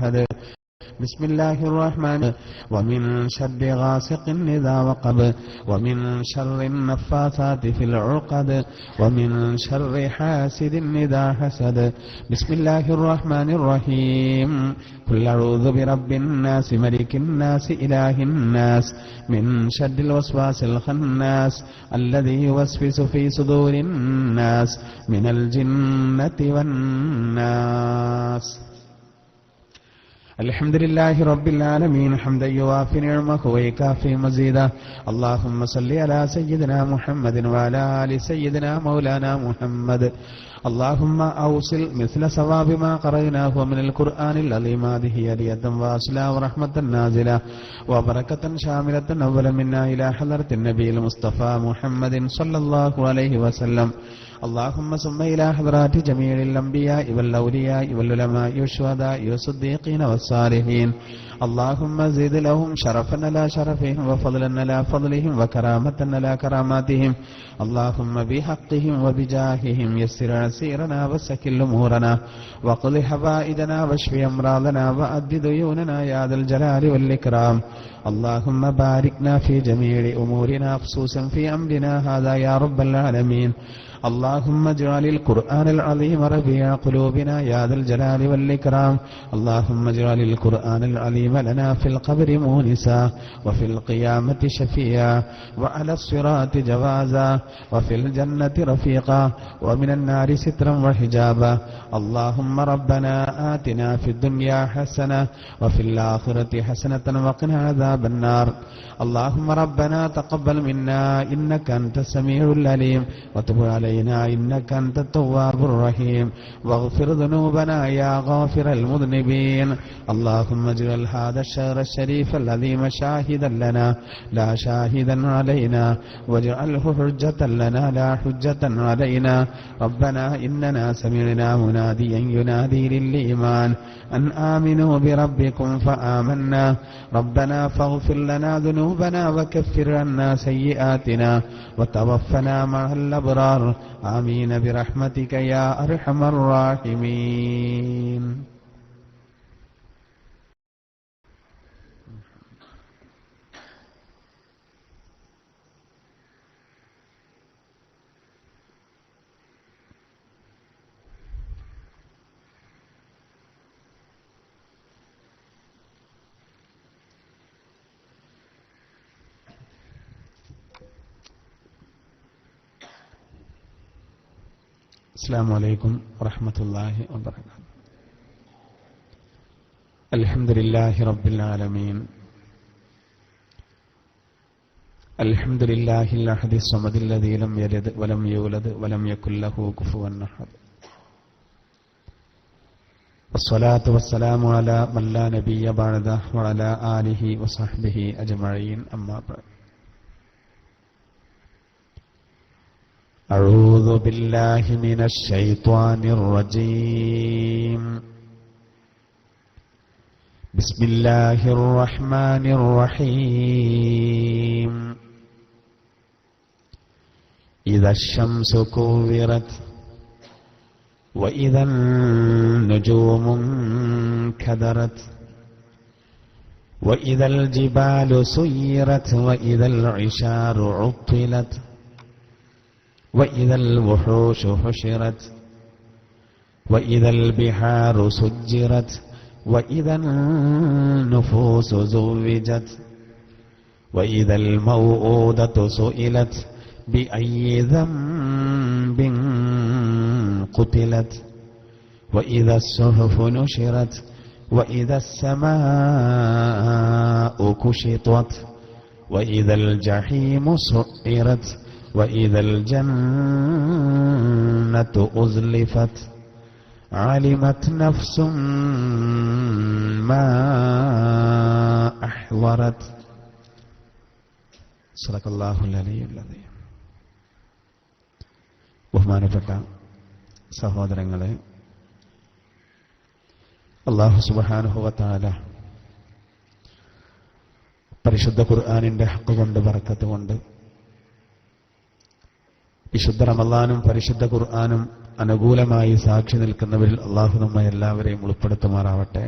أحد بسم الله الرحمن ومن شر غاسق إذا وقب ومن شر النفاثات في العقد ومن شر حاسد إذا حسد بسم الله الرحمن الرحيم قل أعوذ برب الناس ملك الناس إله الناس من شر الوسواس الخناس الذي يوسوس في صدور الناس من الجنة والناس. الحمد لله رب العالمين حمدا يوافي نعمه ويكافي مزيدا. اللهم صل على سيدنا محمد وعلى آل سيدنا مولانا محمد. اللهم أوصل مثل ثواب ما قرأناه من القرآن العظيم هذه هدية واصلة ورحمة نازلة وبركة شاملة أولا منا إلى حضرة النبي المصطفى محمد صلى الله عليه وسلم. اللهم ثم إلى حضرات جميع الأنبياء والأولياء والعلماء والشهداء والصديقين والصالحين. اللهم زد لهم شرفا على شرفهم وفضلا على فضلهم وكرامة على كراماتهم. اللهم بحقهم وبجاههم يسر عسيرنا وسهل أمورنا وقض حوائجنا واشف أمراضنا وأد ديوننا يا ذا الجلال والإكرام. اللهم باركنا في جميع أمورنا خصوصا في أمرنا هذا يا رب العالمين. اللهم اجعل القرآن العظيم ربيع قلوبنا يا ذا الجلال والإكرام. اللهم اجعل القرآن العظيم لنا في القبر مونسا وفي القيامة شفيعا وعلى الصراط جوازا وفي الجنة رفيقا ومن النار سترا وحجابا. اللهم ربنا آتنا في الدنيا حسنة وفي الآخرة حسنة وقنا عذاب النار. اللهم ربنا تقبل منا إنك أنت السميع العليم وتب علينا إنك أنت التواب الرحيم واغفر ذنوبنا يا غافر المذنبين. اللهم اجعل هذا الشهر الشريف العظيم شاهدا لنا لا شاهدا علينا واجعله حجة لنا لا حجة علينا. ربنا إننا سمعنا مناديا ينادي للإيمان أن آمنوا بربكم فآمنا. ربنا فاغفر لنا ذنوبنا وكفر عنا سيئاتنا وتوفنا مع الأبرار. آمين برحمتك يا أرحم الراحمين. السلام عليكم ورحمة الله وبركاته. الحمد لله رب العالمين. الحمد لله الأحد الصمد الذي لم يلد ولم يولد ولم يكن له كفوا أحد. والصلاة والسلام على من لا نبي بعده وعلى آله وصحبه أجمعين. أما بعد. أعوذ بالله من الشيطان الرجيم. بسم الله الرحمن الرحيم. إذا الشمس كورت وإذا النجوم انكدرت وإذا الجبال سيرت وإذا العشار عطلت وإذا الوحوش حشرت وإذا البحار سجرت وإذا النفوس زوجت وإذا الموءودة سئلت بأي ذنب قتلت وإذا الصحف نشرت وإذا السماء كشطت وإذا الجحيم سعرت وإذا الجنة أزلفت علمت نفس ما أحضرت. صدق الله العلي العظيم. ബഹുമാനപ്പെട്ട സഹോദരങ്ങളെ, അല്ലാഹു സുബ്ഹാനഹു വ തആല പരിശുദ്ധ ഖുർആനിന്റെ ഹഖ് കൊണ്ട് ബറക്കത്ത് കൊണ്ട് വിശുദ്ധ റമളാനും പരിശുദ്ധ ഖുർആനും അനുകൂലമായി സാക്ഷി നിൽക്കുന്നവരിൽ അല്ലാഹു നമ്മെ എല്ലാവരെയും ഉൾപ്പെടുത്തുമാറാവട്ടെ.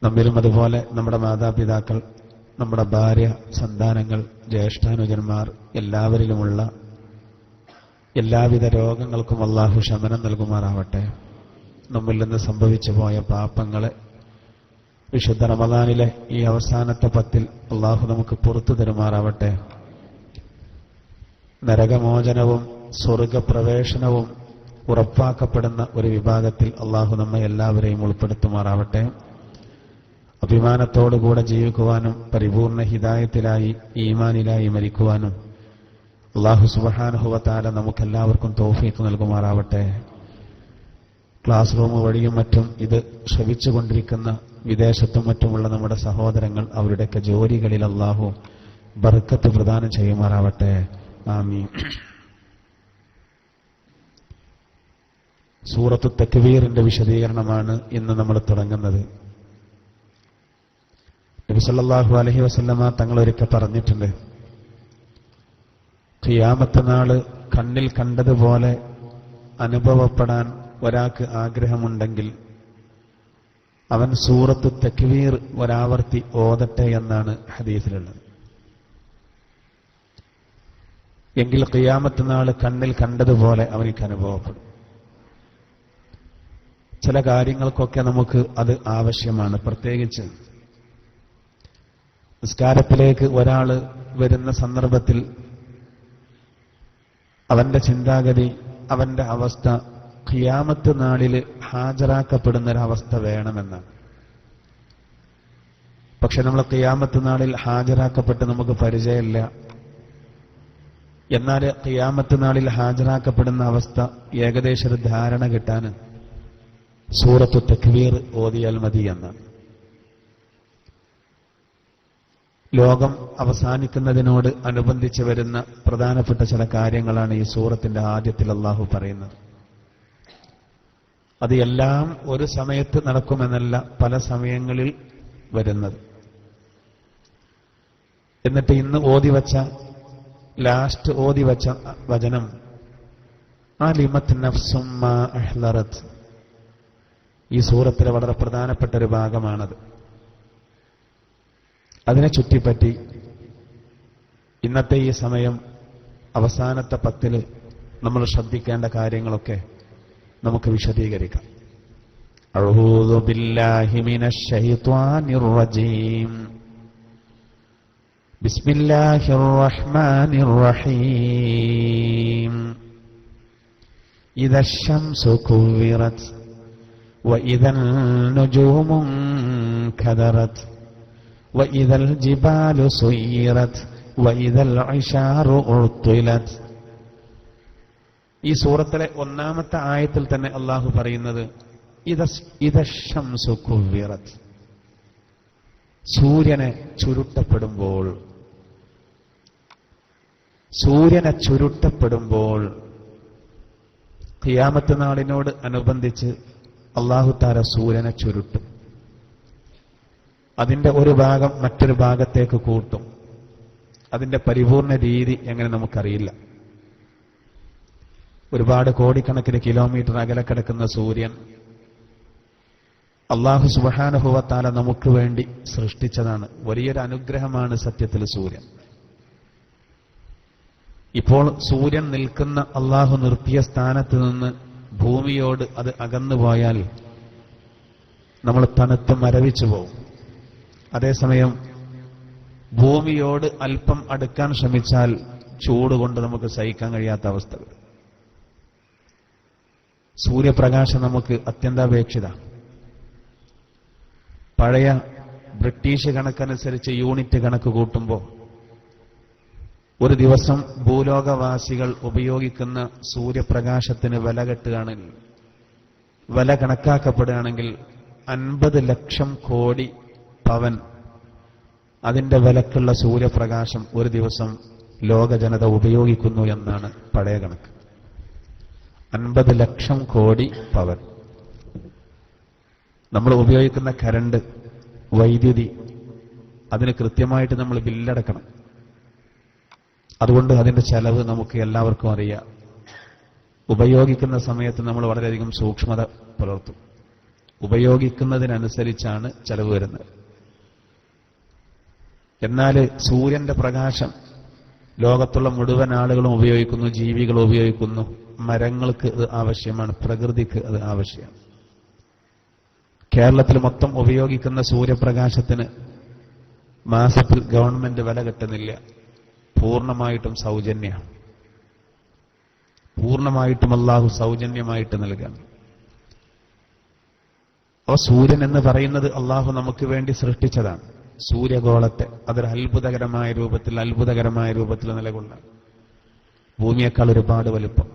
നമ്മിലും അതുപോലെ നമ്മുടെ മാതാപിതാക്കൾ, നമ്മുടെ ഭാര്യ, സന്താനങ്ങൾ, ജ്യേഷ്ഠാനുജന്മാർ എല്ലാവരിലുമുള്ള എല്ലാവിധ രോഗങ്ങൾക്കും അല്ലാഹു ശമനം നൽകുമാറാവട്ടെ. നമ്മിൽ നിന്ന് സംഭവിച്ചു പോയ പാപങ്ങളെ വിശുദ്ധ റമദാനിലെ ഈ അവസാനത്തെ 10 അല്ലാഹു നമുക്ക് പുറത്തു തരുമാറാവട്ടെ. നരകമോചനവും സ്വർഗപ്രവേശനവും ഉറപ്പാക്കപ്പെടുന്ന ഒരു വിഭാഗത്തിൽ അല്ലാഹു നമ്മെ എല്ലാവരെയും ഉൾപ്പെടുത്തുമാറാവട്ടെ. അഭിമാനത്തോടുകൂടെ ജീവിക്കുവാനും പരിപൂർണ ഹിദായത്തിലായി ഈമാനിലായി മരിക്കുവാനും അല്ലാഹു സുബ്ഹാനഹു വ തആല നമുക്കെല്ലാവർക്കും തൗഫീഖ് നൽകുമാറാവട്ടെ. ക്ലാസ് റൂം വഴിയും മറ്റും ഇത് ശ്രവിച്ചുകൊണ്ടിരിക്കുന്ന വിദേശത്തും മറ്റുമുള്ള നമ്മുടെ സഹോദരങ്ങൾ, അവരുടെയൊക്കെ ജോലികളിൽ അല്ലാഹു ബർക്കത്ത് പ്രദാനം ചെയ്യുമാറാവട്ടെ. ആമീൻ. സൂറത്തു തക്വീറിന്റെ വിശദീകരണമാണ് ഇന്ന് നമ്മൾ തുടങ്ങുന്നത്. നബി സല്ലല്ലാഹു അലൈഹി വസല്ലമ തങ്ങൾ ഒരിക്കൽ പറഞ്ഞിട്ടുണ്ട്, ഖിയാമത്ത് നാള് കണ്ണിൽ കണ്ടതുപോലെ അനുഭവപ്പെടാൻ ഒരാൾക്ക് ആഗ്രഹമുണ്ടെങ്കിൽ അവൻ സൂറത്തു തക്വീർ ഒരാവർത്തി ഓതട്ടെ എന്നാണ് ഹദീസിലുള്ളത്. എങ്കിൽ ഖിയാമത്ത് നാള് കണ്ണിൽ കണ്ടതുപോലെ അവനിക്ക് അനുഭവപ്പെടും. ചില കാര്യങ്ങൾക്കൊക്കെ നമുക്ക് അത് ആവശ്യമാണ്. പ്രത്യേകിച്ച് നിസ്കാരത്തിലേക്ക് ഒരാൾ വരുന്ന സന്ദർഭത്തിൽ അവന്റെ ചിന്താഗതി, അവന്റെ അവസ്ഥ ഖിയാമത്ത് നാളിൽ ഹാജരാക്കപ്പെടുന്നൊരവസ്ഥ വേണമെന്നാണ്. പക്ഷെ നമ്മൾ ഖിയാമത്ത് നാളിൽ ഹാജരാക്കപ്പെട്ട് നമുക്ക് പരിചയമില്ല. എന്നാൽ ഖിയാമത്ത് നാളിൽ ഹാജരാക്കപ്പെടുന്ന അവസ്ഥ ഏകദേശം ഒരു ധാരണ കിട്ടാൻ സൂറത്തു തക്വീർ ഓതിയാൽ മതി എന്നാണ്. ലോകം അവസാനിക്കുന്നതിനോട് അനുബന്ധിച്ച് വരുന്ന പ്രധാനപ്പെട്ട ചില കാര്യങ്ങളാണ് ഈ സൂറത്തിന്റെ ആദ്യത്തിൽ അല്ലാഹു പറയുന്നത്. അത് എല്ലാം ഒരു സമയത്ത് നടക്കുമെന്നല്ല, പല സമയങ്ങളിൽ വരുന്നത്. എന്നിട്ട് ഇന്ന് ലാസ്റ്റ് ഓതിവച്ച വചനം അലിമത് നഫ്സും മാ അഹ്ലറത്. ഈ സൂറത്തിലെ വളരെ പ്രധാനപ്പെട്ട ഒരു ഭാഗമാണത്. അതിനെ ചുറ്റിപ്പറ്റി ഇന്നത്തെ ഈ സമയം അവസാനത്തെ 10 നമ്മൾ ശ്രദ്ധിക്കേണ്ട കാര്യങ്ങളൊക്കെ നമുക്ക് വിശദീകരിക്കാം. അഊദു ബില്ലാഹി മിനശ് ശൈത്വാനിർ റജീം. ബിസ്മില്ലാഹിർ റഹ്മാനിർ റഹീം. ഇദശ് ശംസു കുവ്വിറത് വഇദൻ നുജൂമു കദറത് വഇദൽ ജിബാലു സുയ്യിറത് വഇദൽ ഇശാറു ഉർത്തിലത്. ഈ സൂറത്തിലെ 1-ാമത്തെ ആയത്തിൽ തന്നെ അല്ലാഹു പറയുന്നത് ഇദശ് ശംസു കുവ്വിറത്. സൂര്യനെ ചുരുട്ടപ്പെടുമ്പോൾ ഖിയാമത്ത് നാളിനോട് അനുബന്ധിച്ച് അല്ലാഹു തആല സൂര്യനെ ചുരുട്ടും. അതിന്റെ ഒരു ഭാഗം മറ്റൊരു ഭാഗത്തേക്ക് കൂട്ടും. അതിന്റെ പരിപൂർണ രീതി എങ്ങനെ നമുക്കറിയില്ല. ഒരുപാട് കോടിക്കണക്കിന് കിലോമീറ്റർ അകലെ കിടക്കുന്ന സൂര്യൻ അല്ലാഹു സുബ്ഹാനഹു വ തആല നമുക്ക് വേണ്ടി സൃഷ്ടിച്ചതാണ്. വലിയൊരു അനുഗ്രഹമാണ് സത്യത്തിൽ സൂര്യൻ. ഇപ്പോൾ സൂര്യൻ നിൽക്കുന്ന അല്ലാഹു നിർത്തിയ സ്ഥാനത്ത് നിന്ന് ഭൂമിയോട് അത് അകന്നുപോയാൽ നമ്മൾ തണുത്ത് മരവിച്ചു പോകും. അതേസമയം ഭൂമിയോട് അല്പം അടുക്കാൻ ശ്രമിച്ചാൽ ചൂട് കൊണ്ട് നമുക്ക് സഹിക്കാൻ കഴിയാത്ത അവസ്ഥകൾ. സൂര്യപ്രകാശം നമുക്ക് അത്യന്താപേക്ഷിത. പഴയ ബ്രിട്ടീഷ് കണക്കനുസരിച്ച് യൂണിറ്റ് കണക്ക് കൂട്ടുമ്പോൾ ഒരു ദിവസം ഭൂലോകവാസികൾ ഉപയോഗിക്കുന്ന സൂര്യപ്രകാശത്തിന് വില കണക്കാക്കപ്പെടുകയാണെങ്കിൽ 50 ലക്ഷം കോടി പവൻ അതിന്റെ വിലക്കുള്ള സൂര്യപ്രകാശം ഒരു ദിവസം ലോക ജനത ഉപയോഗിക്കുന്നു എന്നാണ് പഴയ കണക്ക്. 50 ലക്ഷം കോടി പവൻ. നമ്മൾ ഉപയോഗിക്കുന്ന കരണ്ട്, വൈദ്യുതി, അതിന് കൃത്യമായിട്ട് നമ്മൾ ബില്ലടക്കണം. അതുകൊണ്ട് അതിന്റെ ചെലവ് നമുക്ക് എല്ലാവർക്കും അറിയാം. ഉപയോഗിക്കുന്ന സമയത്ത് നമ്മൾ വളരെയധികം സൂക്ഷ്മത പുലർത്തും. ഉപയോഗിക്കുന്നതിനനുസരിച്ചാണ് ചെലവ് വരുന്നത്. എന്നാൽ സൂര്യന്റെ പ്രകാശം ലോകത്തുള്ള മുഴുവൻ ആളുകളും ഉപയോഗിക്കുന്നു, ജീവികൾ ഉപയോഗിക്കുന്നു. മരങ്ങൾക്ക് അത് ആവശ്യമാണ്, പ്രകൃതിക്ക് അത് ആവശ്യമാണ്. കേരളത്തിൽ മൊത്തം ഉപയോഗിക്കുന്ന സൂര്യപ്രകാശത്തിന് മാസത്തിൽ ഗവൺമെന്റ് വില കിട്ടുന്നില്ല. പൂർണ്ണമായിട്ടും സൗജന്യമാണ്. പൂർണ്ണമായിട്ടും അല്ലാഹു സൗജന്യമായിട്ട് നൽകണം. അപ്പോൾ സൂര്യൻ എന്ന് പറയുന്നത് അല്ലാഹു നമുക്ക് വേണ്ടി സൃഷ്ടിച്ചതാണ്. സൂര്യഗോളത്തെ അതൊരു അത്ഭുതകരമായ രൂപത്തിൽ നിലകൊള്ള ഭൂമിയേക്കാൾ ഒരുപാട് വലുപ്പം.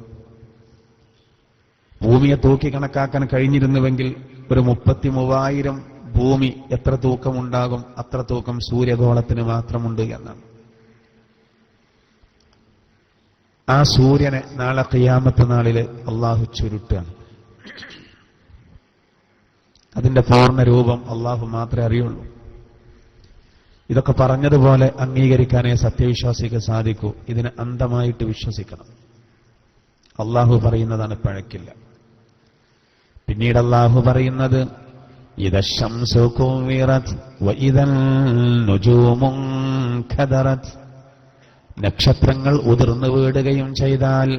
ഭൂമിയെ തൂക്കി കണക്കാക്കാൻ കഴിഞ്ഞിരുന്നുവെങ്കിൽ ഒരു 33,000 ഭൂമി എത്ര തൂക്കമുണ്ടാകും, അത്ര തൂക്കം സൂര്യഗോളത്തിന് മാത്രമുണ്ട് എന്നാണ്. ആ സൂര്യനെ നാളെ ഖിയാമത്ത് നാളില് അള്ളാഹു ചുരുട്ടാണ്. അതിന്റെ പൂർണ്ണ രൂപം അള്ളാഹു മാത്രമേ അറിയുള്ളൂ. ഇതൊക്കെ പറഞ്ഞതുപോലെ അംഗീകരിക്കാനേ സത്യവിശ്വാസിക്ക് സാധിക്കൂ. ഇതിനെ അന്ധമായിട്ട് വിശ്വസിക്കണം. അള്ളാഹു പറയുന്നതാണ്, പഴക്കില്ല. പിന്നീട് അള്ളാഹു പറയുന്നത് ഇദ ശംസു കുവിറത് വഇദൽ നുജൂമു ഖദറത്. നക്ഷത്രങ്ങൾ ഉതിർന്നു വീടുകയും ചെയ്താൽ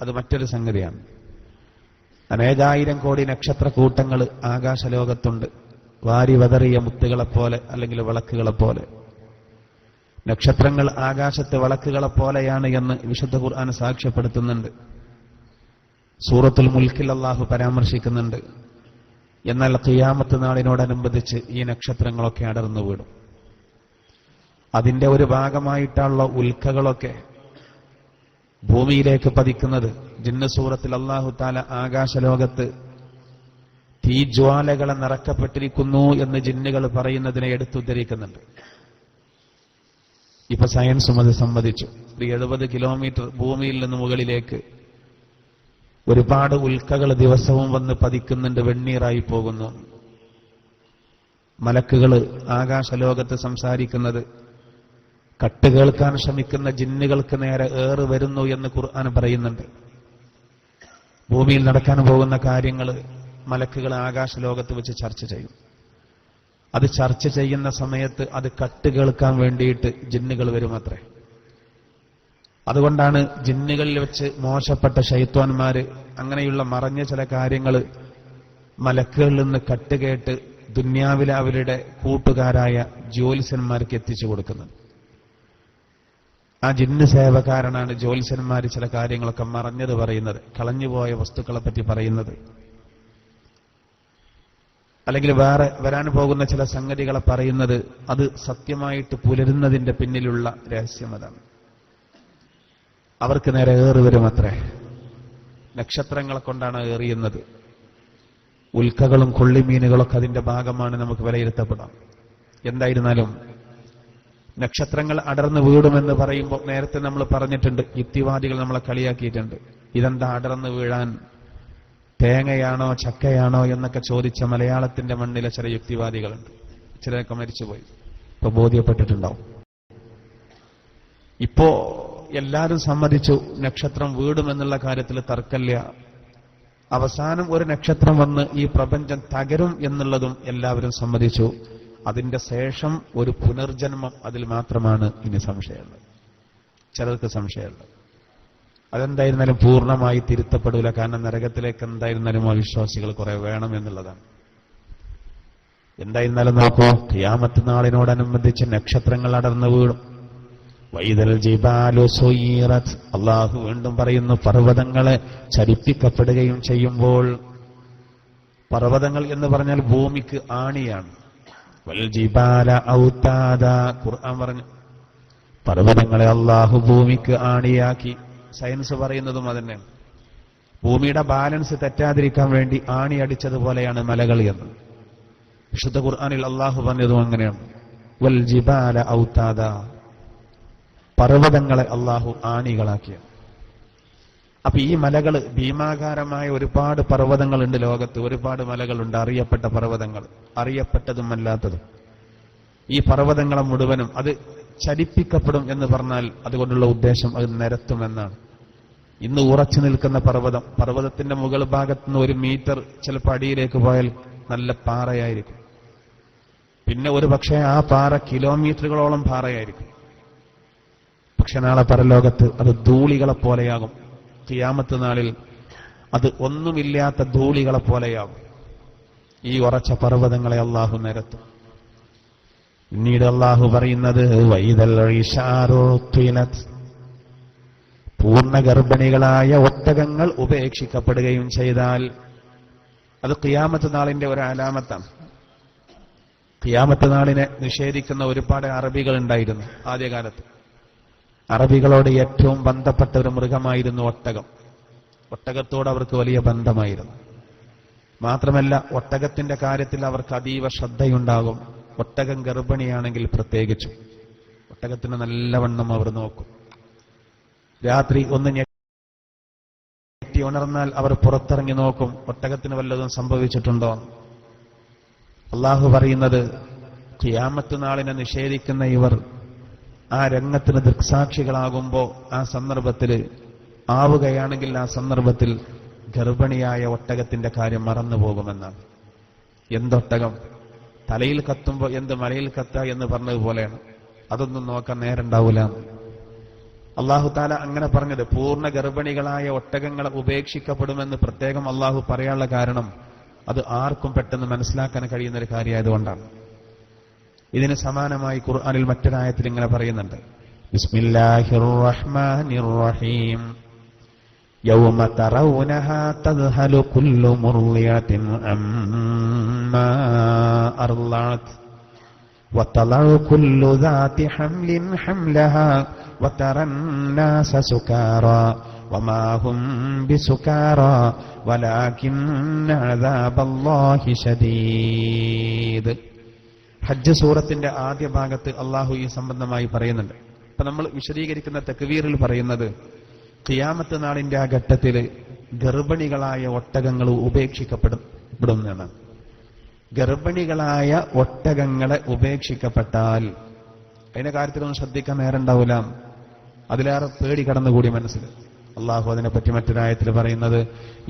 അത് മറ്റൊരു സംഗതിയാണ്. അനേകായിരം കോടി നക്ഷത്രക്കൂട്ടങ്ങൾ ആകാശലോകത്തുണ്ട്. വാരി വതറിയ മുത്തുകളെപ്പോലെ അല്ലെങ്കിൽ വിളക്കുകളെപ്പോലെ. നക്ഷത്രങ്ങൾ ആകാശത്തെ വിളക്കുകളെപ്പോലെയാണ് എന്ന് വിശുദ്ധ ഖുർആൻ സാക്ഷ്യപ്പെടുത്തുന്നുണ്ട്. സൂറത്തുൽ മുൽക്കിൽ അല്ലാഹു പരാമർശിക്കുന്നുണ്ട്. എന്നാൽ ഖിയാമത്ത് നാളിനോടനുബന്ധിച്ച് ഈ നക്ഷത്രങ്ങളൊക്കെ അടർന്നു വീടും. അതിന്റെ ഒരു ഭാഗമായിട്ടുള്ള ഉൽക്കകളൊക്കെ ഭൂമിയിലേക്ക് പതിക്കുന്നത്. ജിന്ന് സൂറത്തിൽ അല്ലാഹു തആല ആകാശലോകത്ത് തീജ്വാലകളെ നിറക്കപ്പെട്ടിരിക്കുന്നു എന്ന് ജിന്നുകൾ പറയുന്നതിനെ എടുത്തുദ്ധരിക്കുന്നുണ്ട്. ഇപ്പൊ സയൻസും അത് സമ്മതിച്ചു. 70 കിലോമീറ്റർ ഭൂമിയിൽ നിന്ന് മുകളിലേക്ക് ഒരുപാട് ഉൽക്കകൾ ദിവസവും വന്ന് പതിക്കുന്നുണ്ട്, വെണ്ണീറായി പോകുന്നു. മലക്കുകൾ ആകാശലോകത്ത് സംസാരിക്കുന്നത് കട്ടുകേൾക്കാൻ ശ്രമിക്കുന്ന ജിന്നുകൾക്ക് നേരെ ഏറ് വരുന്നു എന്ന് ഖുർആൻ പറയുന്നുണ്ട്. ഭൂമിയിൽ നടക്കാൻ പോകുന്ന കാര്യങ്ങൾ മലക്കുകൾ ആകാശലോകത്ത് വെച്ച് ചർച്ച ചെയ്യും. അത് ചർച്ച ചെയ്യുന്ന സമയത്ത് അത് കട്ടുകേൾക്കാൻ വേണ്ടിയിട്ട് ജിന്നുകൾ വരുമത്രേ. അതുകൊണ്ടാണ് ജിന്നുകളിൽ വെച്ച് മോശപ്പെട്ട ശൈത്വാന്മാര് അങ്ങനെയുള്ള മറഞ്ഞ ചില കാര്യങ്ങൾ മലക്കുകളിൽ നിന്ന് കട്ടുകേട്ട് ദുന്യാവിലെ അവരുടെ കൂട്ടുകാരായ ജ്യോത്സ്യന്മാർക്ക് എത്തിച്ചു കൊടുക്കുന്നത്. ആ ജിന്ന് സേവകാരനാണ് ജ്യോത്സ്യന്മാർ ചില കാര്യങ്ങളൊക്കെ മറഞ്ഞത് പറയുന്നത്, കളഞ്ഞുപോയ വസ്തുക്കളെ പറ്റി പറയുന്നത്, അല്ലെങ്കിൽ വേറെ വരാൻ പോകുന്ന ചില സംഗതികളെ പറയുന്നത്. അത് സത്യമായിട്ട് പുലരുന്നതിന്റെ പിന്നിലുള്ള രഹസ്യം അതാണ്. അവർക്ക് നേരെ ഏറി വരുമത്രേ. നക്ഷത്രങ്ങളെ കൊണ്ടാണ് ഏറിയുന്നത്. ഉൽക്കകളും കൊള്ളിമീനുകളൊക്കെ അതിന്റെ ഭാഗമാണ്, നമുക്ക് വിലയിരുത്തപ്പെടാം. എന്തായിരുന്നാലും നക്ഷത്രങ്ങൾ അടർന്നു വീടുമെന്ന് പറയുമ്പോൾ നേരത്തെ നമ്മൾ പറഞ്ഞിട്ടുണ്ട്, യുക്തിവാദികൾ നമ്മളെ കളിയാക്കിയിട്ടുണ്ട്. ഇതെന്താ അടർന്നു വീഴാൻ, തേങ്ങയാണോ ചക്കയാണോ എന്നൊക്കെ ചോദിച്ച മലയാളത്തിന്റെ മണ്ണിലെ ചില യുക്തിവാദികളുണ്ട്. ചിലരൊക്കെ മരിച്ചുപോയി, ഇപ്പൊ ബോധ്യപ്പെട്ടിട്ടുണ്ടാവും. ഇപ്പോ എല്ലാവരും സമ്മതിച്ചു നക്ഷത്രം വീടുമെന്നുള്ള കാര്യത്തിൽ തർക്കമില്ല. അവസാനം ഒരു നക്ഷത്രം വന്ന് ഈ പ്രപഞ്ചം തകരും എന്നുള്ളതും എല്ലാവരും സമ്മതിച്ചു. അതിന്റെ ശേഷം ഒരു പുനർജന്മം, അതിൽ മാത്രമാണ് ഇനി സംശയമുള്ളത്. ചിലർക്ക് സംശയമുള്ളത്. അതെന്തായിരുന്നാലും പൂർണ്ണമായി തിരുത്തപ്പെടില്ല. കാരണം നരകത്തിലേക്ക് എന്തായിരുന്നാലും അവിശ്വാസികൾ കുറെ വേണം എന്നുള്ളതാണ്. എന്തായിരുന്നാലും നോക്കൂ, ഖിയാമത്ത് നാളിനോടനുബന്ധിച്ച് നക്ഷത്രങ്ങൾ അടർന്നു വീഴും. വൈദൽ ജിബാലു സുയ്യിറത്. അല്ലാഹു വീണ്ടും പറയുന്നു, പർവ്വതങ്ങളെ ചലിപ്പിക്കപ്പെടുകയും ചെയ്യുമ്പോൾ. പർവ്വതങ്ങൾ എന്ന് പറഞ്ഞാൽ ഭൂമിക്ക് ആണിയാണ്. വൽ ജിബാല ഔതാദ. ഖുർആൻ പറഞ്ഞു പർവ്വതങ്ങളെ അല്ലാഹു ഭൂമിക്ക് ആണിയാക്കി. സയൻസ് പറയുന്നതും അതന്നെയാണ്. ഭൂമിയുടെ ബാലൻസ് തെറ്റാതിരിക്കാൻ വേണ്ടി ആണി അടിച്ചതുപോലെയാണ് മലകൾ എന്ന് വിശുദ്ധ ഖുർആനിൽ അല്ലാഹു പറഞ്ഞതും അങ്ങനെയാണ്. വൽ ജിബാല ഔതാദ. പർവ്വതങ്ങളെ അല്ലാഹു ആണികളാക്കിയ. അപ്പൊ ഈ മലകൾ, ഭീമാകാരമായ ഒരുപാട് പർവ്വതങ്ങളുണ്ട് ലോകത്ത്. ഒരുപാട് മലകളുണ്ട്, അറിയപ്പെട്ട പർവ്വതങ്ങൾ, അറിയപ്പെട്ടതും അല്ലാത്തതും. ഈ പർവ്വതങ്ങളെ മുഴുവനും അത് ചലിപ്പിക്കപ്പെടും എന്ന് പറഞ്ഞാൽ അതുകൊണ്ടുള്ള ഉദ്ദേശം അത് നിരത്തുമെന്നാണ്. ഇന്ന് ഉറച്ചു നിൽക്കുന്ന പർവ്വതത്തിന്റെ മുകൾ ഭാഗത്തുനിന്ന് 1 മീറ്റർ ചിലപ്പോൾ അടിയിലേക്ക് പോയാൽ നല്ല പാറയായിരിക്കും. പിന്നെ ഒരു പക്ഷേ ആ പാറ കിലോമീറ്ററുകളോളം പാറയായിരിക്കും. പക്ഷെ നാളെ പരലോകത്ത് അത് ധൂളികളെ പോലെയാകും. ഖിയാമത്ത് നാളിൽ അത് ഒന്നുമില്ലാത്ത ധൂളികളെ പോലെയാകും. ഈ ഉറച്ച പർവ്വതങ്ങളെ അള്ളാഹു നിരത്തും. പിന്നീട് അള്ളാഹു പറയുന്നത് വൈദൽ ഇശാറു തുയിലത്, പൂർണ്ണ ഗർഭിണികളായ ഒട്ടകങ്ങൾ ഉപേക്ഷിക്കപ്പെടുകയും ചെയ്താൽ അത് ഖിയാമത്ത് നാളിന്റെ ഒരു അലാമത്താണ്. ഖിയാമത്ത് നാളിനെ നിഷേധിക്കുന്ന ഒരുപാട് അറബികൾ ഉണ്ടായിരുന്നു ആദ്യകാലത്ത്. അറബികളോട് ഏറ്റവും ബന്ധപ്പെട്ട ഒരു മൃഗമായിരുന്നു ഒട്ടകം. ഒട്ടകത്തോട് അവർക്ക് വലിയ ബന്ധമായിരുന്നു. മാത്രമല്ല ഒട്ടകത്തിന്റെ കാര്യത്തിൽ അവർക്ക് അതീവ ശ്രദ്ധയുണ്ടാകും. ഒട്ടകം ഗർഭിണിയാണെങ്കിൽ പ്രത്യേകിച്ചും ഒട്ടകത്തിന് നല്ലവണ്ണം അവർ നോക്കും. രാത്രി ഒന്ന് ഞെട്ടി ഉണർന്നാൽ അവർ പുറത്തിറങ്ങി നോക്കും, ഒട്ടകത്തിന് വല്ലതും സംഭവിച്ചിട്ടുണ്ടോ. അള്ളാഹു പറയുന്നത് ഖിയാമത്ത് നാളിനെ നിഷേധിക്കുന്ന ഇവർ ആ രംഗത്തിന് ദൃക്സാക്ഷികളാകുമ്പോൾ ആ സന്ദർഭത്തിൽ ആവുകയാണെങ്കിൽ ആ സന്ദർഭത്തിൽ ഗർഭിണിയായ ഒട്ടകത്തിന്റെ കാര്യം മറന്നുപോകുമെന്നാണ്. എന്തൊട്ടകം തലയിൽ കത്തുമ്പോൾ എന്ത് മലയിൽ കത്ത എന്ന് പറഞ്ഞതുപോലെയാണ്. അതൊന്നും നോക്കാൻ നേരണ്ടാവൂല. അള്ളാഹു താല അങ്ങനെ പറഞ്ഞത് പൂർണ്ണ ഗർഭിണികളായ ഒട്ടകങ്ങളെ ഉപേക്ഷിക്കപ്പെടുമെന്ന് പ്രത്യേകം അള്ളാഹു പറയാനുള്ള കാരണം അത് ആർക്കും പെട്ടെന്ന് മനസ്സിലാക്കാൻ കഴിയുന്ന ഒരു കാര്യമായതുകൊണ്ടാണ്. ഇതിന് സമാനമായി ഖുർആനിൽ മറ്റൊരായത്തിൽ ഇങ്ങനെ പറയുന്നുണ്ട്, ബിസ്മില്ലാഹിർ റഹ്മാനിർ റഹീം യൗമ തറൗനഹാ തദ്ഹലു കുല്ലു മുർളിയത്തിൻ അമ്മാ അർളഅത് വതളഉ കുല്ലു ദാതി ഹംലിൻ ഹംലഹാ വതറൻ നാസ സുകാറാ വമാ ഹും ബിസുകാറാ വലാകിന്ന അദാബല്ലാഹി ശദീദ്. ഹജ്ജ് സൂറത്തിന്റെ ആദ്യ ഭാഗത്ത് അള്ളാഹു ഈ സംബന്ധമായി പറയുന്നുണ്ട്. ഇപ്പൊ നമ്മൾ വിശദീകരിക്കുന്ന തക്വീറിൽ പറയുന്നത് ഖിയാമത്ത് നാളിന്റെ ആ ഘട്ടത്തിൽ ഗർഭിണികളായ ഒട്ടകങ്ങൾ ഉപേക്ഷിക്കപ്പെടുന്നതാണ്. ഗർഭിണികളായ ഒട്ടകങ്ങളെ ഉപേക്ഷിക്കപ്പെട്ടാൽ അതിന്റെ കാര്യത്തിലൊന്നും ശ്രദ്ധിക്കാൻ നേരണ്ടാവൂല. അതിലേറെ പേടി കടന്നുകൂടി മനസ്സിൽ. അള്ളാഹു അതിനെപ്പറ്റി മറ്റൊരായത്തിൽ പറയുന്നത്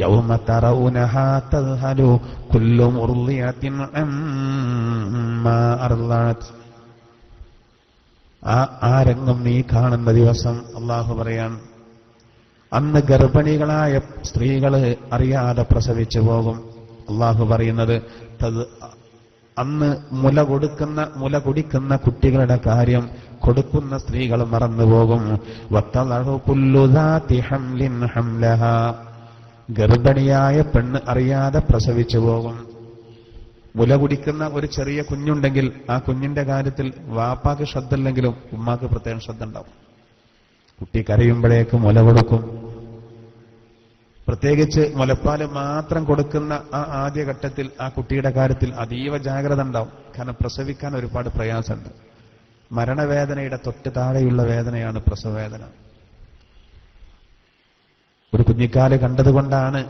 യൗമ തറൗനഹാ തദ്ഹലു കുല്ലു മുർളിയത്തിൻ അമ്മാ അർളഅത്. ആ രംഗം നീ കാണുന്ന ദിവസം അള്ളാഹു പറയാൻ അന്ന് ഗർഭിണികളായ സ്ത്രീകള് അറിയാതെ പ്രസവിച്ചു പോകും. അള്ളാഹു പറയുന്നത് അന്ന് മുല കുടിക്കുന്ന കുട്ടികളുടെ കാര്യം കൊടുക്കുന്ന സ്ത്രീകൾ മറന്നുപോകും. ഗർഭിണിയായ പെണ്ണ് അറിയാതെ പ്രസവിച്ചു പോകും. മുല കുടിക്കുന്ന ഒരു ചെറിയ കുഞ്ഞുണ്ടെങ്കിൽ ആ കുഞ്ഞിന്റെ കാര്യത്തിൽ വാപ്പാക്ക് ശ്രദ്ധ ഇല്ലെങ്കിലും ഉമ്മാക്ക് പ്രത്യേകം ശ്രദ്ധ ഉണ്ടാവും. കുട്ടി കരയുമ്പോഴേക്ക് മുല കൊടുക്കും. പ്രത്യേകിച്ച് മുലപ്പാല് മാത്രം കൊടുക്കുന്ന ആ ആദ്യഘട്ടത്തിൽ ആ കുട്ടിയുടെ കാര്യത്തിൽ അതീവ ജാഗ്രത ഉണ്ടാവും. കാരണം പ്രസവിക്കാൻ ഒരുപാട് പ്രയാസമുണ്ട്. മരണവേദനയുടെ തൊട്ട് താഴെയുള്ള വേദനയാണ് പ്രസവവേദന. ഒരു കുഞ്ഞിക്കാല് കണ്ടതുകൊണ്ടാണ്,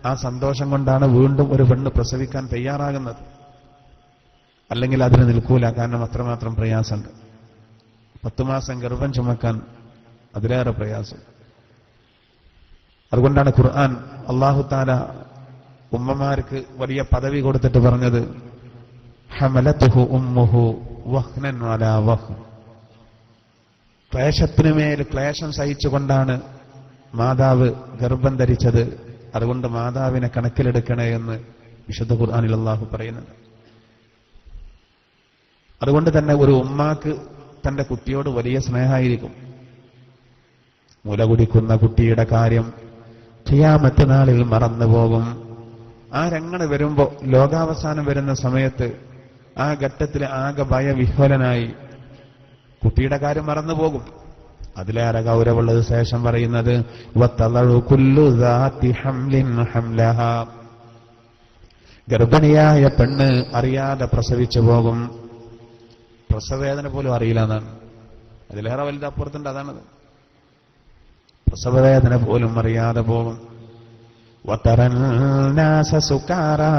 ആ സന്തോഷം കൊണ്ടാണ് വീണ്ടും ഒരു പെണ്ണ് പ്രസവിക്കാൻ തയ്യാറാകുന്നത്. അല്ലെങ്കിൽ അതിന് നിൽക്കൂല, കാരണം അത്രമാത്രം പ്രയാസമുണ്ട്. 10 മാസം ഗർഭം ചുമക്കാൻ അതിലേറെ പ്രയാസം. അതുകൊണ്ടാണ് ഖുർആൻ അല്ലാഹു തആല ഉമ്മമാർക്ക് വലിയ പദവി കൊടുത്തിട്ട് പറഞ്ഞത് ഹമലതുഹു ഉമ്മുഹു വഹ്നൻ അലാ വഹ്ൻ. ക്ലേശത്തിനുമേൽ ക്ലേശം സഹിച്ചുകൊണ്ടാണ് മാതാവ് ഗർഭം ധരിച്ചത്. അതുകൊണ്ട് മാതാവിനെ കണക്കിലെടുക്കണേ എന്ന് വിശുദ്ധ ഖുർആനിൽ അല്ലാഹു പറയുന്നുണ്ട്. അതുകൊണ്ട് തന്നെ ഒരു ഉമ്മാക്ക് തന്റെ കുട്ടിയോട് വലിയ സ്നേഹമായിരിക്കും. മുല കുടിക്കുന്ന കുട്ടിയുടെ കാര്യം ഖിയാമത്ത് നാളിൽ മറന്നുപോകും. ആ രംഗണ് വരുമ്പോ, ലോകാവസാനം വരുന്ന സമയത്ത് ആ ഘട്ടത്തിൽ ആകെ ഭയവിഹ്വലനായി കുട്ടിയുടെ കാര്യം മറന്നുപോകും. അതിലേറെ ഗൗരവമുള്ളത് ശേഷം പറയുന്നത് വതളഉ കുല്ലു ദാതി ഹംലിൻ ഹംലഹാ. ഗർഭിണിയായ പെണ്ണ് അറിയാതെ പ്രസവിച്ചു പോകും. പ്രസവവേദന പോലും അറിയില്ല എന്നാണ്. അതിലേറെ വലുത് അപ്പുറത്തുണ്ട്. അതാണത്. പ്രസവവേദന പോലും അറിയാതെ പോകും. വതറന്നാസ സുകാറാ.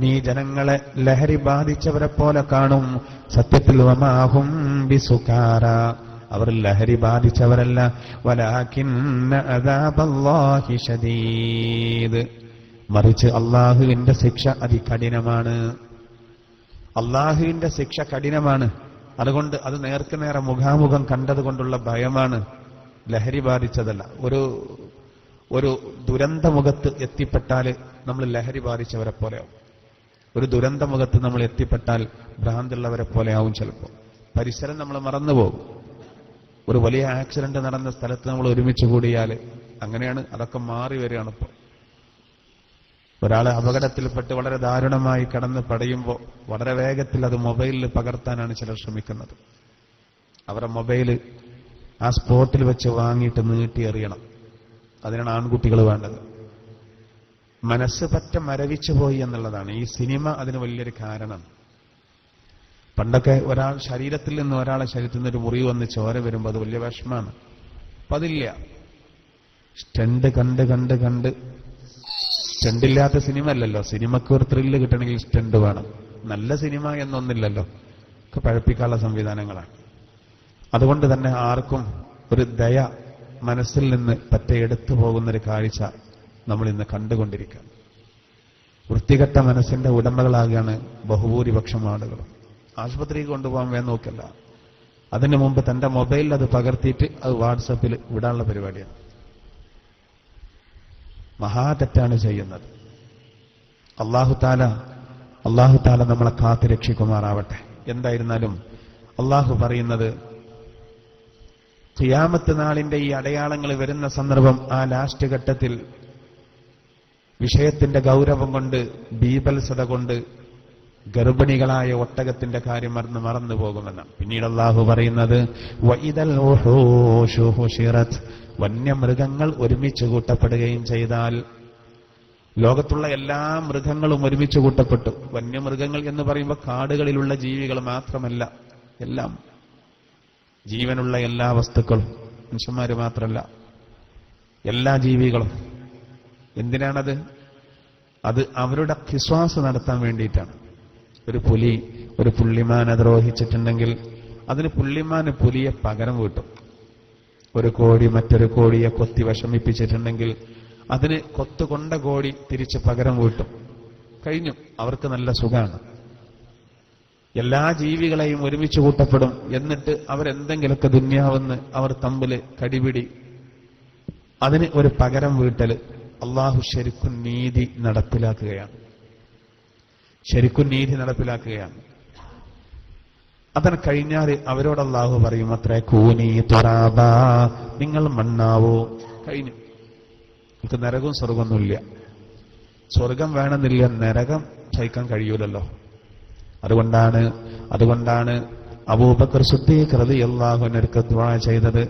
നീ ജനങ്ങളെ ലഹരി ബാധിച്ചവരെ പോലെ കാണും. സത്യത്തിൽ വമാഹും ബിസുകാറാ. അവർ ലഹരി ബാധിച്ചവരല്ല. വലാകിന്ന അദാബല്ലാഹി ശദീദ്. മറിച്ച് അള്ളാഹുവിന്റെ ശിക്ഷ അതികഠിനമാണ്. അള്ളാഹുവിന്റെ ശിക്ഷ കഠിനമാണ്. അതുകൊണ്ട് അത് നേർക്കുനേരെ മുഖാമുഖം കണ്ടതുകൊണ്ടുള്ള ഭയമാണ്, ലഹരി ബാധിച്ചതല്ല. ഒരു ദുരന്തമുഖത്ത് എത്തിപ്പെട്ടാൽ നമ്മൾ ലഹരി ബാധിച്ചവരെ പോലെയാവും. ഒരു ദുരന്തമുഖത്ത് നമ്മൾ എത്തിപ്പെട്ടാൽ ഭ്രാന്തുള്ളവരെ പോലെയാവും. ചിലപ്പോൾ പരിസരം നമ്മൾ മറന്നുപോകും. ഒരു വലിയ ആക്സിഡന്റ് നടന്ന സ്ഥലത്ത് നമ്മൾ ഒരുമിച്ച് കൂടിയാൽ അങ്ങനെയാണ്. അതൊക്കെ മാറി വരികയാണ് ഇപ്പോൾ. ഒരാളെ അപകടത്തിൽപ്പെട്ട് വളരെ ദാരുണമായി കടന്ന് പടയുമ്പോൾ വളരെ വേഗത്തിൽ അത് മൊബൈലിൽ പകർത്താനാണ് ചിലർ ശ്രമിക്കുന്നത്. അവരുടെ മൊബൈല് ആ സ്പോട്ടിൽ വെച്ച് വാങ്ങിയിട്ട് നീട്ടിയെറിയണം. അതിനാണ് ആൺകുട്ടികൾ വേണ്ടത്. മനസ്സ് പറ്റ മരവിച്ചു പോയി എന്നുള്ളതാണ് ഈ സിനിമ അതിന് വലിയൊരു കാരണം. പണ്ടൊക്കെ ഒരാൾ ശരീരത്തിൽ നിന്ന് ഒരാളെ ശരീരത്തിൽ നിന്ന് ഒരു മുറിവ് വന്ന് ചോര വരുമ്പോൾ അത് വലിയ വിഷമാണ്. അപ്പൊ അതില്ല. സ്റ്റണ്ട് കണ്ട് സ്റ്റണ്ടില്ലാത്ത സിനിമ അല്ലല്ലോ. സിനിമക്ക് ഒരു ത്രില്ല് കിട്ടണമെങ്കിൽ സ്റ്റണ്ട് വേണം. നല്ല സിനിമ എന്നൊന്നില്ലല്ലോ, ഒക്കെ പഴപ്പിക്കാനുള്ള സംവിധാനങ്ങളാണ്. അതുകൊണ്ട് തന്നെ ആർക്കും ഒരു ദയ മനസ്സിൽ നിന്ന് പറ്റ എടുത്തു പോകുന്നൊരു കാഴ്ച നമ്മൾ ഇന്ന് കണ്ടുകൊണ്ടിരിക്കുക. വൃത്തികെട്ട മനസ്സിന്റെ ഉടമകളാകുകയാണ് ബഹുഭൂരിപക്ഷം ആളുകളും. ആശുപത്രിക്ക് കൊണ്ടുപോകാൻ വേണം നോക്കല്ല, അതിനു മുമ്പ് തന്റെ മൊബൈലിൽ അത് പകർത്തിയിട്ട് അത് വാട്സപ്പിൽ വിടാനുള്ള പരിപാടിയാണ്. മഹാതെറ്റാണ് ചെയ്യുന്നത്. അല്ലാഹു താല നമ്മളെ കാത്തു രക്ഷിക്കുമാറാവട്ടെ. എന്തായിരുന്നാലും അല്ലാഹു പറയുന്നത്, ഖിയാമത്ത് നാളിന്റെ ഈ അടയാളങ്ങൾ വരുന്ന സന്ദർഭം, ആ ലാസ്റ്റ് ഘട്ടത്തിൽ വിഷയത്തിന്റെ ഗൗരവം കൊണ്ട്, ബീഭത്സത കൊണ്ട് ഗർഭിണികളായ ഒട്ടകത്തിന്റെ കാര്യം മറന്നു പോകുമെന്നാണ്. പിന്നീട് അല്ലാഹു പറയുന്നത്, വഇദൽ വുഹൂശു ഹുശിറത്, വന്യമൃഗങ്ങൾ ഒരുമിച്ച് കൂട്ടപ്പെടുകയും ചെയ്താൽ. ലോകത്തുള്ള എല്ലാ മൃഗങ്ങളും ഒരുമിച്ച് കൂട്ടപ്പെട്ടു. വന്യമൃഗങ്ങൾ എന്ന് പറയുമ്പോൾ കാടുകളിലുള്ള ജീവികൾ മാത്രമല്ല, എല്ലാം ജീവനുള്ള എല്ലാ വസ്തുക്കളും, മനുഷ്യന്മാര് മാത്രമല്ല, എല്ലാ ജീവികളും. എന്തിനാണത്? അത് അവരുടെ ഖിസ്വാസ് നടത്താൻ വേണ്ടിയിട്ടാണ്. ഒരു പുലി ഒരു പുള്ളിമാനെ ദ്രോഹിച്ചിട്ടുണ്ടെങ്കിൽ അതിന് പുള്ളിമാന് പുലിയെ പകരം വീട്ടും. ഒരു കോഴി മറ്റൊരു കോഴിയെ കൊത്തി വിഷമിപ്പിച്ചിട്ടുണ്ടെങ്കിൽ അതിന് കൊത്തുകൊണ്ട കോഴി തിരിച്ച് പകരം വീട്ടും. കഴിഞ്ഞു. അവർക്ക് നല്ല സുഖമാണ്. എല്ലാ ജീവികളെയും ഒരുമിച്ച് കൂട്ടപ്പെടും. എന്നിട്ട് അവരെന്തെങ്കിലുമൊക്കെ ദുന്യാവെന്ന് അവർ തമ്മില് കടിപിടി, അതിന് ഒരു പകരം വീട്ടല്. അള്ളാഹു ശരിക്കും നീതി നടപ്പിലാക്കുകയാണ്. അതിന് കഴിഞ്ഞാൽ അവരോട് അള്ളാഹു പറയും, അത്രേ കൂനി തുറാബ, നിങ്ങൾ മണ്ണാവോ. കഴിഞ്ഞു. നമുക്ക് നരകവും സ്വർഗമൊന്നുമില്ല. സ്വർഗം വേണമെന്നില്ല, നരകം സഹിക്കാൻ കഴിയൂലല്ലോ. അതുകൊണ്ടാണ് അബൂബക്കർ സിദ്ദീഖ് റളിയല്ലാഹു അൻഹു ദുആ ചെയ്തത്.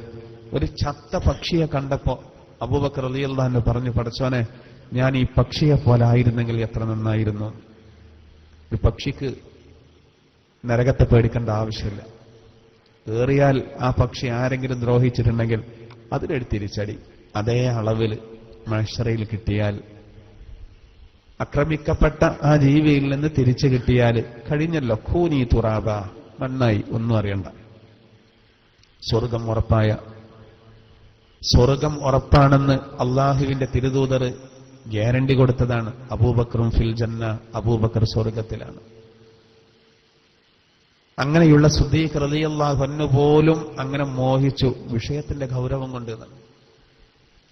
ഒരു ചത്ത പക്ഷിയെ കണ്ടപ്പോ അബൂബക്കർ റളിയല്ലാഹു അൻഹു പറഞ്ഞു, പടച്ചോനെ, ഞാൻ ഈ പക്ഷിയെ പോലെ ആയിരുന്നെങ്കിൽ എത്ര നന്നായിരുന്നു. ഒരു പക്ഷിക്ക് നരകത്തെ പേടിക്കേണ്ട ആവശ്യമില്ല. ഏറിയാൽ ആ പക്ഷി ആരെങ്കിലും ദ്രോഹിച്ചിട്ടുണ്ടെങ്കിൽ അതിനൊരു തിരിച്ചടി അതേ അളവിൽ മഹ്ശറയിൽ കിട്ടിയാൽ, ആക്രമിക്കപ്പെട്ട ആ ജീവിയിൽ നിന്ന് തിരിച്ചു കിട്ടിയാൽ കഴിഞ്ഞല്ലോ. ഖൂനി തുറാബ, മണ്ണായി, ഒന്നും അറിയണ്ട. സ്വർഗം ഉറപ്പാണെന്ന് അള്ളാഹുവിന്റെ തിരുദൂതർ ഗ്യാരണ്ടി കൊടുത്തതാണ്. അബൂബക്കറും ഫിൽ ജന്ന, അബൂബക്കർ സ്വർഗത്തിലാണ്. അങ്ങനെയുള്ള സിദ്ദീഖ് റളിയല്ലാഹു അൻഹു പോലും അങ്ങനെ മോഹിച്ചു, വിഷയത്തിന്റെ ഗൗരവം കൊണ്ട്.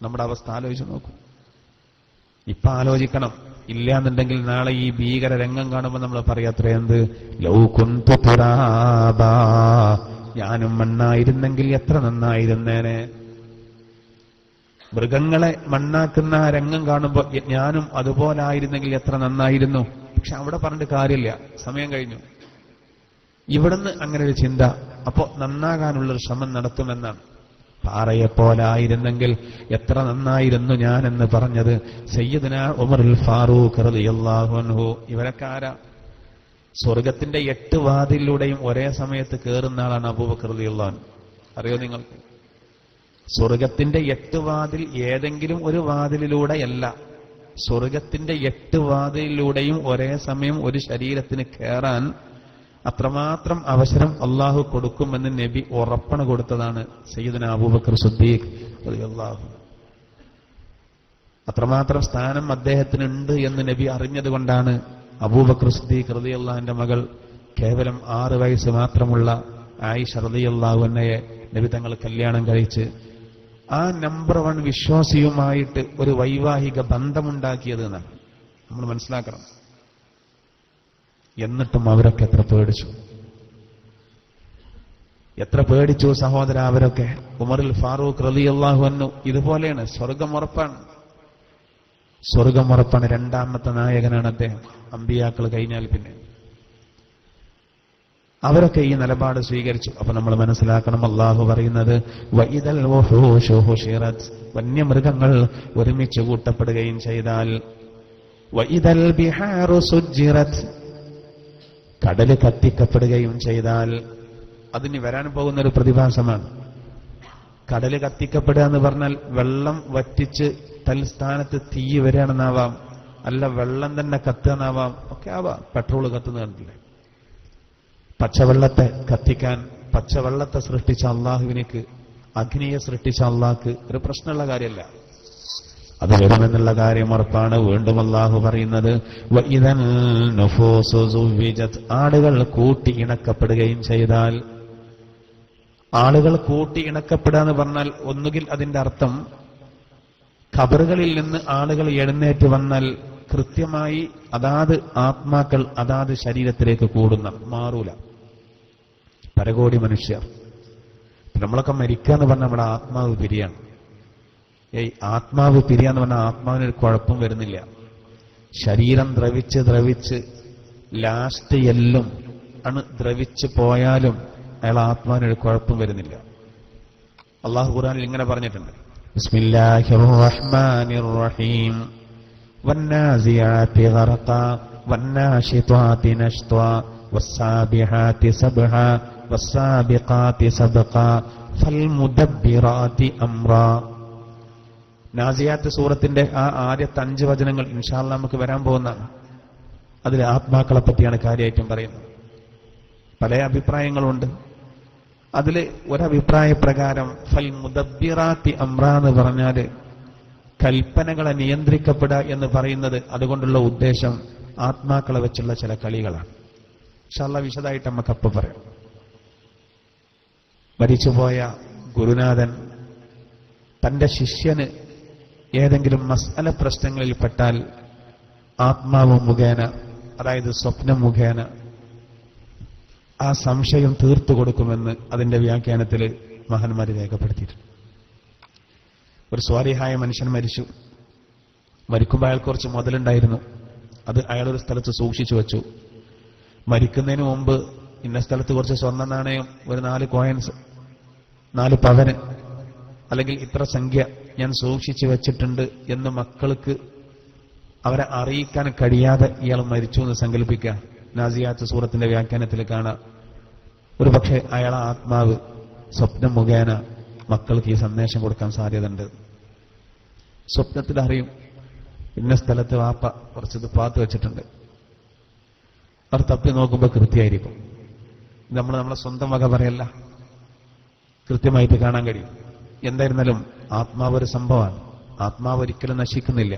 നമ്മുടെ അവസ്ഥ ആലോചിച്ച് നോക്കൂ. ഇപ്പൊ ആലോചിക്കണം. ഇല്ലാന്നുണ്ടെങ്കിൽ നാളെ ഈ ഭീകര രംഗം കാണുമ്പോൾ നമ്മൾ പറയാത്ര, എന്ത് ലൗ കുന്തു തുറാബാ, ഞാനും മണ്ണായിരുന്നെങ്കിൽ എത്ര നന്നായിരുന്നേനെ. മൃഗങ്ങളെ മണ്ണാക്കുന്ന ആ രംഗം കാണുമ്പോൾ ഞാനും അതുപോലായിരുന്നെങ്കിൽ എത്ര നന്നായിരുന്നു. പക്ഷെ അവിടെ പറഞ്ഞിട്ട് കാര്യമില്ല, സമയം കഴിഞ്ഞു. ഇവിടുന്ന് അങ്ങനെ ഒരു ചിന്ത. അപ്പോ നന്നാകാനുള്ളൊരു ശ്രമം നടത്തുമെന്നാണ്. പാറയെപ്പോലായിരുന്നെങ്കിൽ എത്ര നന്നായിരുന്നു ഞാൻ എന്ന് പറഞ്ഞത് സയ്യിദുനാ ഉമറുൽ ഫാറൂഖ് റളിയല്ലാഹു അൻഹു. ഇവരൊക്കെ ആരാ? സ്വർഗത്തിന്റെ 8 വാതിലിലൂടെയും ഒരേ സമയത്ത് കയറുന്ന ആളാണ് അബൂബക്കർ റളിയല്ലാഹു അൻഹു. അറിയോ നിങ്ങൾക്ക്? സ്വർഗത്തിന്റെ 8 വാതിൽ ഏതെങ്കിലും ഒരു വാതിലിലൂടെയല്ല, സ്വർഗത്തിന്റെ 8 വാതിലിലൂടെയും ഒരേ സമയം ഒരു ശരീരത്തിന് കയറാൻ അത്രമാത്രം അവസരം അള്ളാഹു കൊടുക്കുമെന്ന് നബി ഉറപ്പണ കൊടുത്തതാണ് സയ്യിദുനാ അബൂബക്കർ സിദ്ദീഖ് റളിയല്ലാഹു. അത്രമാത്രം സ്ഥാനം അദ്ദേഹത്തിനുണ്ട് എന്ന് നബി അറിഞ്ഞതുകൊണ്ടാണ് അബൂബക്കർ സിദ്ദീഖ് റളിയല്ലാഹുവിന്റെ മകൾ കേവലം 6 വയസ്സ് മാത്രമുള്ള ആയിഷ റളിയല്ലാഹു അൻഹയെ നബി തങ്ങൾ കല്യാണം കഴിച്ച് ആ നമ്പർ 1 വിശ്വാസിയുമായിട്ട് ഒരു വൈവാഹിക ബന്ധമുണ്ടാക്കിയത് എന്നാണ് നമ്മൾ മനസ്സിലാക്കണം. എന്നിട്ടും അവരൊക്കെ എത്ര പേടിച്ചു സഹോദര അവരൊക്കെ. ഉമറുൽ ഫാറൂഖ് റളിയല്ലാഹു അൻഹു ഇതുപോലെയാണ്. സ്വർഗമുറപ്പാണ്. രണ്ടാമത്തെ നായകനാണ് അദ്ദേഹം, അമ്പിയാക്കൾ കഴിഞ്ഞാൽ. പിന്നെ അവരൊക്കെ ഈ നിലപാട് സ്വീകരിച്ചു. അപ്പൊ നമ്മൾ മനസ്സിലാക്കണം, അല്ലാഹു പറയുന്നത് വഇദൽ വഹൂശു ഹുശിറത്, വന്യമൃഗങ്ങൾ ഒരുമിച്ച് കൂട്ടപ്പെടുകയും ചെയ്താൽ, വഇദൽ ബിഹാറു സുജ്ജിറത്, കടല് കത്തിക്കപ്പെടുകയും ചെയ്താൽ. അതിന് വരാൻ പോകുന്ന ഒരു പ്രതിഭാസമാണ്. കടല് കത്തിക്കപ്പെടുക എന്ന് പറഞ്ഞാൽ വെള്ളം വറ്റിച്ച് തൽസ്ഥാനത്ത് തീ വരികയാണെന്നാവാം, അല്ല വെള്ളം തന്നെ കത്തുകയെന്നാവാം, ഒക്കെ ആവാം. പെട്രോൾ കത്തുന്ന കണ്ടില്ലേ? പച്ചവെള്ളത്തെ കത്തിക്കാൻ പച്ചവെള്ളത്തെ സൃഷ്ടിച്ച അള്ളാഹുവിനേക്ക് അഗ്നിയെ സൃഷ്ടിച്ച അള്ളാഹ്ക്ക് ഒരു പ്രശ്നമുള്ള കാര്യമല്ല. അത് വരുമെന്നുള്ള കാര്യം ഉറപ്പാണ്. വീണ്ടും അള്ളാഹു പറയുന്നത് വഇദൻ നുഫൂസു സുവ്വിജത്, ആളുകൾ കൂട്ടി ഇണക്കപ്പെടുകയും ചെയ്താൽ. ആളുകൾ കൂട്ടി ഇണക്കപ്പെടുക എന്ന് പറഞ്ഞാൽ ഒന്നുകിൽ അതിന്റെ അർത്ഥം ഖബറുകളിൽ നിന്ന് ആളുകൾ എഴുന്നേറ്റ് വന്നാൽ കൃത്യമായി അതാത് ആത്മാക്കൾ അതാത് ശരീരത്തിലേക്ക് കൂടുന്ന, മാറൂല. പരകോടി മനുഷ്യർ നമ്മളൊക്കെ മരിക്കുക എന്ന് പറഞ്ഞാൽ നമ്മുടെ ആത്മാവ് പിരിയാണ്. ആത്മാവ് പിരിയാന്ന് പറഞ്ഞാൽ ആത്മാവിനൊരു കുഴപ്പം വരുന്നില്ല. ശരീരം ദ്രവിച്ച് ലാസ്റ്റ് എല്ലും ആണ് ദ്രവിച്ച് പോയാലും അയാൾ ആത്മാവിനൊരു കുഴപ്പം വരുന്നില്ല. അള്ളാഹു ഖുർആനിൽ ഇങ്ങനെ പറഞ്ഞിട്ടുണ്ട്, ബിസ്മില്ലാഹിർ റഹ്മാനിർ റഹീം വന്നാസിയാതി ഗർഖാ വന്നാശിതാതി നശ്താ വസ്സാബിഹാതി സബ്ഹാ വസ്സാബിഖാതി സബ്ഖാ ഫൽമുദബ്ബിറാതി അംറാ. നാസിയാത്ത് സൂറത്തിന്റെ ആ ആദ്യത്തെ 5 വചനങ്ങൾ ഇൻഷാ അല്ലാഹ് നമുക്ക് വരാൻ പോകുന്നതാണ്. അതിൽ ആത്മാക്കളെ പറ്റിയാണ് കാര്യമായിട്ടും പറയുന്നത്. പല അഭിപ്രായങ്ങളുണ്ട്. അതിൽ ഒരഭിപ്രായ പ്രകാരം ഫൽ മുദബ്ബിറാത്തി അംറ എന്ന് പറഞ്ഞാല് കൽപ്പനകളെ നിയന്ത്രിക്കപ്പെടുക എന്ന് പറയുന്നത് അതുകൊണ്ടുള്ള ഉദ്ദേശം ആത്മാക്കളെ വെച്ചുള്ള ചില കളികളാണ്. ഇൻഷാ അല്ലാഹ് വിശദമായിട്ട് നമുക്കപ്പോ പറയാം. മരിച്ചുപോയ ഗുരുനാഥൻ തന്റെ ശിഷ്യന് ഏതെങ്കിലും മസ്അല പ്രശ്നങ്ങളിൽപ്പെട്ടാൽ ആത്മാവ് മുഖേന, അതായത് സ്വപ്നം മുഖേന ആ സംശയം തീർത്തു കൊടുക്കുമെന്ന് അതിന്റെ വ്യാഖ്യാനത്തിൽ മഹാന്മാർ രേഖപ്പെടുത്തിയിട്ടുണ്ട്. ഒരു സ്വാലിഹായ മനുഷ്യൻ മരിച്ചു. മരിക്കുമ്പോൾ അയാൾക്ക് കുറച്ച് മുതലുണ്ടായിരുന്നു. അത് അയാളൊരു സ്ഥലത്ത് സൂക്ഷിച്ചു വെച്ചു. മരിക്കുന്നതിന് മുമ്പ് ഇന്ന സ്ഥലത്ത് കുറച്ച് സ്വർണ്ണ നാണയം, ഒരു 4 കോയിൻസ്, 4 പവന്, അല്ലെങ്കിൽ ഇത്ര സംഖ്യ ഞാൻ സൂക്ഷിച്ചു വെച്ചിട്ടുണ്ട് എന്ന് മക്കൾക്ക് അവരെ അറിയിക്കാൻ കഴിയാതെ ഇയാൾ മരിച്ചു എന്ന് സങ്കല്പിക്കുക. നാസിയാത്ത് സൂറത്തിന്റെ വ്യാഖ്യാനത്തിൽ കാണാം. ഒരു പക്ഷേ അയാളെ ആത്മാവ് സ്വപ്നം മുഖേന മക്കൾക്ക് ഈ സന്ദേശം കൊടുക്കാൻ സാധ്യതയുണ്ട്. സ്വപ്നത്തിൽ അറിയും, ഇന്ന സ്ഥലത്ത് വാപ്പ കുറച്ചത് പാത്ത് വെച്ചിട്ടുണ്ട്. അവർ തപ്പി നോക്കുമ്പോൾ കൃത്യമായിരിക്കും. നമ്മളെ സ്വന്തം വക പറയല്ല, കൃത്യമായിട്ട് കാണാൻ കഴിയും. എന്തായിരുന്നാലും ആത്മാവ് ഒരു സംഭവമാണ്. ആത്മാവ് ഒരിക്കലും നശിക്കുന്നില്ല.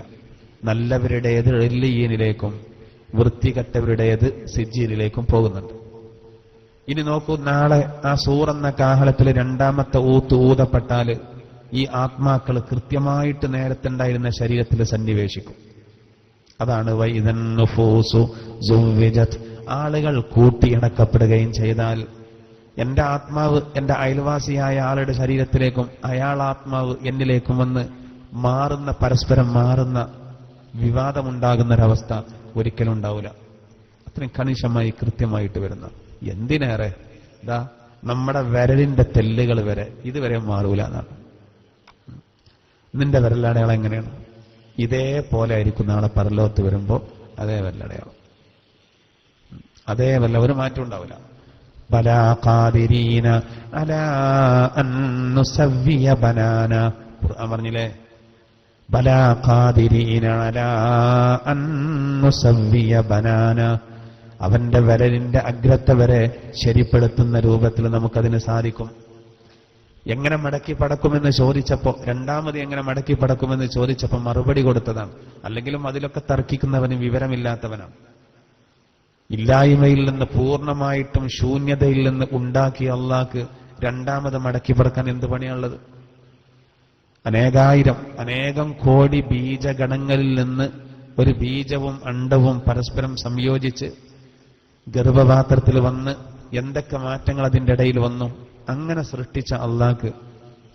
നല്ലവരുടേത് എല്ലിയീനിലേക്കും വൃത്തികെട്ടവരുടേത് സിജ്ജീനിലേക്കും പോകുന്നുണ്ട്. ഇനി നോക്കൂ, നാളെ ആ സൂറെന്ന കാഹളത്തിൽ 2ാമത്തെ ഊത്ത് ഊതപ്പെട്ടാൽ ഈ ആത്മാക്കൾ കൃത്യമായിട്ട് നേരത്തെ ഉണ്ടായിരുന്ന ശരീരത്തിൽ സന്നിവേശിക്കും. അതാണ് വൈദൻ നുഫൂസു സുവ്വിജത്, ആളുകൾ കൂട്ടിയിണക്കപ്പെടുകയും ചെയ്താൽ എന്റെ ആത്മാവ് എന്റെ അയൽവാസിയായ ആളുടെ ശരീരത്തിലേക്കും അയാൾ ആത്മാവ് എന്നിലേക്കും വന്ന് മാറുന്ന, പരസ്പരം മാറുന്ന, വിവാദമുണ്ടാകുന്നൊരവസ്ഥ ഒരിക്കലും ഉണ്ടാവില്ല. അത്രയും കണിശമായി കൃത്യമായിട്ട് വരുന്ന. എന്തിനേറെ ഇതാ നമ്മുടെ വിരലിന്റെ തെല്ലുകൾ വരെ ഇതുവരെ മാറൂല എന്നാണ്. നിന്റെ വിരലടയാളം എങ്ങനെയാണ്? ഇതേപോലെ ആയിരിക്കും നാളെ പരലോകത്ത് വരുമ്പോ അതേ വിരലടയാളം, അതേ വല്ല ഒരു മാറ്റം ഉണ്ടാവില്ല. ബലാ ഖാദിരീന അലാ അൻ നുസവ്വിയ ബനാന, ഖുർആൻ പറഞ്ഞില്ലേ, ബലാ ഖാദിരീന അലാ അൻ നുസവ്വിയ ബനാന. അവന്റെ വിരലിന്റെ അഗ്രത്തെ വരെ ശരിപ്പെടുത്തുന്ന രൂപത്തിൽ നമുക്കതിന് സാധിക്കും. എങ്ങനെ മടക്കി പടക്കുമെന്ന് ചോദിച്ചപ്പോ, രണ്ടാമത് എങ്ങനെ മടക്കി പടക്കുമെന്ന് ചോദിച്ചപ്പോ മറുപടി കൊടുത്തതാണ്. അല്ലെങ്കിലും അതിലൊക്കെ തർക്കിക്കുന്നവന് വിവരമില്ലാത്തവനാണ്. ഇല്ലായ്മയിൽ നിന്ന് പൂർണ്ണമായിട്ടും ശൂന്യതയിൽ നിന്ന് ഉണ്ടാക്കിയ അള്ളാഹ്ക്ക് രണ്ടാമത് മടക്കി പടക്കാൻ എന്ത് പണിയാണുള്ളത്? അനേകം കോടി ബീജഗണങ്ങളിൽ നിന്ന് ഒരു ബീജവും അണ്ഡവും പരസ്പരം സംയോജിച്ച് ഗർഭപാത്രത്തിൽ വന്ന് എന്തൊക്കെ മാറ്റങ്ങൾ അതിൻ്റെ ഇടയിൽ വന്നു. അങ്ങനെ സൃഷ്ടിച്ച അള്ളാഹ്ക്ക്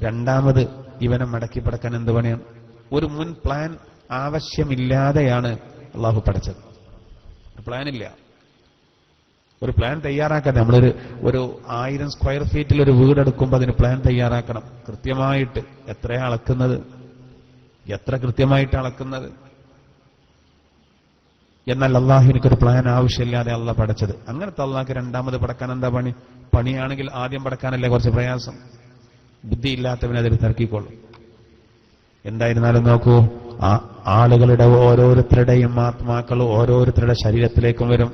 രണ്ടാമത് ഇവനെ മടക്കി പടക്കാൻ എന്ത് പണിയാണ്? ഒരു മുൻ പ്ലാൻ ആവശ്യമില്ലാതെയാണ് അള്ളാഹു പടച്ചത്. പ്ലാനില്ല. ഒരു പ്ലാൻ തയ്യാറാക്കട്ടെ. നമ്മളൊരു 1000 സ്ക്വയർ ഫീറ്റിൽ ഒരു വീടെടുക്കുമ്പോൾ അതിന് പ്ലാൻ തയ്യാറാക്കണം കൃത്യമായിട്ട്. എത്രയാ അളക്കുന്നത്? എത്ര കൃത്യമായിട്ട് അളക്കുന്നത്? എന്നാൽ അള്ളാഹുവിനൊരു പ്ലാൻ ആവശ്യമില്ലാതെ അള്ളാഹ് പടച്ചത്. അങ്ങനത്തെ അള്ളാഹ്ക്ക് രണ്ടാമത് പടക്കാൻ എന്താ പണി? പണിയാണെങ്കിൽ ആദ്യം പടക്കാനല്ലേ കുറച്ച് പ്രയാസം. ബുദ്ധിയില്ലാത്തവനതിൽ തർക്കിക്കൊള്ളും. എന്തായിരുന്നാലും നോക്കൂ, ആ ആളുകളുടെ ഓരോരുത്തരുടെയും ആത്മാക്കൾ ഓരോരുത്തരുടെ ശരീരത്തിലേക്കും വരും.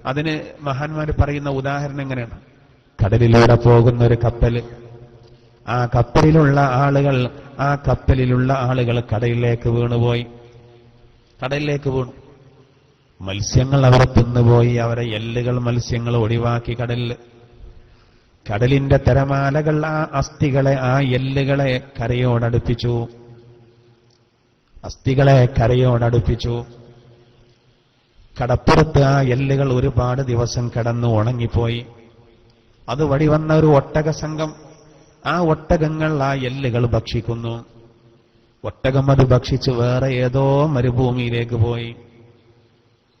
അതിന് മഹാന്മാര് പറയുന്ന ഉദാഹരണം എങ്ങനെയാണ്? കടലിലൂടെ പോകുന്ന ഒരു കപ്പല്, ആ കപ്പലിലുള്ള ആളുകൾ കടലിലേക്ക് വീണുപോയി. മത്സ്യങ്ങൾ അവരെ തിന്നുപോയി. അവരെ എല്ലുകൾ മത്സ്യങ്ങൾ ഒഴിവാക്കി കടലിന്റെ തിരമാലകൾ ആ അസ്ഥികളെ, ആ എല്ലുകളെ കരയോടടുപ്പിച്ചു. കടപ്പുറത്ത് ആ എല്ലുകൾ ഒരുപാട് ദിവസം കിടന്നു ഉണങ്ങിപ്പോയി. അതുവഴി വന്ന ഒരു ഒട്ടക സംഘം, ആ ഒട്ടകങ്ങൾ ആ എല്ലുകൾ ഭക്ഷിക്കുന്നു. ഒട്ടകം അത് ഭക്ഷിച്ച് വേറെ ഏതോ മരുഭൂമിയിലേക്ക് പോയി.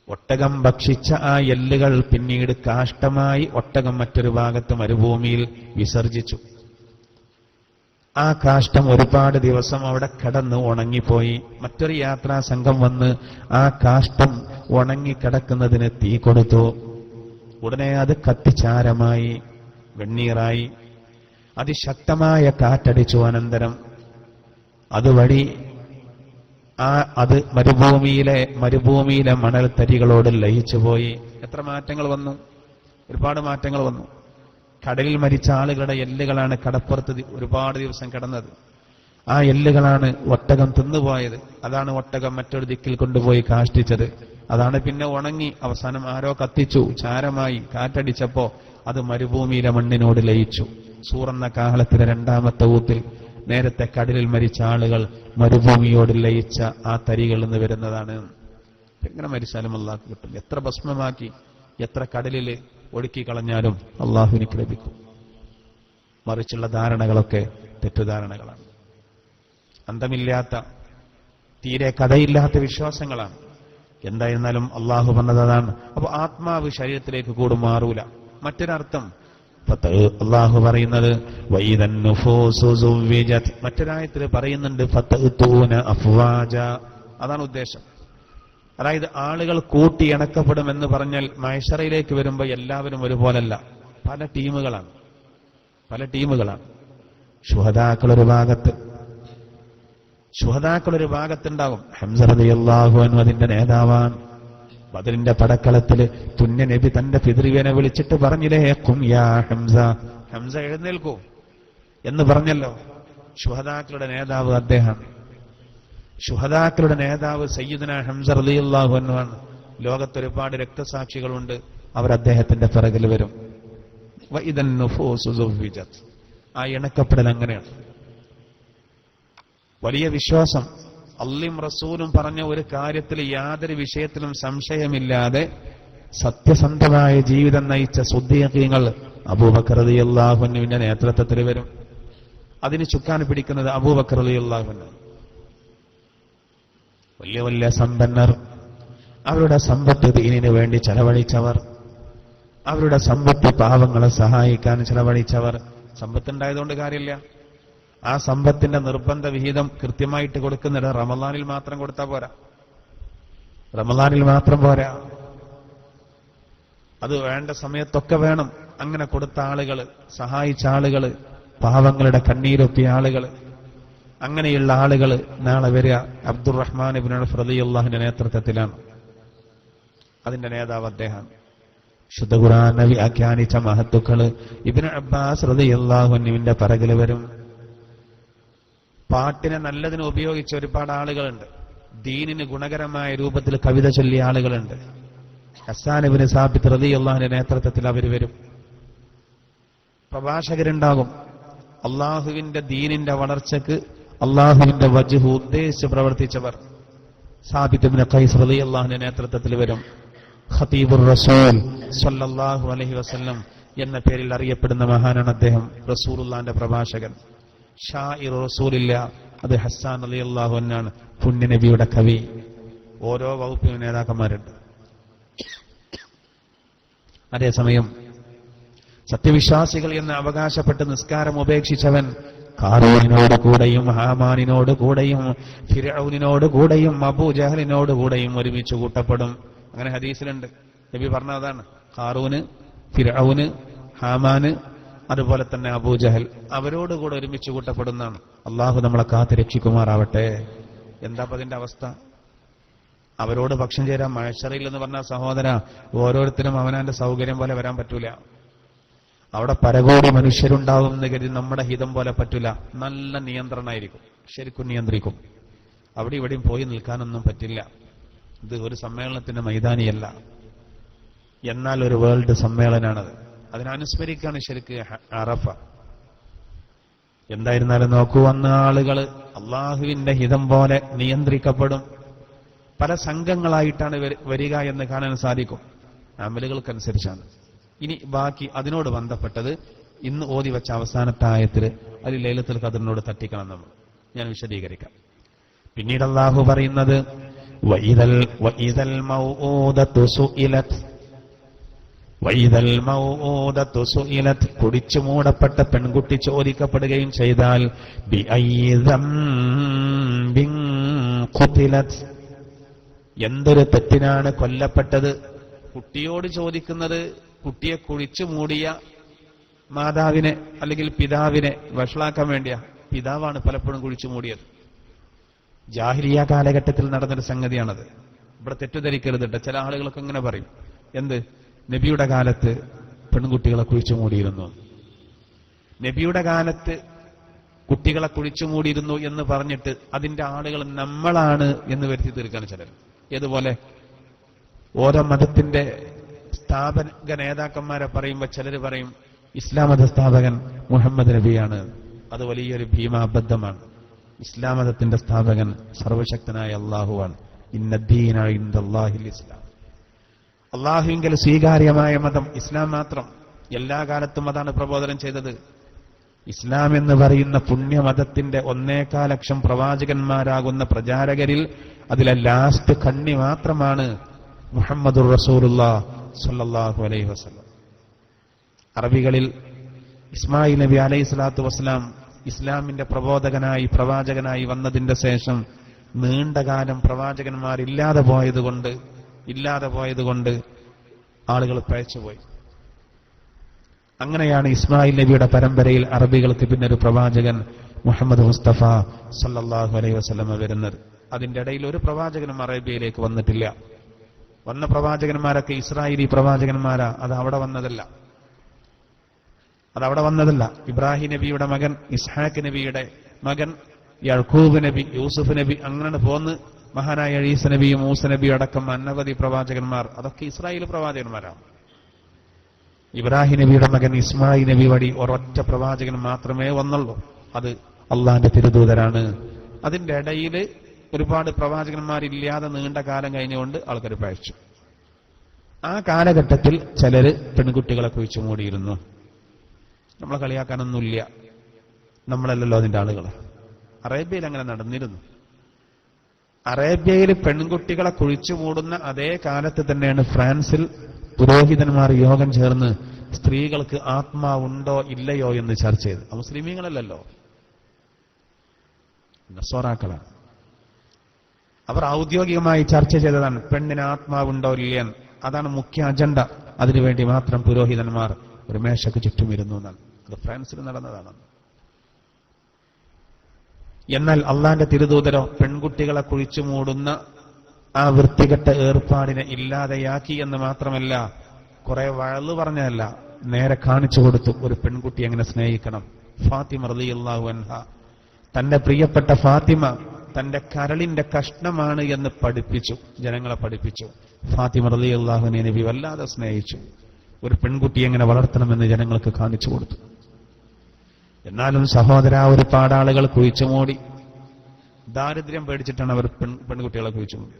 ഒട്ടകം ഭക്ഷിച്ച ആ എല്ലുകൾ പിന്നീട് കാഷ്ടമായി ഒട്ടകം മറ്റൊരു ഭാഗത്ത് മരുഭൂമിയിൽ വിസർജിച്ചു. ആ കാഷ്ടം ഒരുപാട് ദിവസം അവിടെ കിടന്ന് ഉണങ്ങിപ്പോയി. മറ്റൊരു യാത്രാ സംഘം വന്ന് ആ കാഷ്ടം ഉണങ്ങിക്കിടക്കുന്നതിന് തീ കൊടുത്തു. ഉടനെ അത് കത്തിച്ചാരമായി, വെണ്ണീറായി. അതിശക്തമായ കാറ്റടിച്ചു. അനന്തരം അതുവഴി അത് മരുഭൂമിയിലെ മണൽത്തരികളോട് ലയിച്ചുപോയി. എത്ര മാറ്റങ്ങൾ വന്നു! ഒരുപാട് മാറ്റങ്ങൾ വന്നു. കടലിൽ മരിച്ച ആളുകളുടെ എല്ലുകളാണ് കടപ്പുറത്ത് ഒരുപാട് ദിവസം കിടന്നത്. ആ എല്ലുകളാണ് ഒട്ടകം തിന്നുപോയത്. അതാണ് ഒട്ടകം മറ്റൊരു ദിക്കിൽ കൊണ്ടുപോയി കാഷ്ടിച്ചത്. അതാണ് പിന്നെ ഉണങ്ങി അവസാനം ആരോ കത്തിച്ചു, ചാരമായി. കാറ്റടിച്ചപ്പോ അത് മരുഭൂമിയിലെ മണ്ണിനോട് ലയിച്ചു. സൂറന്ന കാഹളത്തിലെ രണ്ടാമത്തെ ഊത്തിൽ നേരത്തെ കടലിൽ മരിച്ച ആളുകൾ മരുഭൂമിയോട് ലയിച്ച ആ തരികളിൽ നിന്ന് വരുന്നതാണ്. എങ്ങനെ മരിച്ചാലും അള്ളാഹ് കിട്ടും. എത്ര ഭസ്മമാക്കി, എത്ര കടലിൽ ഒടുക്കി കളഞ്ഞാലും അള്ളാഹുവിനിക്ക് ലഭിക്കും. മറിച്ചുള്ള ധാരണകളൊക്കെ തെറ്റുധാരണകളാണ്. അന്തമില്ലാത്ത, തീരെ കഥയില്ലാത്ത വിശ്വാസങ്ങളാണ്. എന്തായിരുന്നാലും അള്ളാഹു പറഞ്ഞതാണ്. അപ്പൊ ആത്മാവ് ശരീരത്തിലേക്ക് കൂടും മാറൂല. മറ്റൊരർത്ഥം അള്ളാഹു പറയുന്നത് മറ്റൊരായത്തിൽ പറയുന്നുണ്ട് അഫ്വാജ. അതാണ് ഉദ്ദേശം. അതായത് ആളുകൾ കൂട്ടിയിണക്കപ്പെടുമെന്ന് പറഞ്ഞാൽ മഹ്ശറയിലേക്ക് വരുമ്പോൾ എല്ലാവരും ഒരുപോലല്ല. പല ടീമുകളാണ്. ശുഹദാക്കളൊരു ഭാഗത്തുണ്ടാവും. ഹംസ റളിയല്ലാഹു അൻഹു അതിന്റെ നേതാവാണ്. ബദറിന്റെ പടക്കളത്തിൽ തുന്യ നബി തന്റെ പിതൃവ്യനെ വിളിച്ചിട്ട് പറഞ്ഞില്ലേ, ഖും യാ ഹംസ, ഹംസ എഴുന്നേൽക്കൂ എന്ന് പറഞ്ഞല്ലോ. ശുഹദാക്കളുടെ നേതാവ് അദ്ദേഹം. ശുഹദാക്കളുടെ നേതാവ് സയ്യിദുനാ ഹംസ റളിയല്ലാഹു അൻഹു ആണ്. ലോകത്തൊരുപാട് രക്തസാക്ഷികളുണ്ട്. അവർ അദ്ദേഹത്തിന്റെ പിറകിൽ വരും. വഇദൻ നുഫൂസു സുവ്വിജത്. ആ ഇണക്കപ്പെടൽ അങ്ങനെയാണ്. വലിയ വിശ്വാസം. അള്ളയും റസൂലും പറഞ്ഞ ഒരു കാര്യത്തിൽ യാതൊരു വിഷയത്തിലും സംശയമില്ലാതെ സത്യസന്ധമായ ജീവിതം നയിച്ച സുദ്ദീഖീങ്ങൾ അബൂബക്കർ റളിയല്ലാഹു അൻഹുവിന്റെ നേതൃത്വത്തിൽ വരും. അതിന് ചുക്കാൻ പിടിക്കുന്നത് അബൂബക്കർ റളിയല്ലാഹു അൻഹു. വലിയ വലിയ സമ്പന്നർ, അവരുടെ സമ്പത്ത് ദീനിനു വേണ്ടി ചെലവഴിച്ചവർ, അവരുടെ സമ്പത്ത് പാവങ്ങളെ സഹായിക്കാൻ ചെലവഴിച്ചവർ. സമ്പത്തുണ്ടായതുകൊണ്ട് കാര്യമില്ല. ആ സമ്പത്തിന്റെ നിർബന്ധ വിഹിതം കൃത്യമായിട്ട് കൊടുക്കുന്നില്ല. റമളാനിൽ മാത്രം കൊടുത്താൽ പോരാ. അത് വേണ്ട സമയത്തൊക്കെ വേണം. അങ്ങനെ കൊടുത്ത ആളുകൾ, സഹായിച്ച ആളുകൾ, പാവങ്ങളുടെ കണ്ണീരൊപ്പിയ ആളുകൾ, അങ്ങനെയുള്ള ആളുകൾ നാളെ വരിക അബ്ദുറഹ്മാൻ ഇബ്നു ഔഫ് റളിയല്ലാഹുവിന്റെ നേതൃത്വത്തിലാണ്. അതിന്റെ നേതാവ് അദ്ദേഹം. ശുദ്ധ ഖുർആൻ വ്യാഖ്യാനിച്ച മഹത്തുക്കള് ഇബ്നു അബ്ബാസ് റളിയല്ലാഹു അൻഹുവിന്റെ പിറകിൽ വരും. പാട്ടിനെ നല്ലതിന് ഉപയോഗിച്ച ഒരുപാട് ആളുകളുണ്ട്. ദീനിന് ഗുണകരമായ രൂപത്തിൽ കവിത ചൊല്ലിയ ആളുകളുണ്ട്. ഹസ്സാൻ ഇബ്നു സാബിത്ത് റളിയല്ലാഹുവിന്റെ നേതൃത്വത്തിൽ അവർ വരും. പ്രഭാഷകരുണ്ടാകും. അള്ളാഹുവിന്റെ ദീനിന്റെ വളർച്ചക്ക് അള്ളാഹുവിന്റെ വജ്ഹ് ഉദ്ദേശിച്ച് പ്രവർത്തിച്ചവർ സാബിത്ത് ഇബ്നു ഖൈസ് റളിയല്ലാഹുവിന്റെ നേതൃത്വത്തിൽ വരും. ഖതീബുർ റസൂൽ സ്വല്ലല്ലാഹു അലൈഹി വസല്ലം എന്ന പേരിൽ അറിയപ്പെടുന്ന മഹാനാണ് അദ്ദേഹം. റസൂലുള്ളാഹിന്റെ പ്രഭാഷകൻ. ഷാഇർ റസൂലില്ല, അത് ഹസ്സാൻ റളിയല്ലാഹു അൻഹു, പുണ്യ നബിയുടെ കവി. ഓരോ വകുപ്പിനും നേതാക്കന്മാരുണ്ട്. അതേസമയം സത്യവിശ്വാസികൾ എന്ന് അവകാശപ്പെട്ട് നിസ്കാരം ഉപേക്ഷിച്ചവൻ ഖാറൂനിനോട് കൂടെയും ഹാമാനിനോട് കൂടെയും ഫിർഔനിനോട് കൂടെയും അബൂജഹലിനോട് കൂടെയും ഒരുമിച്ച് കൂട്ടപ്പെടും. അങ്ങനെ ഹദീസിലുണ്ട്. നബി പറഞ്ഞതാണ്, ഖാറൂന്, ഫിർഔന്, ഹാമാന്, അതുപോലെ തന്നെ അബൂജഹൽ അവരോട് കൂടെ ഒരുമിച്ച് കൂട്ടപ്പെടുന്നതാണ്. അള്ളാഹു നമ്മളെ കാത്ത് രക്ഷിക്കുമാറാവട്ടെ. എന്താ അതിന്റെ അവസ്ഥ? അവരോട് പക്ഷം ചേരാൻ മഹ്ശറിൽ എന്ന് പറഞ്ഞ സഹോദര, ഓരോരുത്തരും അവനാന്റെ സൗകര്യം പോലെ വരാൻ പറ്റൂല. അവിടെ പരകോടി മനുഷ്യരുണ്ടാവും എന്ന് കരുതി നമ്മുടെ ഹിതം പോലെ പറ്റൂല. നല്ല നിയന്ത്രണമായിരിക്കും, ശരിക്കും നിയന്ത്രിക്കും. അവിടെ ഇവിടെയും പോയി നിൽക്കാനൊന്നും പറ്റില്ല. ഇത് ഒരു സമ്മേളനത്തിന്റെ മൈതാനിയല്ല, എന്നാൽ ഒരു വേൾഡ് സമ്മേളനാണത്. അതിനനുസ്മരിക്കാണ് ശരിക്ക് അറഫ. എന്തായിരുന്നാലും നോക്കൂ, അന്ന് ആളുകൾ അള്ളാഹുവിന്റെ ഹിതം പോലെ നിയന്ത്രിക്കപ്പെടും. പല സംഘങ്ങളായിട്ടാണ് വരിക എന്ന് കാണാൻ സാധിക്കും. അമലുകൾക്കനുസരിച്ചാണ്. ഇനി ബാക്കി അതിനോട് ബന്ധപ്പെട്ടത് ഇന്ന് ഓതി വെച്ച അവസാനത്തെ ആയത്തിൽ അത് ലൈലത്തുൽ ഖദ്റിനോട് തട്ടിക്കണം നമ്മൾ. ഞാൻ വിശദീകരിക്കാം. പിന്നീട് അള്ളാഹു പറയുന്നത് വഇദൽ മൗഊദതു സുഇലത്, കുടിച്ചു മൂടപ്പെട്ട പെൺകുട്ടി ചോദിക്കപ്പെടുകയും ചെയ്താൽ ബിഅയ്യി ദംബിൻ ഖുതിലത്, എന്തൊരു തെറ്റിനാണ് കൊല്ലപ്പെട്ടത്. കുട്ടിയോട് ചോദിക്കുന്നത് കുട്ടിയെ കുഴിച്ചു മൂടിയ മാതാവിനെ അല്ലെങ്കിൽ പിതാവിനെ വഷളാക്കാൻ വേണ്ടിയാ. പിതാവാണ് പലപ്പോഴും കുഴിച്ചു മൂടിയത്. ജാഹിലിയ കാലഘട്ടത്തിൽ നടന്നൊരു സംഗതിയാണത്. ഇവിടെ തെറ്റിദ്ധരിക്കരുത്. ചില ആളുകളൊക്കെ ഇങ്ങനെ പറയും, എന്ത് നബിയുടെ കാലത്ത് പെൺകുട്ടികളെ കുഴിച്ചു മൂടിയിരുന്നു, നബിയുടെ കാലത്ത് കുട്ടികളെ കുഴിച്ചു മൂടിയിരുന്നു എന്ന് പറഞ്ഞിട്ട് അതിന്റെ ആളുകൾ നമ്മളാണ് എന്ന് വരുത്തി തീർക്കാണ് ചിലർ. ഏതുപോലെ ഓരോ മതത്തിന്റെ സ്ഥാപക നേതാക്കന്മാരെ പറയുമ്പോൾ ചിലർ പറയും ഇസ്ലാം മത സ്ഥാപകൻ മുഹമ്മദ് നബിയാണ്. അത് വലിയൊരു ഭീമാബദ്ധമാണ്. ഇസ്ലാം മതത്തിന്റെ സ്ഥാപകൻ സർവശക്തനായ അള്ളാഹുവാണ്. ഇന്നദ്ദീന ഇൻദല്ലാഹിൽ ഇസ്ലാം, അള്ളാഹുവിങ്കൽ സ്വീകാര്യമായ മതം ഇസ്ലാം മാത്രം. എല്ലാ കാലത്തും അതാണ് പ്രബോധനം ചെയ്തത്. ഇസ്ലാം എന്ന് പറയുന്ന പുണ്യമതത്തിന്റെ 1.25 ലക്ഷം പ്രവാചകന്മാരാകുന്ന പ്രചാരകരിൽ അതിലെ ലാസ്റ്റ് കണ്ണി മാത്രമാണ് മുഹമ്മദുർ റസൂലുള്ളാഹ് സ്വല്ലല്ലാഹു അലൈഹി വസല്ലം. അറബികളിൽ ഇസ്മായിൽ നബി അലൈഹി സ്വലാത്തു വസ്സലാം ഇസ്ലാമിന്റെ പ്രബോധകനായി പ്രവാചകനായി വന്നതിന്റെ ശേഷം നീണ്ടകാലം പ്രവാചകന്മാരില്ലാതെ പോയതുകൊണ്ട് ആളുകൾ പഴച്ചുപോയി. അങ്ങനെയാണ് ഇസ്മായിൽ നബിയുടെ പരമ്പരയിൽ അറബികൾക്ക് പിന്നെ ഒരു പ്രവാചകൻ മുഹമ്മദ് മുസ്തഫ സല്ലല്ലാഹു അലൈഹി വസല്ലം വരുന്നത്. അതിന്റെ ഇടയിൽ ഒരു പ്രവാചകനും അറേബ്യയിലേക്ക് വന്നിട്ടില്ല. വന്ന പ്രവാചകന്മാരൊക്കെ ഇസ്രായേലി പ്രവാചകന്മാരാ. അത് അവിടെ വന്നതല്ല. ഇബ്രാഹിം നബിയുടെ മകൻ, ഇസ്ഹാഖ് നബിയുടെ മകൻ, യഅ്ഖൂബ് നബി, യൂസുഫ് നബി, അങ്ങനെ പോന്ന് മഹാനായ ഈസ നബിയും മൂസ നബിയും അടക്കം അനവധി പ്രവാചകന്മാർ, അതൊക്കെ ഇസ്രായേൽ പ്രവാചകന്മാരാണ്. ഇബ്രാഹിം നബിയുടെ മകൻ ഇസ്മായിൽ നബി വഴി ഒരൊറ്റ പ്രവാചകൻ മാത്രമേ വന്നുള്ളൂ. അത് അള്ളാന്റെ തിരുദൂതരാണ്. അതിന്റെ ഇടയിൽ ഒരുപാട് പ്രവാചകന്മാരില്ലാതെ നീണ്ട കാലം കഴിഞ്ഞുകൊണ്ട് ആൾക്കാർ പഴച്ചു. ആ കാലഘട്ടത്തിൽ ചിലര് പെൺകുട്ടികളെ കുഴിച്ചു മൂടിയിരുന്നു. നമ്മളെ കളിയാക്കാനൊന്നുമില്ല, നമ്മളല്ലല്ലോ അതിന്റെ ആളുകൾ. അറേബ്യയിൽ അങ്ങനെ നടന്നിരുന്നു. അറേബ്യയിൽ പെൺകുട്ടികളെ കുഴിച്ചു മൂടുന്ന അതേ കാലത്ത് തന്നെയാണ് ഫ്രാൻസിൽ പുരോഹിതന്മാർ യോഗം ചേർന്ന് സ്ത്രീകൾക്ക് ആത്മാവുണ്ടോ ഇല്ലയോ എന്ന് ചർച്ച ചെയ്ത്. മുസ്ലിമീങ്ങളല്ലല്ലോ, നസ്വാറാക്കളാണ്. അവർ ഔദ്യോഗികമായി ചർച്ച ചെയ്തതാണ് പെണ്ണിന് ആത്മാവുണ്ടോ ഇല്ലയെന്ന്. അതാണ് മുഖ്യ അജണ്ട. അതിനുവേണ്ടി മാത്രം പുരോഹിതന്മാർ ഒരു മേശയ്ക്ക് ചുറ്റുമിരുന്നു എന്നാണ്. അത് ഫ്രാൻസിൽ നടന്നതാണ്. എന്നാൽ അള്ളാന്റെ തിരുദൂതരോ പെൺകുട്ടികളെ കുഴിച്ചു മൂടുന്ന ആ വൃത്തികെട്ട ഏർപ്പാടിനെ ഇല്ലാതെയാക്കി എന്ന് മാത്രമല്ല, കുറെ വഴല് പറഞ്ഞതല്ല, നേരെ കാണിച്ചു കൊടുത്തു ഒരു പെൺകുട്ടി എങ്ങനെ സ്നേഹിക്കണം. ഫാത്തിമ റളിയല്ലാഹു അൻഹ തന്റെ പ്രിയപ്പെട്ട ഫാത്തിമ തന്റെ കരളിന്റെ കഷ്ണമാണ് എന്ന് പഠിപ്പിച്ചു, ജനങ്ങളെ പഠിപ്പിച്ചു. ഫാത്തിമ റളിയല്ലാഹു അൻഹയെ നബി വല്ലാതെ സ്നേഹിച്ചു. ഒരു പെൺകുട്ടിയെ എങ്ങനെ വളർത്തണമെന്ന് ജനങ്ങൾക്ക് കാണിച്ചു കൊടുത്തു. എന്നാലും സഹോദര, ഒരുപാട് ആളുകൾ കുഴിച്ചുമൂടി, ദാരിദ്ര്യം പേടിച്ചിട്ടാണ് അവർ പെൺകുട്ടികളെ കുഴിച്ചുമൂടി.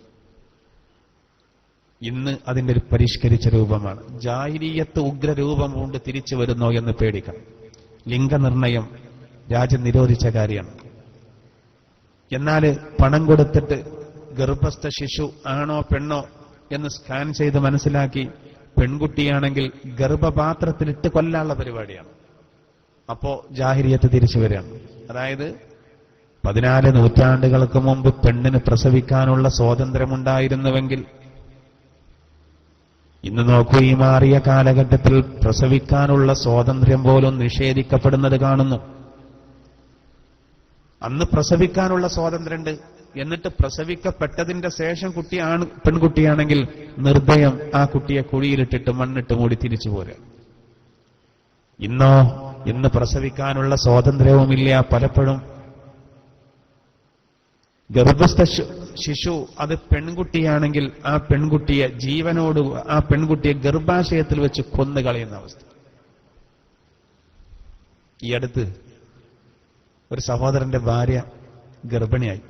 ഇന്ന് അതിന്റെ ഒരു പരിഷ്കരിച്ച രൂപമാണ്. ജാഹിലിയ്യത്ത് ഉഗ്രരൂപം കൊണ്ട് തിരിച്ചു വരുന്നോ എന്ന് പേടിക്കണം. ലിംഗനിർണയം രാജ്യം നിരോധിച്ച കാര്യമാണ്. എന്നാൽ പണം കൊടുത്തിട്ട് ഗർഭസ്ഥ ശിശു ആണോ പെണ്ണോ എന്ന് സ്കാൻ ചെയ്ത് മനസ്സിലാക്കി പെൺകുട്ടിയാണെങ്കിൽ ഗർഭപാത്രത്തിലിട്ട് കൊല്ലാനുള്ള പരിപാടിയാണ്. അപ്പോ ജാഹിലിയ്യത്ത് തിരിച്ചു വരികയാണ്. അതായത് 14 നൂറ്റാണ്ടുകൾക്ക് മുമ്പ് പെണ്ണിന് പ്രസവിക്കാനുള്ള സ്വാതന്ത്ര്യമുണ്ടായിരുന്നുവെങ്കിൽ ഇന്ന് നോക്കൂ, ഈ മാറിയ കാലഘട്ടത്തിൽ പ്രസവിക്കാനുള്ള സ്വാതന്ത്ര്യം പോലും നിഷേധിക്കപ്പെടുന്നത് കാണുന്നു. അന്ന് പ്രസവിക്കാനുള്ള സ്വാതന്ത്ര്യമുണ്ട്, എന്നിട്ട് പ്രസവിക്കപ്പെട്ടതിന്റെ ശേഷം പെൺകുട്ടിയാണെങ്കിൽ നിർദ്ദയം ആ കുട്ടിയെ കുഴിയിലിട്ടിട്ട് മണ്ണിട്ട് മൂടി തിരിച്ചു പോരുക. ഇന്ന് പ്രസവിക്കാനുള്ള സ്വാതന്ത്ര്യവുമില്ല. പലപ്പോഴും ഗർഭസ്ഥ ശിശു അത് പെൺകുട്ടിയാണെങ്കിൽ ആ പെൺകുട്ടിയെ ജീവനോട്, ആ പെൺകുട്ടിയെ ഗർഭാശയത്തിൽ വെച്ച് കൊന്നുകളയുന്ന അവസ്ഥ. ഈ അടുത്ത് ഒരു സഹോദരന്റെ ഭാര്യ ഗർഭിണിയായി.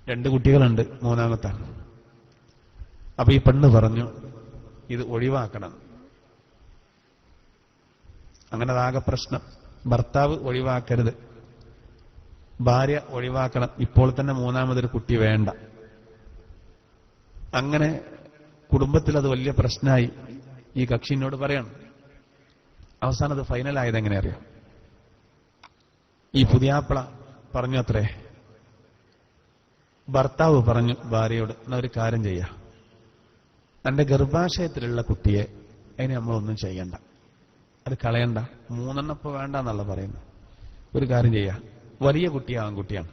2 കുട്ടികളുണ്ട്, 3-ാമത്താണ്. അപ്പൊ ഈ പെണ്ണ് പറഞ്ഞു ഇത് ഒഴിവാക്കണം. അങ്ങനെ അതാകെ പ്രശ്നം. ഭർത്താവ് ഒഴിവാക്കരുത്, ഭാര്യ ഒഴിവാക്കണം, ഇപ്പോൾ തന്നെ 3-ാമതൊരു കുട്ടി വേണ്ട. അങ്ങനെ കുടുംബത്തിൽ അത് വലിയ പ്രശ്നമായി. ഈ കക്ഷിനോട് പറയണം. അവസാനം അത് ഫൈനലായത് എങ്ങനെ അറിയാം? ഈ പുതിയാപ്പിള പറഞ്ഞു അത്രേ, ഭർത്താവ് പറഞ്ഞു ഭാര്യയോട്, എന്നാ ഒരു കാര്യം ചെയ്യാം, തന്റെ ഗർഭാശയത്തിലുള്ള കുട്ടിയെ അതിന് നമ്മളൊന്നും ചെയ്യണ്ട, അത് കളയണ്ട, 3 ഇപ്പൊ വേണ്ട എന്നല്ല പറയുന്നത്. ഒരു കാര്യം ചെയ്യാം, വലിയ കുട്ടിയെ ആൺകുട്ടിയാണ്,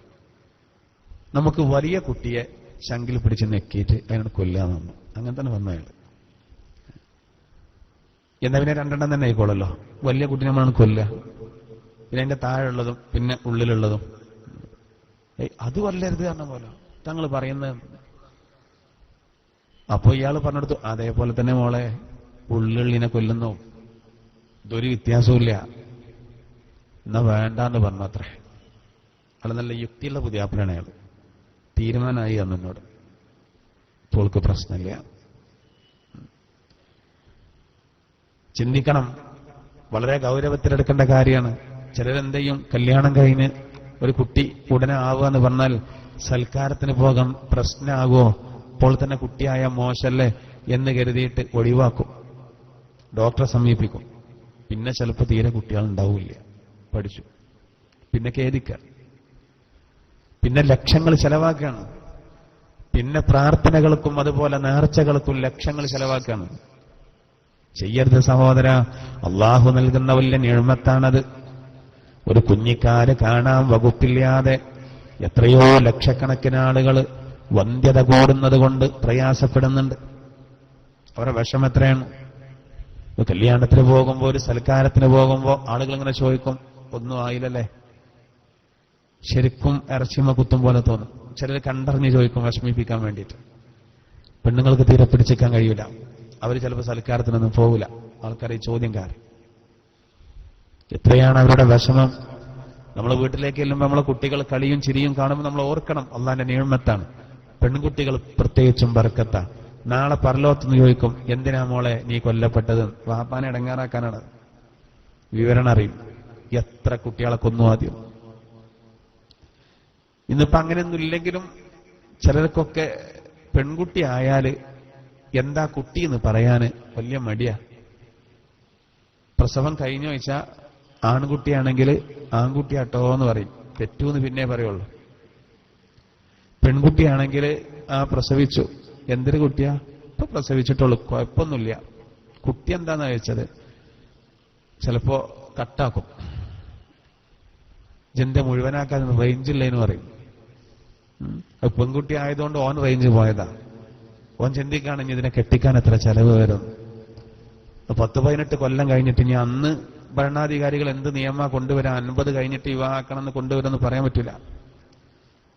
നമുക്ക് വലിയ കുട്ടിയെ ശങ്കിൽ പിടിച്ച് നെക്കിയിട്ട് അതിനോട് കൊല്ലാന്ന് പറഞ്ഞു. അങ്ങനെ തന്നെ വന്നു അയാൾ. എന്നാ പിന്നെ 2 തന്നെ ആയിക്കോളല്ലോ. വലിയ കുട്ടി നമ്മളാണ് കൊല്ലുക, പിന്നെ അതിന്റെ താഴെയുള്ളതും പിന്നെ ഉള്ളിലുള്ളതും. അത് വല്ലരുത് പറഞ്ഞ പോലെ തങ്ങൾ പറയുന്നത്. അപ്പൊ ഇയാൾ പറഞ്ഞെടുത്തു, അതേപോലെ തന്നെ മോളെ ഉള്ളിനെ കൊല്ലുന്നു, ഇതൊരു വ്യത്യാസമില്ല, എന്നാ വേണ്ടാന്ന് പറഞ്ഞു അത്രേ. അയാൾ നല്ല യുക്തിയുള്ള പുതിയാപ്പിളാണ്. അയാൾ തീരുമാനമായി എന്നോട്. ഇപ്പോൾക്ക് പ്രശ്നമില്ല. ചിന്തിക്കണം, വളരെ ഗൗരവത്തിലെടുക്കേണ്ട കാര്യമാണ്. ചിലരെന്തെയും കല്യാണം കഴിഞ്ഞ് ഒരു കുട്ടി ഉടനെ ആവുക എന്ന് പറഞ്ഞാൽ സൽക്കാരത്തിന് പോകാൻ പ്രശ്നമാകുമോ, ഇപ്പോൾ തന്നെ കുട്ടിയായ മോശല്ലേ എന്ന് കരുതിയിട്ട് ഒഴിവാക്കും, ഡോക്ടറെ സമീപിക്കും. പിന്നെ ചിലപ്പോൾ തീരെ കുട്ടികൾ ഉണ്ടാവില്ല, പഠിച്ചു, പിന്നെ ഖേദിക്കുക, പിന്നെ ലക്ഷങ്ങൾ ചെലവാക്കുകയാണ്, പിന്നെ പ്രാർത്ഥനകൾക്കും അതുപോലെ നേർച്ചകൾക്കും ലക്ഷങ്ങൾ ചെലവാക്കുകയാണ്. ചെയ്യരുത് സഹോദര, അള്ളാഹു നൽകുന്ന വലിയ നിഅ്മത്താണത്. ഒരു കുഞ്ഞിക്കാല് കാണാൻ വകുപ്പില്ലാതെ എത്രയോ ലക്ഷക്കണക്കിന് ആളുകൾ വന്ധ്യത കൂടുന്നത് കൊണ്ട് പ്രയാസപ്പെടുന്നുണ്ട്. അവരുടെ വിഷമം എത്രയാണ്? ഒരു കല്യാണത്തിന് പോകുമ്പോൾ, ഒരു സൽക്കാരത്തിന് പോകുമ്പോൾ ആളുകൾ ഇങ്ങനെ ചോദിക്കും, ഒന്നും ആയില്ലല്ലേ, ശരിക്കും ഇറച്ചിമ കുത്തും പോലെ തോന്നും. ചിലർ കണ്ടറിഞ്ഞ് ചോദിക്കും വിഷമിപ്പിക്കാൻ വേണ്ടിയിട്ട്. പെണ്ണുങ്ങൾക്ക് തീരെ പിടിച്ചിക്കാൻ കഴിയില്ല, അവർ ചിലപ്പോൾ സൽക്കാരത്തിനൊന്നും പോകില്ല. ആൾക്കാർ ഈ ചോദ്യം കാരണം എത്രയാണ് അവരുടെ വിഷമം. നമ്മൾ വീട്ടിലേക്ക് ചെല്ലുമ്പോൾ നമ്മളെ കുട്ടികൾ കളിയും ചിരിയും കാണുമ്പോൾ നമ്മൾ ഓർക്കണം, അള്ളാന്റെ നിഅ്മത്താണ്. പെൺകുട്ടികൾ പ്രത്യേകിച്ചും ബർക്കത്താണ്. നാളെ പരലോകത്തുനിന്ന് ചോദിക്കും, എന്തിനാ മോളെ നീ കൊല്ലപ്പെട്ടത്? വാപ്പാനെ ഇടങ്ങാറാക്കാനാണ്. വിവരണം അറിയും, എത്ര കുട്ടികളെ കൊന്നു ആദ്യം. ഇന്നിപ്പോ അങ്ങനെയൊന്നും ഇല്ലെങ്കിലും ചിലർക്കൊക്കെ പെൺകുട്ടി ആയാല് എന്താ കുട്ടി എന്ന് പറയാന് വലിയ മടിയാ. പ്രസവം കഴിഞ്ഞു വെച്ചാൽ ആൺകുട്ടിയാണെങ്കിൽ ആൺകുട്ടിയാട്ടോ എന്ന് പറയും, തെറ്റൂന്ന് പിന്നെ പറയുള്ളൂ. പെൺകുട്ടിയാണെങ്കിൽ പ്രസവിച്ചു, എന്തൊരു കുട്ടിയാ, ഇപ്പൊ പ്രസവിച്ചിട്ടുള്ളൂ, കുഴപ്പമൊന്നുമില്ല. കുട്ടി എന്താന്നാ ചോദിച്ചത്, ചിലപ്പോ കട്ടാക്കും. ജന്റെ മുഴുവനാക്കാൻ റേഞ്ചില്ലേന്ന് പറയും. പെൺകുട്ടി ആയതുകൊണ്ട് ഓൻ റേഞ്ച് പോയതാ. ഓൻ ചിന്തിക്കുകയാണെങ്കിൽ ഇതിനെ കെട്ടിക്കാൻ എത്ര ചെലവ് വരും. 10-18 കൊല്ലം കഴിഞ്ഞിട്ട് ഇനി അന്ന് ഭരണാധികാരികൾ എന്ത് നിയമ കൊണ്ടുവരാൻ 50 കഴിഞ്ഞിട്ട് വിവാഹമാക്കണമെന്ന് കൊണ്ടുവരുമെന്ന് പറയാൻ പറ്റില്ല.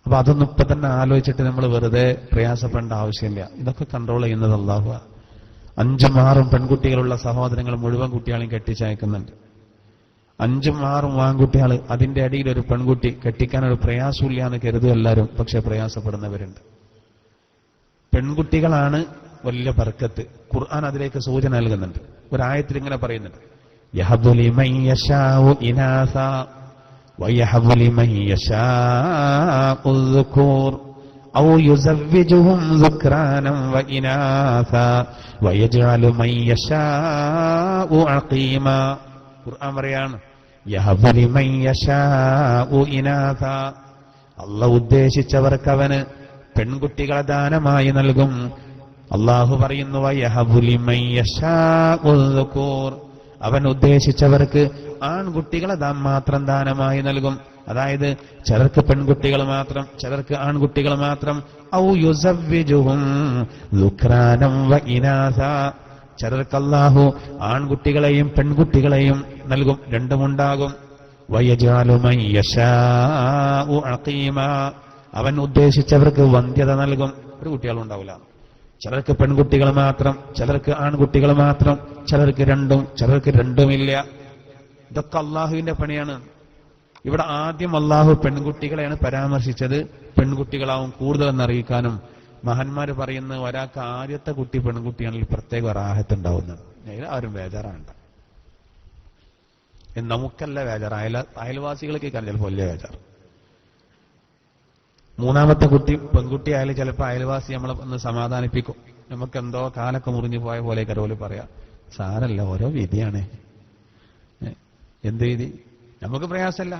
അപ്പൊ അതൊന്നും ഇപ്പൊ തന്നെ ആലോചിച്ചിട്ട് നമ്മൾ വെറുതെ പ്രയാസപ്പെടേണ്ട ആവശ്യമില്ല. ഇതൊക്കെ കൺട്രോൾ ചെയ്യുന്നത് അല്ലാഹുവാ. 5ഉം 6ഉം പെൺകുട്ടികളുള്ള സഹോദരങ്ങൾ മുഴുവൻ കുട്ടികളെയും കെട്ടിച്ചയക്കുന്നുണ്ട്. 5ഉം 6ഉം ആൺകുട്ടികൾ, അതിന്റെ അടിയിൽ ഒരു പെൺകുട്ടി, കെട്ടിക്കാനൊരു പ്രയാസമില്ല എന്ന് കരുതും എല്ലാവരും, പക്ഷെ പ്രയാസപ്പെടുന്നവരുണ്ട്. പെൺകുട്ടികളാണ് വലിയ ബർക്കത്ത്. ഖുർആൻ അതിലേക്ക് സൂചന നൽകുന്നുണ്ട്. ഒരായത്തിൽ ഇങ്ങനെ പറയുന്നുണ്ട്, യഹബു ലിമൻ യശാഉ ഇനാസ വയഹബു ലിമൻ യശാഉ ദുകൂർ ഔ യുസവ്വിജുഹും ദുക്റാനൻ വഇനാസ വയജ്അലു മൻ യശാഉ അഖീമ. ഖുർആൻ പറയാണ്, യഹബു ലിമൻ യശാഉ ഇനാസ, അല്ലാഹു ഉദ്ദേശിച്ചവർക്ക് അവന് പെൺകുട്ടികളെ ദാനമായി നൽകും. അള്ളാഹു പറയുന്നു, വയഹബു ലിമൻ യശാഉ ദുകൂർ, അവൻ ഉദ്ദേശിച്ചവർക്ക് ആൺകുട്ടികളെ മാത്രം ദാനമായി നൽകും. അതായത് ചിലർക്ക് പെൺകുട്ടികൾ മാത്രം, ചിലർക്ക് ആൺകുട്ടികൾ മാത്രം. ഔ യുസവ്വിജുഹും ദുക്റാനൻ വഇനാസ, ചിലർക്ക് അല്ലാഹു ആൺകുട്ടികളെയും പെൺകുട്ടികളെയും നൽകും, രണ്ടുമുണ്ടാകും. വയജ്അലു മൻ യശാഉ അഖീമ, അവൻ ഉദ്ദേശിച്ചവർക്ക് വന്ധ്യത നൽകും, ഒരു കുട്ടികളുണ്ടാവില്ല. ചിലർക്ക് പെൺകുട്ടികൾ മാത്രം, ചിലർക്ക് ആൺകുട്ടികൾ മാത്രം, ചിലർക്ക് രണ്ടും, ചിലർക്ക് രണ്ടുമില്ല. ഇതൊക്കെ അള്ളാഹുവിന്റെ പണിയാണ്. ഇവിടെ ആദ്യം അള്ളാഹു പെൺകുട്ടികളെയാണ് പരാമർശിച്ചത്, പെൺകുട്ടികളാവും കൂടുതലെന്ന് അറിയിക്കാനും. മഹാന്മാര് പറയുന്ന ഒരാൾക്ക് ആദ്യത്തെ കുട്ടി പെൺകുട്ടിയാണെങ്കിൽ പ്രത്യേക റാഹത്തുണ്ടാവുന്നത്. ആരും ബേജാറാണ്ട. നമുക്കല്ല ബേജാർ, അയൽവാസികൾക്ക് ചിലപ്പോൾ വലിയ ബേജാർ. മൂന്നാമത്തെ കുട്ടി പെൺകുട്ടി ആയാലും ചിലപ്പോൾ അയൽവാസി നമ്മളെ ഒന്ന് സമാധാനിപ്പിക്കും. നമുക്കെന്തോ കാലൊക്കെ മുറിഞ്ഞു പോയ പോലെ കരോല് പറയാം, സാരല്ല, ഓരോ വിധിയാണ്. എന്ത് വിധി? നമുക്ക് പ്രയാസമല്ല,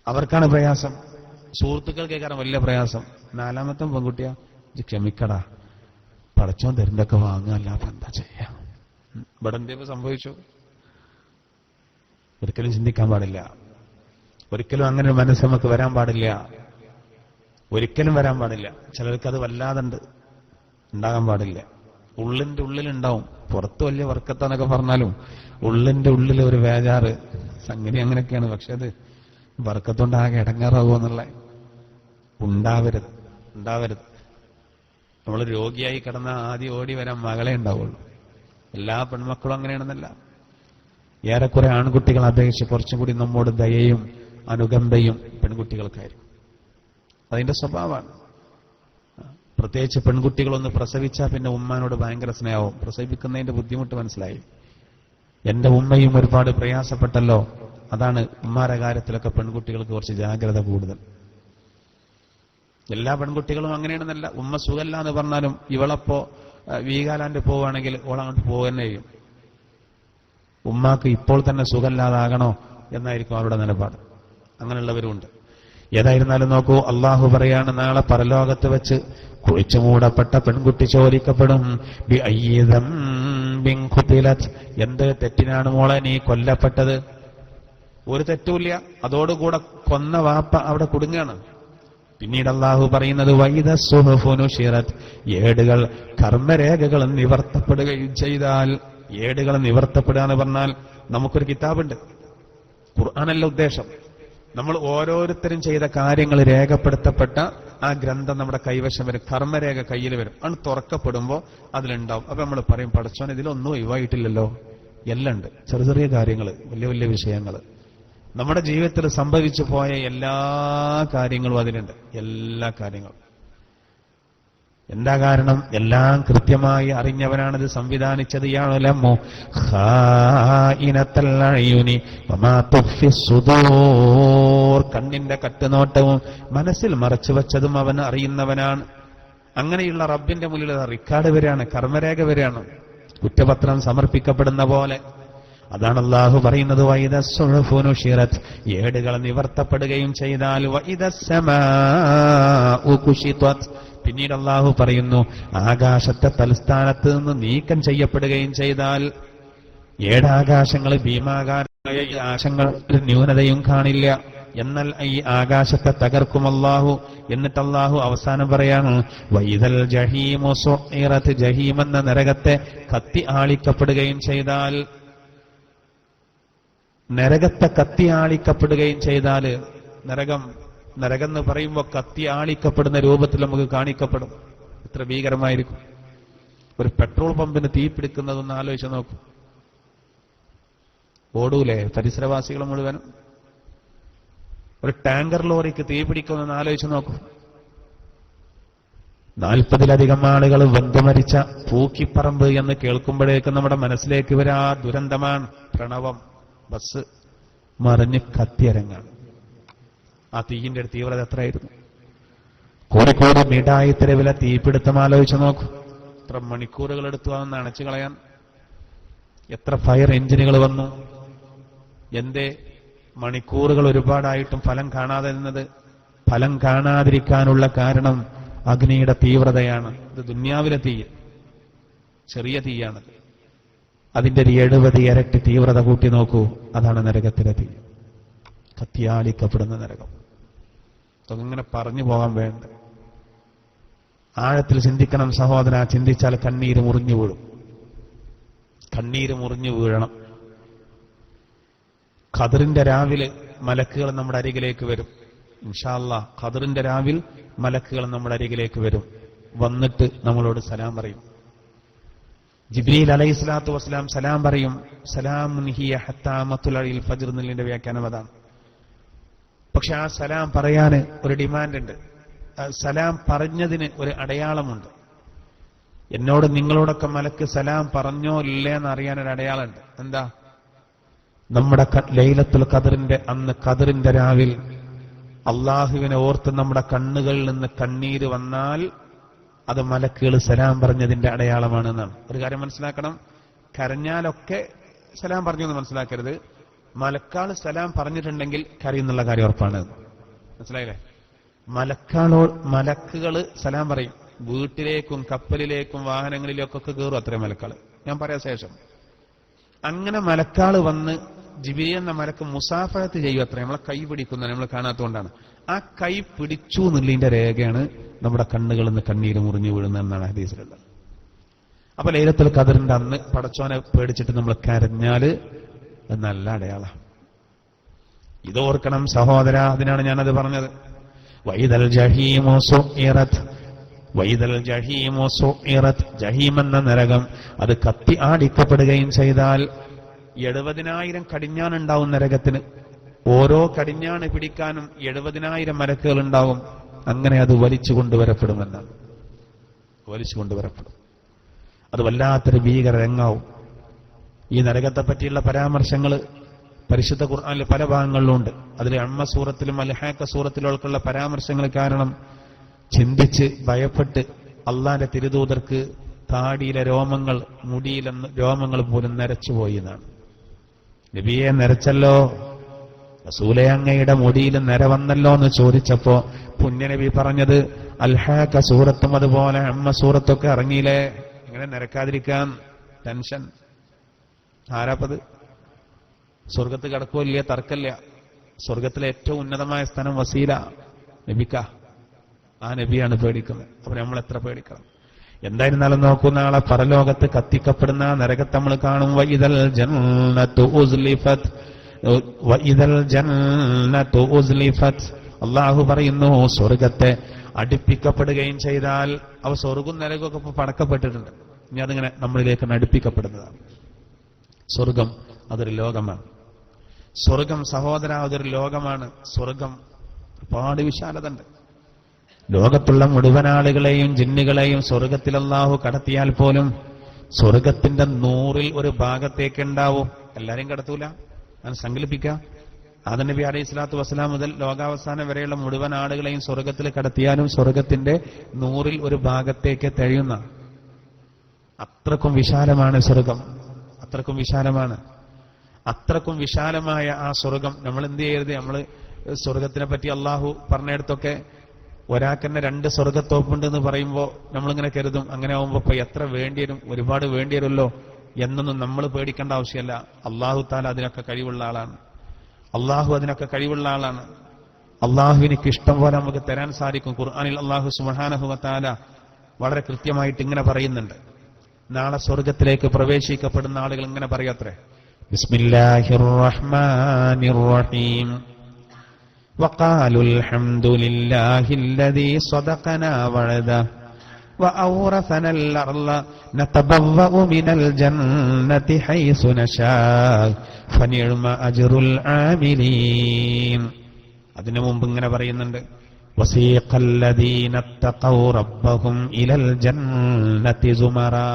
അവർക്കാണ് പ്രയാസം. സുഹൃത്തുക്കൾക്കേക്കാരം വലിയ പ്രയാസം. നാലാമത്തെ പെൺകുട്ടിയാ, ക്ഷമിക്കടാ, പടച്ചോൻ തരുന്നൊക്കെ വാങ്ങാല്ല, അപ്പൊ എന്താ ചെയ്യാം? ഇവിടെ എന്തേലും സംഭവിച്ചു? ഒരിക്കലും ചിന്തിക്കാൻ പാടില്ല. ഒരിക്കലും അങ്ങനെ ഒരു മനസ്സ് നമുക്ക് വരാൻ പാടില്ല, ഒരിക്കലും വരാൻ പാടില്ല. ചിലർക്കത് വല്ലാതുണ്ട്, ഉണ്ടാകാൻ പാടില്ല. ഉള്ളിന്റെ ഉള്ളിലുണ്ടാവും. പുറത്ത് വലിയ വർക്കത്താന്നൊക്കെ പറഞ്ഞാലും ഉള്ളിന്റെ ഉള്ളിൽ ഒരു വേജാറ്, സംഗതി അങ്ങനെയൊക്കെയാണ്. പക്ഷെ അത് വർക്കത്തുണ്ടാകെ ഇടങ്ങാറാകുമെന്നുള്ള ഉണ്ടാവരുത്, ഉണ്ടാവരുത്. നമ്മൾ രോഗിയായി കിടന്ന ആദ്യം ഓടി വരാൻ മകളെ ഉണ്ടാവുള്ളൂ. എല്ലാ പെൺമക്കളും അങ്ങനെയാണെന്നല്ല. ഏറെക്കുറെ ആൺകുട്ടികൾ അപേക്ഷിച്ച് കുറച്ചും കൂടി നമ്മോട് ദയയും അനുകമ്പയും പെൺകുട്ടികൾക്കായിരിക്കും. അതിന്റെ സ്വഭാവമാണ്. പ്രത്യേകിച്ച് പെൺകുട്ടികളൊന്ന് പ്രസവിച്ചാൽ പിന്നെ ഉമ്മാനോട് ഭയങ്കര സ്നേഹവും. പ്രസവിക്കുന്നതിന്റെ ബുദ്ധിമുട്ട് മനസ്സിലായി. എന്റെ ഉമ്മയും ഒരുപാട് പ്രയാസപ്പെട്ടല്ലോ. അതാണ് ഉമ്മാരെ കാര്യത്തിലൊക്കെ പെൺകുട്ടികൾക്ക് കുറച്ച് ജാഗ്രത കൂടുതൽ. എല്ലാ പെൺകുട്ടികളും അങ്ങനെയാണെന്നല്ല. ഉമ്മ സുഖല്ല എന്ന് പറഞ്ഞാലും ഇവളപ്പോ വീഗാലാൻഡ് പോവുകയാണെങ്കിൽ ഓളങ്ങോട്ട് പോവുകന്നെ ചെയ്യും. ഉമ്മാക്ക് ഇപ്പോൾ തന്നെ സുഖമില്ലാതാകണോ എന്നായിരിക്കും അവരുടെ നിലപാട്. അങ്ങനെയുള്ളവരുണ്ട്. ഏതായിരുന്നാലും നോക്കൂ, അള്ളാഹു പറയാണ്, നാളെ പരലോകത്ത് വെച്ച് കുഴിച്ചു മൂടപ്പെട്ട പെൺകുട്ടി ചോദിക്കപ്പെടും, എന്ത് തെറ്റിനാണ് മോളെ നീ കൊല്ലപ്പെട്ടത്? ഒരു തെറ്റുമില്ല, അതോടുകൂടെ കൊന്ന വാപ്പ അവിടെ കുടുങ്ങാണ്. പിന്നീട് അള്ളാഹു പറയുന്നത്, വൈദ സുഹുഫുനുഷിറത്, ഏടുകൾ കർമ്മരേഖകൾ നിവർത്തപ്പെടുകയും ചെയ്താൽ. ഏടുകൾ നിവർത്തപ്പെടുക എന്ന് പറഞ്ഞാൽ നമുക്കൊരു കിതാബുണ്ട്, ഖുർആനല്ല ഉദ്ദേശം. നമ്മൾ ഓരോരുത്തരും ചെയ്ത കാര്യങ്ങൾ രേഖപ്പെടുത്തപ്പെട്ട ആ ഗ്രന്ഥം നമ്മുടെ കൈവശം വരും, കർമ്മരേഖ കയ്യിൽ വരും. അത് തുറക്കപ്പെടുമ്പോൾ അതിലുണ്ടാവും. അപ്പൊ നമ്മൾ പറയും, പടച്ചോൻ ഇതിലൊന്നും ഒഴിവായിട്ടില്ലല്ലോ. എല്ലാം ഉണ്ട്, ചെറിയ ചെറിയ കാര്യങ്ങൾ, വലിയ വലിയ വിഷയങ്ങൾ, നമ്മുടെ ജീവിതത്തിൽ സംഭവിച്ചു പോയ എല്ലാ കാര്യങ്ങളും അതിലുണ്ട്. എല്ലാ കാര്യങ്ങളും. എന്താ കാരണം? എല്ലാം കൃത്യമായി അറിഞ്ഞവനാണിത് സംവിധാനിച്ചത്. യഅലമു ഖായിനത്തൽ അയുനി വമാ തുഖ്ഫി സുദൂർ, കണ്ണിന്റെ കട്ടുനോട്ടവും മനസ്സിൽ മറച്ചു വെച്ചതും അവൻ അറിയുന്നവനാണ്. അങ്ങനെയുള്ള റബ്ബിന്റെ മുന്നിൽ റിക്കാർഡ് വരികയാണ്, കർമ്മരേഖ വരികയാണ്, കുറ്റപത്രം സമർപ്പിക്കപ്പെടുന്ന പോലെ. അതാണ് അല്ലാഹു പറയുന്നത്, വഇദ സുഹുഫു നുശിറത്, ഏടുകൾ നിവർത്തപ്പെടുകയും ചെയ്താൽ, വഇദ സമാഉ കുശിതത്, പിന്നീട് അല്ലാഹു പറയുന്നു, ആകാശത്തെ തലസ്ഥാനത്ത് നിന്ന് നീക്കം ചെയ്യപ്പെടുകയും ചെയ്താൽ. ഏഴാകാശങ്ങൾ ഭീമാകാരമായ ആകാശങ്ങൾ ഒരു ന്യൂനതയും കാണില്ല. എന്നാൽ ഈ ആകാശത്തെ തകർക്കും അല്ലാഹു. എന്നിട്ട് അല്ലാഹു അവസാനം പറയാണ്, വൈദൽ ജഹീമു സുഇറത്, ജഹീം എന്ന നരകത്തെ കത്തി ആളിക്കപ്പെടുകയും ചെയ്താൽ. നരകത്തെ കത്തിയാളിക്കപ്പെടുകയും ചെയ്താൽ നരകം എന്ന് പറയുമ്പോൾ കത്തിയാളിക്കപ്പെടുന്ന രൂപത്തിൽ നമുക്ക് കാണിക്കപ്പെടും. എത്ര ഭീകരമായിരിക്കും. ഒരു പെട്രോൾ പമ്പിന് തീ പിടിക്കുന്നതൊന്ന് ആലോചിച്ച് നോക്കൂ. ഓടൂലേ പരിസരവാസികൾ മുഴുവനും? ഒരു ടാങ്കർ ലോറിക്ക് തീ പിടിക്കുമെന്ന് ആലോചിച്ച് നോക്കൂ. 40-ലധികം ആളുകൾ വെന്തുമരിച്ച പൂക്കിപ്പറമ്പ് എന്ന് കേൾക്കുമ്പോഴേക്കും നമ്മുടെ മനസ്സിലേക്ക് വരാ ദുരന്തമാണ്. പ്രണവം ബസ് മറിഞ്ഞ് കത്തിയരങ്ങാണ്. ആ തീയിന്റെ തീവ്രത എത്രയായിരുന്നു? കോഴിക്കോട് മിഠായി തെരുവിലെ തീപിടുത്തം ആലോചിച്ച് നോക്കൂ. എത്ര മണിക്കൂറുകൾ എടുത്തു അതൊന്ന് അണച്ചു കളയാൻ? എത്ര ഫയർ എഞ്ചിനുകൾ വന്നു? എന്തേ മണിക്കൂറുകൾ ഒരുപാടായിട്ടും ഫലം കാണാതെ നിന്നത്? ഫലം കാണാതിരിക്കാനുള്ള കാരണം അഗ്നിയുടെ തീവ്രതയാണ്. ഇത് ദുന്യാവിലെ തീ, ചെറിയ തീയാണത്. അതിന്റെ ഒരു 70 ഇരട്ടി തീവ്രത കൂട്ടി നോക്കൂ. അതാണ് നരകത്തിലെ തീ, കത്തിയാളിക്കപ്പെടുന്ന നരകം. അതൊന്നിങ്ങനെ പറഞ്ഞു പോകാൻ വേണ്ട. ആഴത്തിൽ ചിന്തിക്കണം സഹോദര. ചിന്തിച്ചാൽ കണ്ണീര് മുറിഞ്ഞു വീഴും. കണ്ണീര് മുറിഞ്ഞു വീഴണം. ഖദറിന്റെ രാവിലെ മലക്കുകൾ നമ്മുടെ അരികിലേക്ക് വരും. ഇൻഷാ അല്ലാഹ് ഖദറിന്റെ രാവിൽ മലക്കുകൾ നമ്മുടെ അരികിലേക്ക് വരും. വന്നിട്ട് നമ്മളോട് സലാം പറയും. ജിബ്രീൽ അലൈഹിസ്സലാത്തു വസ്സലാം സലാം പറയും. സലാമുൻ ഹിയ ഹത്താ മത്ലഇൽ ഫജ്ർ എന്നതിന്റെ വ്യാഖ്യാനം അതാണ്. പക്ഷെ ആ സലാം പറയാൻ ഒരു ഡിമാൻഡ് ഉണ്ട്. സലാം പറഞ്ഞതിന് ഒരു അടയാളമുണ്ട്. എന്നോട് നിങ്ങളോടൊക്കെ മലക്ക് സലാം പറഞ്ഞോ ഇല്ലേ എന്ന് അറിയാനൊരു അടയാളമുണ്ട്. എന്താ? നമ്മുടെ ലൈലത്തുൽ ഖദറിന്റെ അന്ന് ഖദറിന്റെ രാവിൽ അള്ളാഹുവിനെ ഓർത്ത് നമ്മുടെ കണ്ണുകളിൽ നിന്ന് കണ്ണീര് വന്നാൽ അത് മലക്കുകൾ സലാം പറഞ്ഞതിന്റെ അടയാളമാണെന്നാണ്. ഒരു കാര്യം മനസ്സിലാക്കണം. കരഞ്ഞാലൊക്കെ സലാം പറഞ്ഞു എന്ന് മനസ്സിലാക്കരുത്. മലക്കാൾ സലാം പറഞ്ഞിട്ടുണ്ടെങ്കിൽ കരയുന്നുള്ള കാര്യം ഉറപ്പാണ്. മനസ്സിലായില്ലേ? മലക്കുകൾ സലാം പറയും. വീട്ടിലേക്കും കപ്പലിലേക്കും വാഹനങ്ങളിലേക്കൊക്കെ കയറും അത്രയും മലക്കാൾ. ഞാൻ പറയാം ശേഷം. അങ്ങനെ മലക്കാള് വന്ന് ജിബ്രീൽ എന്ന മലക്ക് മുസാഫഹത്ത് ചെയ്യും. അത്ര നമ്മളെ കൈ പിടിക്കുന്ന നമ്മൾ കാണാത്തതുകൊണ്ടാണ്. ആ കൈ പിടിച്ചു എന്നുള്ളതിന്റെ രേഖയാണ് നമ്മുടെ കണ്ണുകളിൽ നിന്ന് കണ്ണീര് മുറിഞ്ഞു വീഴുന്നതെന്നാണ് ഹദീസിലുള്ളത്. അപ്പൊ ലൈലത്തുൽ ഖദറിന്റെ അന്ന് പടച്ചോനെ പേടിച്ചിട്ട് നമ്മൾ കരഞ്ഞാല് നല്ല അടയാളം. ഇതോർക്കണം സഹോദര. അതിനാണ് ഞാനത് പറഞ്ഞത്. വൈദൽ ജഹീമു സുഇറത്, വൈദൽ ജഹീമു സുഇറത്, ജഹീം എന്ന നരകം അത് കത്തി ആടിക്കപ്പെടുകയും ചെയ്താൽ 70,000 കടിഞ്ഞാനുണ്ടാവും നരകത്തിന്. ഓരോ കടിഞ്ഞാണ് പിടിക്കാനും 70,000 മലക്കുകൾ ഉണ്ടാവും. അങ്ങനെ അത് വലിച്ചു കൊണ്ടുവരപ്പെടുമെന്നാണ്. വലിച്ചു കൊണ്ടുവരപ്പെടും. അത് വല്ലാത്തൊരു ഭീകര രംഗാവും. ഈ നരകത്തെ പറ്റിയുള്ള പരാമർശങ്ങൾ പരിശുദ്ധ ഖുർആനിൽ പല ഭാഗങ്ങളിലുണ്ട്. അതിൽ അമ്മ സൂറത്തിലും അൽഹാക്ക സൂറത്തിലൊക്കെയുള്ള പരാമർശങ്ങൾ കാരണം ചിന്തിച്ച് ഭയപ്പെട്ട് അള്ളാന്റെ തിരുദൂതർക്ക് താടിയിലെ രോമങ്ങൾ, മുടിയിലെ രോമങ്ങൾ പോലും നരച്ചുപോയി എന്നാണ്. നബിയെ നരച്ചല്ലോ, റസൂലേ അങ്ങയുടെ മുടിയിൽ നര വന്നല്ലോ എന്ന് ചോദിച്ചപ്പോ പുണ്യനബി പറഞ്ഞത് അൽഹാക്ക സൂറത്തും അതുപോലെ അമ്മ സൂറത്തൊക്കെ ഇറങ്ങിയില്ലേ, ഇങ്ങനെ നിരക്കാതിരിക്കാൻ ടെൻഷൻ. ആരാപ്പത്? സ്വർഗത്ത് കിടക്കില്ല, തർക്കല്ല. സ്വർഗത്തിലെ ഏറ്റവും ഉന്നതമായ സ്ഥാനം വസീല നബിക്ക. ആ നബിയാണ് പേടിക്കുന്നത്. അപ്പൊ നമ്മൾ എത്ര പേടിക്കണം? എന്തായിരുന്നാലും നോക്കൂ, നാളെ പരലോകത്ത് കത്തിക്കപ്പെടുന്ന നരകത്തെ നമ്മൾ കാണും. വഇദൽ ജന്നത്തു ഉസ്ലിഫത്, വഇദൽ ജന്നത്തു ഉസ്ലിഫത്. അല്ലാഹു പറയുന്നു സ്വർഗത്തെ അടുപ്പിക്കപ്പെടുകയും ചെയ്താൽ, അവ സ്വർഗവും നരകമൊക്കെ ഇപ്പൊ പടക്കപ്പെട്ടിട്ടുണ്ട്. ഇനി അതിങ്ങനെ നമ്മളിലേക്ക് അടുപ്പിക്കപ്പെടുന്നതാണ്. സ്വർഗം അതൊരു ലോകമാണ്. സ്വർഗം സഹോദര അതൊരു ലോകമാണ്. സ്വർഗം ഒരുപാട് വിശാലത ഉണ്ട്. ലോകത്തുള്ള മുഴുവൻ ആളുകളെയും ജിന്നുകളെയും സ്വർഗത്തിൽ അല്ലാഹു കടത്തിയാൽ പോലും സ്വർഗത്തിന്റെ 100ൽ ഒരു ഭാഗത്തേക്ക് ഉണ്ടാവും. എല്ലാരെയും കടത്തൂല. ഞാൻ സങ്കല്പിക്കാം. ആദം നബി അലൈഹി സ്വലാത്തു വസ്സലാം മുതൽ ലോകാവസാനം വരെയുള്ള മുഴുവൻ ആളുകളെയും സ്വർഗത്തിൽ കടത്തിയാലും സ്വർഗത്തിന്റെ 100ൽ ഒരു ഭാഗത്തേക്ക് തെളിയുന്ന അത്രക്കും വിശാലമാണ് സ്വർഗം. അത്രക്കും വിശാലമാണ്. അത്രക്കും വിശാലമായ ആ സ്വർഗം നമ്മൾ എന്ത് ചെയ്യരുത്? നമ്മൾ സ്വർഗത്തിനെ പറ്റി അള്ളാഹു പറഞ്ഞിടത്തൊക്കെ ഒരാൾക്കെന്നെ 2 സ്വർഗത്തോപ്പുണ്ട് എന്ന് പറയുമ്പോൾ നമ്മളിങ്ങനെ കരുതും, അങ്ങനെ ആവുമ്പോ ഇപ്പൊ എത്ര വേണ്ടിവരും, ഒരുപാട് വേണ്ടിവരുമല്ലോ എന്നൊന്നും നമ്മൾ പേടിക്കേണ്ട ആവശ്യമല്ല. അള്ളാഹു താല അതിനൊക്കെ കഴിവുള്ള ആളാണ്. അള്ളാഹു അതിനൊക്കെ കഴിവുള്ള ആളാണ്. അള്ളാഹുവിനിക്ക് ഇഷ്ടം പോലെ നമുക്ക് തരാൻ സാധിക്കും. ഖുർആനിൽ അള്ളാഹു സുബ്ഹാനഹു വ തആല വളരെ കൃത്യമായിട്ട് ഇങ്ങനെ പറയുന്നുണ്ട്. നാളെ സ്വർഗത്തിലേക്ക് പ്രവേശിക്കപ്പെടുന്ന ആളുകൾ ഇങ്ങനെ പറയത്രേ, ബിസ്മില്ലാഹിർ റഹ്മാനിർ റഹീം. വഖാലു അൽഹംദുലില്ലാഹില്ലദീ സദഖനാ വഅദഹു وأورثنا الأرض نتبوأ من الجنة حيث نشاء فنعم أجر العاملين. അതിനു മുമ്പ് ഇങ്ങനെ പറയുന്നുണ്ട്, وسيق الذين اتقوا ربهم إلى الجنة زمرا.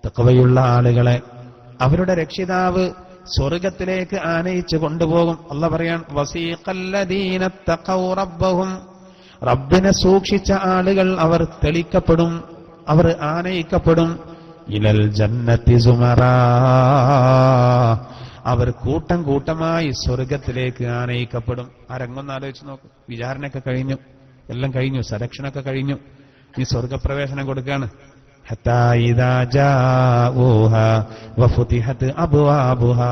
തഖ്വയുള്ള ആളുകളെ അവരുടെ രക്ഷിതാവ് സ്വർഗ്ഗത്തിലേക്ക് ആനയിച്ചു കൊണ്ടുപോകും. അല്ലാഹ് പറയാൻ, وسيق الذين اتقوا ربهم, റബ്ബിനെ സൂക്ഷിച്ച ആളുകൾ അവർ തെളിക്കപ്പെടും, അവർ ആനയിക്കപ്പെടും. ഇലൽ ജന്നത്തി സുമറാ, അവർ കൂട്ടം കൂട്ടമായി സ്വർഗത്തിലേക്ക് ആനയിക്കപ്പെടും. ആ രംഗൊന്ന് ആലോചിച്ച് നോക്ക്. വിചാരണയൊക്കെ കഴിഞ്ഞു, എല്ലാം കഴിഞ്ഞു, സെലക്ഷനൊക്കെ കഴിഞ്ഞു, ഈ സ്വർഗപ്രവേശനം കൊടുക്കാണ്. ഹത്താ ഇദാ ജാഊഹാ വഫുതിഹത് അബ്വാബുഹാ,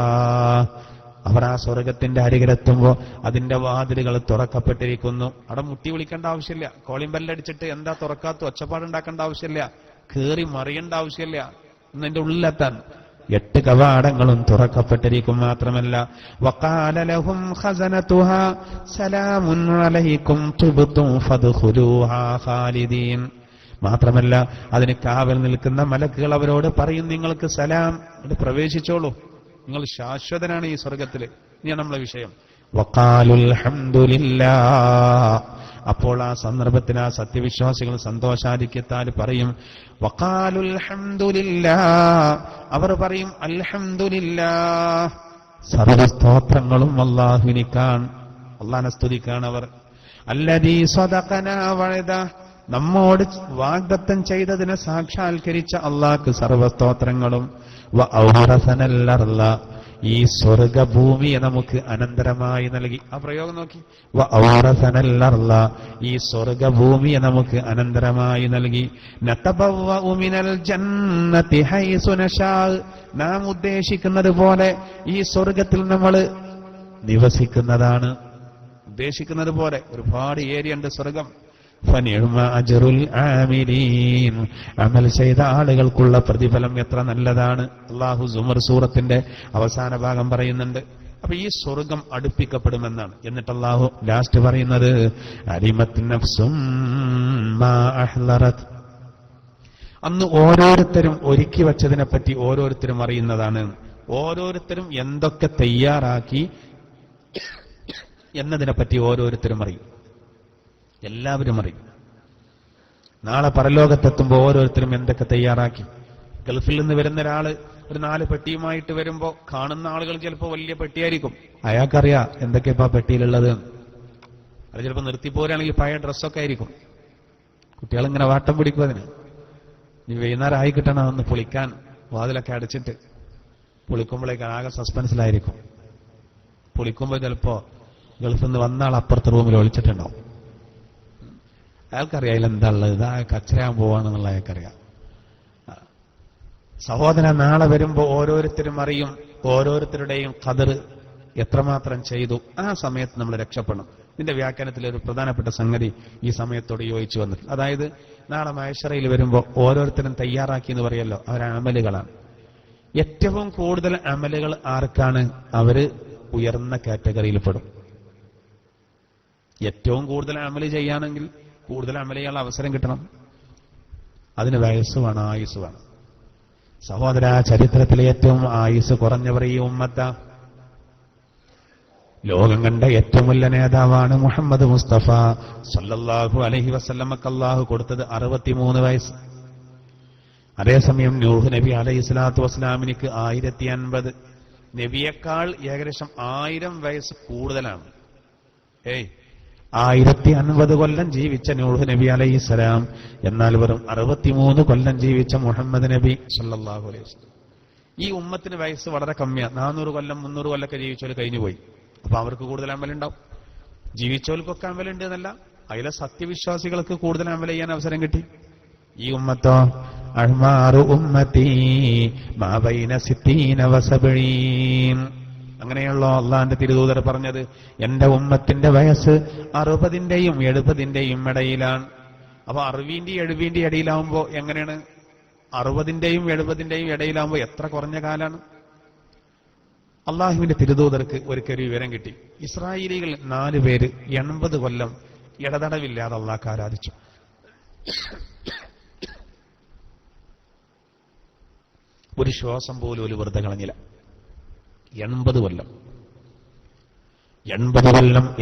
അവർ ആ സ്വർഗത്തിന്റെ അരികിലെത്തുമ്പോ അതിന്റെ വാതിലുകൾ തുറക്കപ്പെട്ടിരിക്കുന്നു. അവിടെ മുട്ടി വിളിക്കേണ്ട ആവശ്യമില്ല, കോളിംഗ് ബെല്ലടിച്ചിട്ട് എന്താ തുറക്കാത്ത ഒച്ചപ്പാടുണ്ടാക്കേണ്ട ആവശ്യമില്ല, കേറി മറിയേണ്ട ആവശ്യമില്ല. എന്നതിന്റെ ഉള്ളിലെത്താൻ 8 കവാടങ്ങളും തുറക്കപ്പെട്ടിരിക്കും. മാത്രമല്ല, വഖാല ലഹും ഖസനതുഹാ സലാമുൻ അലൈക്കും തുബ്തും ഫദ്ഖുലൂഹാ ഖാലിദീൻ. മാത്രമല്ല, അതിന് കാവൽ നിൽക്കുന്ന മലക്കുകൾ അവരോട് പറയും, നിങ്ങൾക്ക് സലാം, അത് പ്രവേശിച്ചോളൂ, നിങ്ങൾ ശാശ്വതനാണ് ഈ സ്വർഗത്തില്. ഇനിയാണ് നമ്മളെ വിഷയം. വഖാലുൽ ഹംദുലില്ലാഹ്. അപ്പോൾ ആ സന്ദർഭത്തിൽ ആ സത്യവിശ്വാസികൾ സന്തോഷാധിക്യത്താൽ പറയും, വഖാലുൽ ഹംദുലില്ലാഹ്, അവർ പറയും അൽഹംദുലില്ലാഹ്, സർവസ്തോത്രങ്ങളും അല്ലാഹുവിനിക്കാണ്, അല്ലാഹുവിനെ സ്തുതിക്കാണ് അവർ. അല്ലദീ സദഖനാ വഅദഹു, നമ്മോട് വാഗ്ദത്തം ചെയ്തതിനെ സാക്ഷാത്കരിച്ച അള്ളാഹ്ക്ക് സർവസ്തോത്രങ്ങളും. വഔറസനൽ അർള, ഈ സ്വർഗഭൂമിയെ നമുക്ക് അനന്തരമായി നൽകി. ആ പ്രയോഗം നോക്കി, വഔറസനൽ അർള, ഈ സ്വർഗഭൂമിയെ നമുക്ക് അനന്തരമായി നൽകി. നതബവ്വഉ മിനൽ ജന്നതി ഹൈസു നശാ, നാം ഉദ്ദേശിക്കുന്നത് പോലെ ഈ സ്വർഗത്തിൽ നമ്മൾ നിവസിക്കുന്നതാണ്. ഉദ്ദേശിക്കുന്നത് പോലെ ഒരുപാട് ഏരിയ ഉണ്ട് സ്വർഗം. ഫനിഅമ അജ്റുൽ ആമിലീൻ, അമൽ ചെയ്ത ആളുകൾക്കുള്ള പ്രതിഫലം എത്ര നല്ലതാണ്. അല്ലാഹു സുമർ സൂറത്തിന്റെ അവസാന ഭാഗം പറയുന്നുണ്ട്. അപ്പൊ ഈ സ്വർഗം അടുപ്പിക്കപ്പെടുമെന്നാണ്. എന്നിട്ട് അല്ലാഹു ലാസ്റ്റ് പറയുന്നത്, അലിമത് നഫ്സും മാ അഹ്ലറത്, അന്ന് ഓരോരുത്തരും ഒരുക്കി വച്ചതിനെ പറ്റി ഓരോരുത്തരും അറിയുന്നതാണ്. ഓരോരുത്തരും എന്തൊക്കെ തയ്യാറാക്കി എന്നതിനെപ്പറ്റി ഓരോരുത്തരും അറിയും, എല്ലാവരും അറിയും. നാളെ പരലോകത്തെത്തുമ്പോൾ ഓരോരുത്തരും എന്തൊക്കെ തയ്യാറാക്കി. ഗൾഫിൽ നിന്ന് വരുന്ന ഒരാള് ഒരു 4 പെട്ടിയുമായിട്ട് വരുമ്പോ കാണുന്ന ആളുകൾ ചിലപ്പോൾ വലിയ പെട്ടിയായിരിക്കും, അയാൾക്കറിയാം എന്തൊക്കെയാ പെട്ടിയിലുള്ളത്. അത് ചിലപ്പോൾ നിർത്തിപ്പോരാണെങ്കിൽ പഴയ ഡ്രസ്സൊക്കെ ആയിരിക്കും. കുട്ടികളിങ്ങനെ വാട്ടം പിടിക്കും അതിന്. ഇനി വൈകുന്നേരം ആയി കിട്ടണം ഒന്ന് പൊളിക്കാൻ, വാതിലൊക്കെ അടച്ചിട്ട് പൊളിക്കുമ്പോഴേക്ക് ആകെ സസ്പെൻസിലായിരിക്കും. പൊളിക്കുമ്പോൾ ചിലപ്പോ ഗൾഫിൽ നിന്ന് വന്ന ആൾ അപ്പുറത്തെ റൂമിൽ ഒളിച്ചിട്ടുണ്ടാവും. അയാൾക്കറിയാം അതിലെന്താ ഉള്ളത്, ഇതാ കച്ചറയാൻ പോവാണെന്നുള്ള അയാൾക്കറിയാം. സഹോദരൻ, നാളെ വരുമ്പോ ഓരോരുത്തരും അറിയും ഓരോരുത്തരുടെയും ഖദർ എത്രമാത്രം ചെയ്തു. ആ സമയത്ത് നമ്മൾ രക്ഷപ്പെടണം. ഇതിന്റെ വ്യാഖ്യാനത്തിൽ ഒരു പ്രധാനപ്പെട്ട സംഗതി ഈ സമയത്തോട് യോജിച്ചു വന്നിട്ട്, അതായത് നാളെ മഹ്ശറയിൽ വരുമ്പോ ഓരോരുത്തരും തയ്യാറാക്കി എന്ന് പറയല്ലോ, അവർ അമലുകളാണ്. ഏറ്റവും കൂടുതൽ അമലുകൾ ആർക്കാണ്? അവര് ഉയർന്ന കാറ്റഗറിയിൽ പെടും. ഏറ്റവും കൂടുതൽ അമല് ചെയ്യാണെങ്കിൽ കൂടുതൽ അമല് ചെയ്യാനുള്ള അവസരം കിട്ടണം. അതിന് വയസ്സ് വേണം, ആയുസ് വേണം. സഹോദര, ചരിത്രത്തിലെ ഏറ്റവും ആയുസ് കുറഞ്ഞവർ ഈ ഉമ്മത്ത. ലോകം കണ്ട ഏറ്റവും വലിയ നേതാവാണ് മുഹമ്മദ് മുസ്തഫ സല്ലല്ലാഹു അലൈഹി വസല്ലമക്ക് അല്ലാഹു കൊടുത്തത് 63 വയസ്സ്. അതേസമയം നൂഹ് നബി അലൈഹി സ്വലാത്തു വസ്സലാമിനിക്ക് 1050. നബിയേക്കാൾ ഏകദേശം 1000 വയസ്സ് കൂടുതലാണ്. 1050 കൊല്ലം ജീവിച്ച നൂഹ് നബി അലൈഹിസ്സലാം, എന്നാൽ വെറും 63 കൊല്ലം ജീവിച്ച മുഹമ്മദ് നബി സല്ലല്ലാഹു അലൈഹി വസല്ലം. ഈ ഉമ്മത്തിന് വയസ്സ് വളരെ കമ്മിയാണ്. 400 കൊല്ലം 300 കൊല്ലമൊക്കെ ജീവിച്ചവർ കഴിഞ്ഞുപോയി. അപ്പൊ അവർക്ക് കൂടുതൽ അമലുണ്ടാവും. ജീവിച്ചവർക്കൊക്കെ അമലുണ്ട് എന്നല്ല, അതിലെ സത്യവിശ്വാസികൾക്ക് കൂടുതൽ അമൽ ചെയ്യാൻ അവസരം കിട്ടി. ഈ ഉമ്മത്തോ അഹ്മാറു ഉമ്മത്തി മാ ബൈന 60 വ 70. അങ്ങനെയുള്ളോ അള്ളാന്റെ തിരുദൂതർ പറഞ്ഞത്, എന്റെ ഉമ്മത്തിന്റെ വയസ്സ് 60-ന്റെയും 70-ന്റെയും ഇടയിലാണ്. അപ്പൊ 60-ന്റെയും 70-ന്റെയും ഇടയിലാവുമ്പോ എങ്ങനെയാണ്? 60-ന്റെയും 70-ന്റെയും ഇടയിലാവുമ്പോ എത്ര കുറഞ്ഞ കാലാണ്? അള്ളാഹുവിന്റെ തിരുദൂതർക്ക് ഒരിക്കൽ വിവരം കിട്ടി. ഇസ്രായേലികൾ 4 പേര് 80 കൊല്ലം ഇടതടവില്ലാതെ അള്ളാഹ് ആരാധിച്ചു. ഒരു ശ്വാസം പോലും ഒരു വെറുതെ കളഞ്ഞില്ല. 80 കൊല്ലം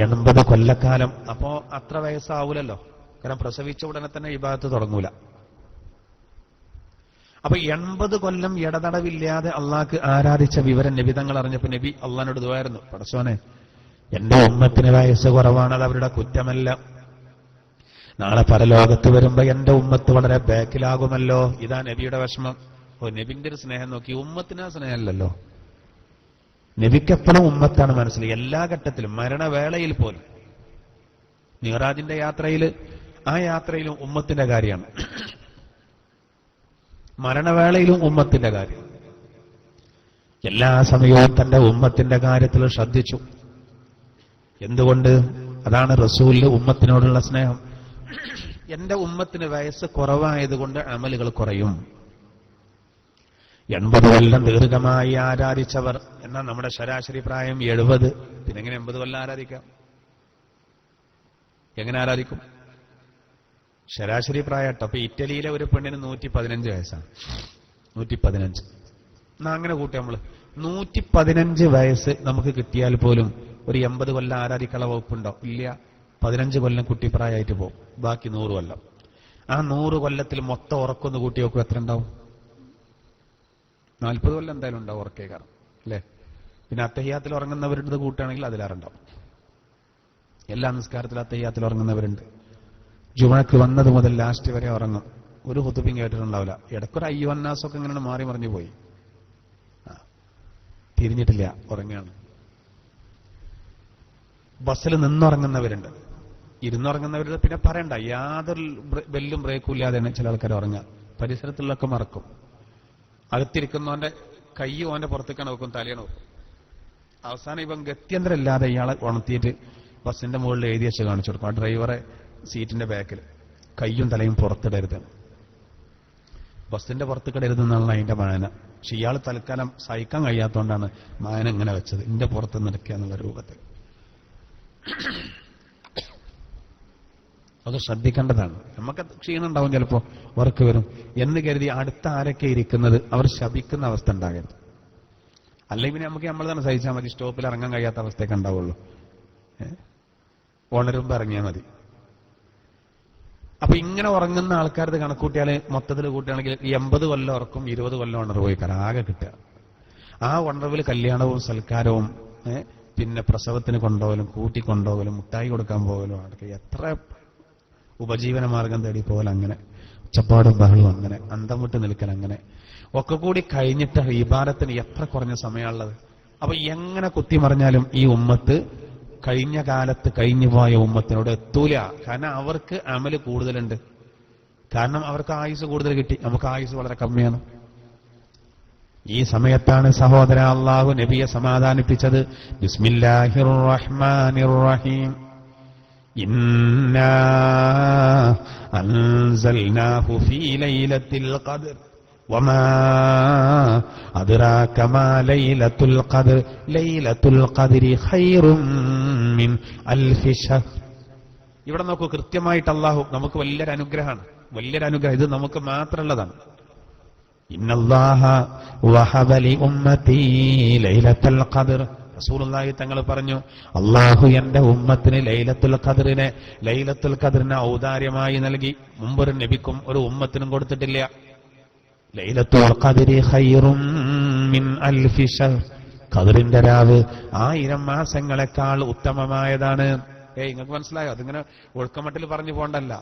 80 കൊല്ലക്കാലം. അപ്പോ അത്ര വയസ്സാവൂലല്ലോ, കാരണം പ്രസവിച്ച ഉടനെ തന്നെ ഇബാദത്ത് തുടങ്ങൂല. അപ്പൊ 80 കൊല്ലം ഇടതടവില്ലാതെ അള്ളാഹ്ക്ക് ആരാധിച്ച വിവരം നബി തങ്ങൾ അറിഞ്ഞപ്പോ നബി അള്ളാഹിനോട് ദുആയിരുന്നു, പടച്ചോനെ എന്റെ ഉമ്മത്തിന് വയസ്സ് കുറവാണ്, അത് അവരുടെ കുറ്റമല്ല. നാളെ പരലോകത്ത് വരുമ്പോ എന്റെ ഉമ്മത്ത് വളരെ ബാക്കിലാകുമല്ലോ. ഇതാ നബിയുടെ വിഷമം. നബിന്റെ ഒരു സ്നേഹം നോക്കി, ഉമ്മത്തിനാ സ്നേഹമല്ലല്ലോ. നബിക്കെപ്പോഴും ഉമ്മത്താണ് മനസ്സിൽ, എല്ലാ ഘട്ടത്തിലും, മരണവേളയിൽ പോലും. മിഅ്റാജിന്റെ യാത്രയിൽ, ആ യാത്രയിലും ഉമ്മത്തിന്റെ കാര്യമാണ്. മരണവേളയിലും ഉമ്മത്തിന്റെ കാര്യം. എല്ലാ സമയവും തന്റെ ഉമ്മത്തിന്റെ കാര്യത്തിൽ ശ്രദ്ധിച്ചു. എന്തുകൊണ്ട്? അതാണ് റസൂലിന്റെ ഉമ്മത്തിനോടുള്ള സ്നേഹം. എന്റെ ഉമ്മത്തിന് വയസ്സ് കുറവായതുകൊണ്ട് അമലുകൾ കുറയും. 80 കൊല്ലം ദീർഘമായി ആരാധിച്ചവർ, എന്നാൽ നമ്മുടെ ശരാശരി പ്രായം 70. പിന്നെ എങ്ങനെ 80 കൊല്ലം ആരാധിക്കാം? എങ്ങനെ ആരാധിക്കും? ശരാശരി പ്രായട്ടോ. അപ്പൊ ഇറ്റലിയിലെ ഒരു പെണ്ണിന് 115 വയസ്സാണ്. 115. എന്നാ അങ്ങനെ കൂട്ടി നമ്മള് 115 വയസ്സ് നമുക്ക് കിട്ടിയാൽ പോലും ഒരു 80 കൊല്ലം ആരാധിക്കാനുള്ള വകുപ്പുണ്ടോ? ഇല്ല. 15 കൊല്ലം കുട്ടിപ്രായമായിട്ട് പോകും. ബാക്കി 100 കൊല്ലം. ആ 100 കൊല്ലത്തിൽ മൊത്തം ഉറക്കൊന്ന് കൂട്ടി നോക്കും, എത്ര ഉണ്ടാവും? 40 കൊല്ലം എന്തായാലും ഉണ്ടാവും ഉറക്കേക്കാരം, അല്ലേ? പിന്നെ അത്തഹിയാത്തിൽ ഉറങ്ങുന്നവരുടെ കൂട്ടുകയാണെങ്കിൽ അതിലേറുണ്ടാവും. എല്ലാ നിസ്കാരത്തിലും അത്തഹിയാത്തിൽ ഉറങ്ങുന്നവരുണ്ട്. ജുമഅക്ക് വന്നത് മുതൽ ലാസ്റ്റ് വരെ ഉറങ്ങും. ഒരു ഹുതുബയും കേട്ടിട്ടുണ്ടാവില്ല. ഇടയ്ക്കൊരു അയ്യുവന്നാസൊക്കെ ഇങ്ങനെ മാറി മറിഞ്ഞു പോയി, തിരിഞ്ഞിട്ടില്ല, ഉറങ്ങുകയാണ്. ബസ്സിൽ നിന്നുറങ്ങുന്നവരുണ്ട്, ഇരുന്നുറങ്ങുന്നവരുടെ പിന്നെ പറയണ്ട, യാതൊരു ബെല്ലും ബ്രേക്കും ഇല്ലാതെയാണ് ചില ആൾക്കാർ ഉറങ്ങുക. പരിസരത്തുള്ളൊക്കെ മറക്കും. അകത്തിരിക്കുന്നവന്റെ കൈ ഓന്റെ പുറത്തേക്കാണ് വെക്കും, തലയാണ് വെക്കും. അവസാനം ഇവൻ ഗത്യന്തരം ഇല്ലാതെ ഇയാളെ ഉണർത്തിയിട്ട് ബസ്സിന്റെ മുകളിൽ എഴുതി വെച്ച് കാണിച്ചു കൊടുക്കും. ആ ഡ്രൈവറെ സീറ്റിന്റെ ബാക്കിൽ കൈയും തലയും പുറത്തിടരുത്, ബസ്സിന്റെ പുറത്തിക്കിടരുതെന്നാണ് അതിന്റെ മായന. പക്ഷെ ഇയാൾ തൽക്കാലം സഹിക്കാൻ കഴിയാത്തതുകൊണ്ടാണ് മായന ഇങ്ങനെ വെച്ചത്, എന്റെ പുറത്ത് നിൽക്കുക എന്നുള്ള രൂപത്തിൽ. അത് ശ്രദ്ധിക്കേണ്ടതാണ്. നമുക്ക് ക്ഷീണം ഉണ്ടാവും, ചിലപ്പോ വർക്ക് വരും എന്ന് കരുതി അടുത്ത ആരൊക്കെ ഇരിക്കുന്നത് അവർ ശപിക്കുന്ന അവസ്ഥ ഉണ്ടാകരുത്. അല്ലെങ്കിൽ പിന്നെ നമുക്ക് നമ്മൾ തന്നെ സഹിച്ചാൽ മതി. സ്റ്റോപ്പിൽ ഇറങ്ങാൻ കഴിയാത്ത അവസ്ഥയൊക്കെ ഉണ്ടാവുള്ളൂ. ഉണരുമ്പോ ഇറങ്ങിയാൽ മതി. അപ്പൊ ഇങ്ങനെ ഉറങ്ങുന്ന ആൾക്കാരുടെ കണക്കൂട്ടിയാൽ മൊത്തത്തിൽ കൂട്ടുകയാണെങ്കിൽ 80 കൊല്ലം ഉറക്കും, 20 കൊല്ലം ഉണർവ് പോയി ആകെ കിട്ടുക. ആ ഉണർവിൽ കല്യാണവും സൽക്കാരവും, പിന്നെ പ്രസവത്തിന് കൊണ്ടുപോകലും, കൂട്ടിക്കൊണ്ടുപോകലും, മുട്ടായി കൊടുക്കാൻ പോകലും, അതൊക്കെ എത്ര ഉപജീവന മാർഗം തേടി പോകൽ, അങ്ങനെ ഒച്ചപ്പാടും ബഹളും, അങ്ങനെ അന്തം വിട്ട് നിൽക്കൽ, അങ്ങനെ ഒക്കെ കൂടി കഴിഞ്ഞിട്ട് ഇബാദത്തിന് എത്ര കുറഞ്ഞ സമയമുള്ളത്. അപ്പൊ എങ്ങനെ കുത്തിമറിഞ്ഞാലും ഈ ഉമ്മത്ത് കഴിഞ്ഞ കാലത്ത് കഴിഞ്ഞു പോയ ഉമ്മത്തിനോട് എത്തൂല. കാരണം അവർക്ക് അമല് കൂടുതലുണ്ട്. കാരണം അവർക്ക് ആയുസ് കൂടുതൽ കിട്ടി, നമുക്ക് ആയുസ് വളരെ കമ്മിയാണ്. ഈ സമയത്താണ് സഹോദര അല്ലാഹു നബിയെ സമാധാനിപ്പിച്ചത്. ബിസ്മില്ലാഹിർ റഹ്മാനിർ റഹീം. ഇന്നാ അൻസൽനാഹു ഫീ ലൈലത്തിൽ ഖദ്ർ വമാ അദ്റാക മാ ലൈലത്തുൽ ഖദ്ർ ലൈലത്തുൽ ഖദ്രി ഖൈറും മിൻ അൽഫി ശഹ്ർ. ഇവിടെ നോക്കൂ, കൃത്യമായിട്ട് അല്ലാഹു നമുക്ക് വലിയൊരു അനുഗ്രഹമാണ്, വലിയൊരു അനുഗ്രഹം. ഇത് നമുക്ക് മാത്രമുള്ളതാണ്. ഇന്നല്ലാഹ വഹബ ലി ഉമ്മതി ലൈലത്തുൽ ഖദ്ർ. റസൂലുള്ളാഹി തങ്ങൾ പറഞ്ഞു, അല്ലാഹു എന്റെ ഉമ്മത്തിന് ലൈലത്തുൽ ഖദ്റിനെ ഔദാര്യമായി നൽകി. മുമ്പൊരു നബിക്കും ഒരു ഉമ്മത്തിനും കൊടുത്തിട്ടില്ല. ലൈലത്തുൽ ഖദ്രി ഖൈറും മിൻ അൽഫി ശഹ്ർ. ഖദ്റിന്റെ രാവ് 1000 മാസങ്ങളെക്കാൾ ഉത്തമമായതാണ്. നിങ്ങൾക്ക് മനസ്സിലായോ? അതിങ്ങനെ ഒഴുക്കമട്ടിൽ പറഞ്ഞു പോണ്ടല്ല.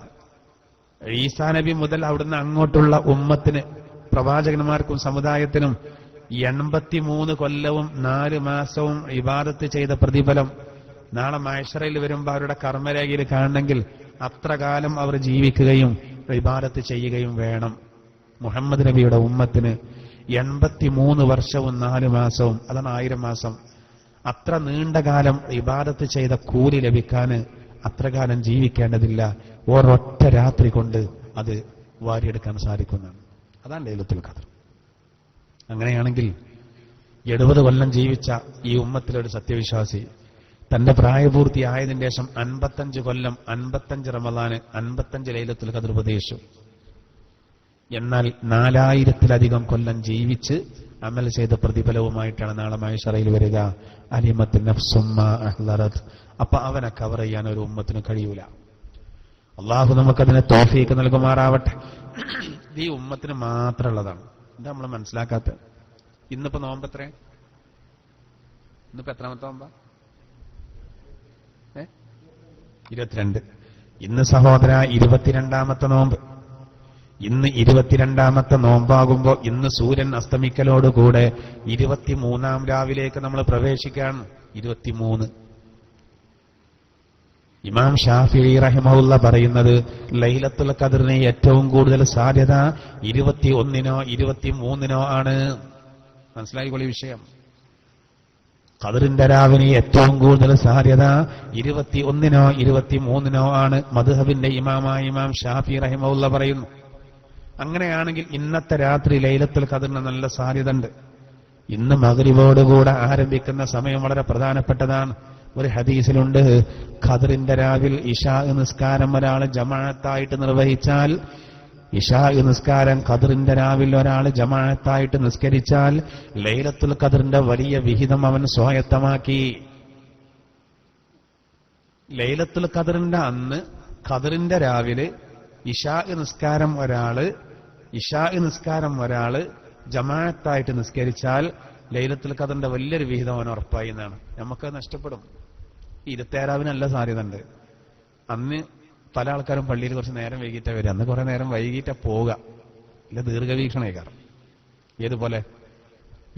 ഈസാ നബി മുതൽ അവിടുന്ന് അങ്ങോട്ടുള്ള ഉമ്മത്തിന്, പ്രവാചകന്മാർക്കും സമുദായത്തിനും 83 കൊല്ലവും 4 മാസവും ഇബാദത്ത് ചെയ്ത പ്രതിഫലം നാളെ മഹ്ശറിൽ വരുമ്പോൾ അവരുടെ കർമ്മരേഖയിൽ കാണണമെങ്കിൽ അത്ര കാലം അവർ ജീവിക്കുകയും ഇബാദത്ത് ചെയ്യുകയും വേണം. മുഹമ്മദ് നബിയുടെ ഉമ്മത്തിന് 83 വർഷവും 4 മാസവും, അതാണ് 1000 മാസം. അത്ര നീണ്ട കാലം ഇബാദത്ത് ചെയ്ത കൂലി ലഭിക്കാൻ അത്ര കാലം ജീവിക്കേണ്ടതില്ല. ഒരൊറ്റ രാത്രി കൊണ്ട് അത് വാരിയെടുക്കാൻ സാധിക്കുന്നതാണ്. അതാണ് ലൈലത്തുൽ ഖദ്ർ. അങ്ങനെയാണെങ്കിൽ 70 കൊല്ലം ജീവിച്ച ഈ ഉമ്മത്തിലൊരു സത്യവിശ്വാസി തന്റെ പ്രായപൂർത്തിയായതിനു ശേഷം 55 കൊല്ലം 55 റമളാന് 55 ലൈലത്തുൽ ഖദ്ർ പ്രതീക്ഷിച്ചു. എന്നാൽ 4000-ലധികം കൊല്ലം ജീവിച്ച് അമൽ ചെയ്ത പ്രതിഫലവുമായിട്ടാണ് നാളെ മഹ്ശറയിൽ വരിക. അലിമത്ത് നഫ്സും മാ അഹ്ളറത്. അപ്പൊ അവനെ കവർ ചെയ്യാൻ ഒരു ഉമ്മത്തിന് കഴിയൂല. അള്ളാഹു നമുക്കതിനെ തൗഫീഖ് നൽകുമാറാവട്ടെ. ഈ ഉമ്മത്തിന് മാത്രമുള്ളതാണ്. എന്താ നമ്മൾ മനസ്സിലാക്കാത്തത്? ഇന്നിപ്പോ നോമ്പെത്രേ? ഇന്നിപ്പോ എത്രാമത്തെ നോമ്പ? 22. ഇന്ന് സഹോദര 22ാമത്തെ നോമ്പ്. ഇന്ന് 22ാമത്തെ നോമ്പാകുമ്പോ ഇന്ന് സൂര്യൻ അസ്തമിക്കലോടുകൂടെ 23ാം രാവിലേക്ക് നമ്മൾ പ്രവേശിക്കുകയാണ്. 23. ഇമാം ഷാഫിഈ റഹിമഹുള്ള പറയുന്നത് ലൈലത്തുൽ ഖദ്റിന് ഏറ്റവും കൂടുതൽ സാധ്യത 21-നോ 23-നോ ആണ്. മനസ്സിലായിക്കോളി വിഷയം. ഖദ്റിന്റെ രാവിന് ഏറ്റവും കൂടുതൽ സാധ്യത 21-നോ 23-നോ ആണ്. മദ്ഹബിന്റെ ഇമാമായ ഇമാം ഷാഫിഈ റഹിമഹുള്ള പറയുന്നു. അങ്ങനെയാണെങ്കിൽ ഇന്നത്തെ രാത്രി ലൈലത്തുൽ ഖദ്റിന് നല്ല സാധ്യത ഉണ്ട്. ഇന്ന് മഗ്രിബോടുകൂടെ ആരംഭിക്കുന്ന സമയം വളരെ പ്രധാനപ്പെട്ടതാണ്. ഒരു ഹദീസിലുണ്ട്, ഖദ്റിന്റെ രാവിൽ ഇശാ നിസ്കാരം ഒരാൾ ജമാഅത്തായിട്ട് നിർവഹിച്ചാൽ, ഇശാ നിസ്കാരം ഖദ്റിന്റെ രാവിൽ ഒരാൾ ജമാഅത്തായിട്ട് നിസ്കരിച്ചാൽ ലൈലത്തുൽ ഖദ്റിന്റെ വലിയ വിഹിതം അവൻ സ്വായത്തമാക്കി. ലൈലത്തുൽ ഖദ്റിന്റെ അന്ന് ഖദ്റിന്റെ രാവിലെ ഇശാ നിസ്കാരം ഒരാള് ജമാഅത്തായിട്ട് നിസ്കരിച്ചാൽ ലൈലത്തുൽ ഖദ്റിന്റെ വലിയൊരു വിഹിതം അവൻ ഉറപ്പായി എന്നാണ്. നമുക്ക് നഷ്ടപ്പെടും. 27 നല്ല സാധ്യത ഉണ്ട്. അന്ന് പല ആൾക്കാരും പള്ളിയിൽ കുറച്ച് നേരം വൈകിട്ടാ വരിക. അന്ന് കുറെ നേരം വൈകിട്ടാ പോവുക. ഇല്ല, ദീർഘവീക്ഷണേക്കാരം. ഏതുപോലെ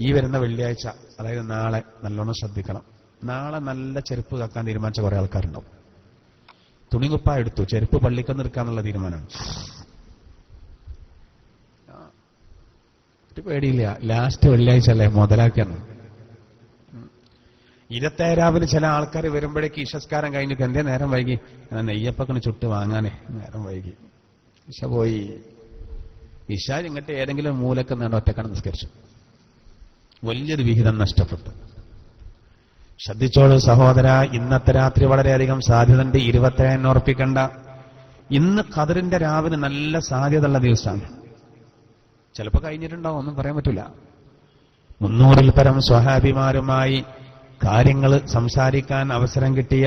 ഈ വരുന്ന വെള്ളിയാഴ്ച, അതായത് നാളെ നല്ലോണം ശ്രദ്ധിക്കണം. നാളെ നല്ല ചെരുപ്പ് കക്കാൻ തീരുമാനിച്ച കുറെ ആൾക്കാരുണ്ടാവും. തുണികുപ്പ എടുത്തു, ചെരുപ്പ് പള്ളിക്കൊന്ന് എടുക്കാന്നുള്ള തീരുമാനമാണ്. പേടിയില്ല, ലാസ്റ്റ് വെള്ളിയാഴ്ച അല്ലേ മുതലാക്കിയാണ്. 27 ചില ആൾക്കാർ വരുമ്പോഴേക്ക് ഇശസ്കാരം കഴിഞ്ഞിട്ട് എന്തേ നേരം വൈകി, നെയ്യപ്പൊക്കെ ചുട്ട് വാങ്ങാനേ നേരം വൈകി. ഇശ പോയി. ഇശ ഇങ്ങോട്ട് ഏതെങ്കിലും മൂലക്ക് നേട ഒറ്റക്കാണ് നിസ്കരിച്ചു. വലിയൊരു വിഹിതം നഷ്ടപ്പെട്ടു. ശ്രദ്ധിച്ചോളൂ സഹോദര, ഇന്നത്തെ രാത്രി വളരെയധികം സാധ്യതയുണ്ട്. 27 ഉറപ്പിക്കണ്ട. ഇന്ന് ഖദ്റിന്റെ രാവിലെ നല്ല സാധ്യതയുള്ള ദിവസമാണ്. ചിലപ്പോൾ കഴിഞ്ഞിട്ടുണ്ടാവും, ഒന്നും പറയാൻ പറ്റില്ല. 300-ൽ പരം സ്വഹാബിമാരുമായി കാര്യങ്ങൾ സംസാരിക്കാൻ അവസരം കിട്ടിയ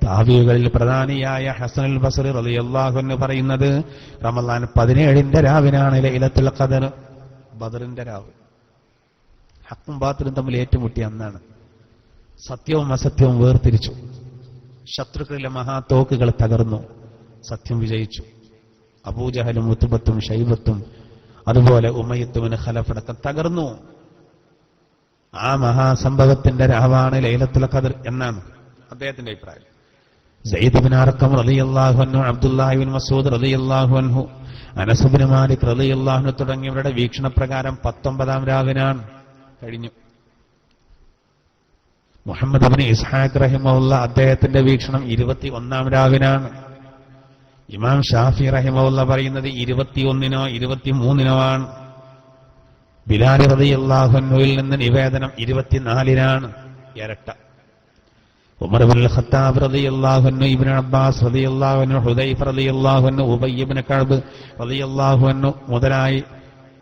താബിഈകളിൽ പ്രധാനിയായ ഹസനുൽ ബസ്രി റളിയല്ലാഹു അൻഹു പറയുന്നത്, റമളാൻ 17ന്റെ രാവിനാണ് ലൈലത്തുൽ ഖദ്ർ. ബദറിന്റെ രാവ്. ഹക്കും ബാത്തിലും തമ്മിൽ ഏറ്റുമുട്ടിയ അന്നാണ്. സത്യവും അസത്യവും വേർതിരിച്ചു. ശത്രുക്കളിലെ മഹാതോക്കുകൾ തകർന്നു. സത്യം വിജയിച്ചു. അബൂജഹലും ഉത്ബത്തും ഷൈബത്തും അതുപോലെ ഉമയ്യത്തുബ്നു ഖലഫ് അടക്കം തകർന്നു. ആ മഹാസംഭവത്തിന്റെ രാവാണ് ലൈലത്തുൽ ഖദ്ർ എന്നാണ് അദ്ദേഹത്തിന്റെ അഭിപ്രായം. സയ്യിദ് ഇബ്നു അർഖം റളിയല്ലാഹു അൻഹു, അബ്ദുല്ലാഹി ഇബ്നു മസ്ഊദ് റളിയല്ലാഹു അൻഹു, അനസ് ഇബ്നു മാലിക് റളിയല്ലാഹു അൻഹു തുടങ്ങിയവരുടെ വീക്ഷണപ്രകാരം 19ാം രാവിനാണ് കഴിഞ്ഞു. മുഹമ്മദ് ഇബ്നു ഇസ്ഹാഖ് റഹിമഹുള്ള അദ്ദേഹത്തിന്റെ വീക്ഷണം 21ാം രാവിനാണ്. ഇമാം ഷാഫി റഹിമഹുള്ള പറയുന്നത് 21-നോ 23-നോ ആണ്. ബിലാൽ റളിയല്ലാഹു അൻഹുവിൽ നിന്ന് നിവേദനം 24-നാണ്. ഇരട്ട. ഉമർ ഇബ്നുൽ ഖത്താബ് റളിയല്ലാഹു അൻഹു, ഇബ്നു അബ്ബാസ് റളിയല്ലാഹു അൻഹു, ഹുദൈഫ റളിയല്ലാഹു അൻഹു, ഉബയ്യ് ഇബ്നു കഅബ് റളിയല്ലാഹു അൻഹു മുതലായി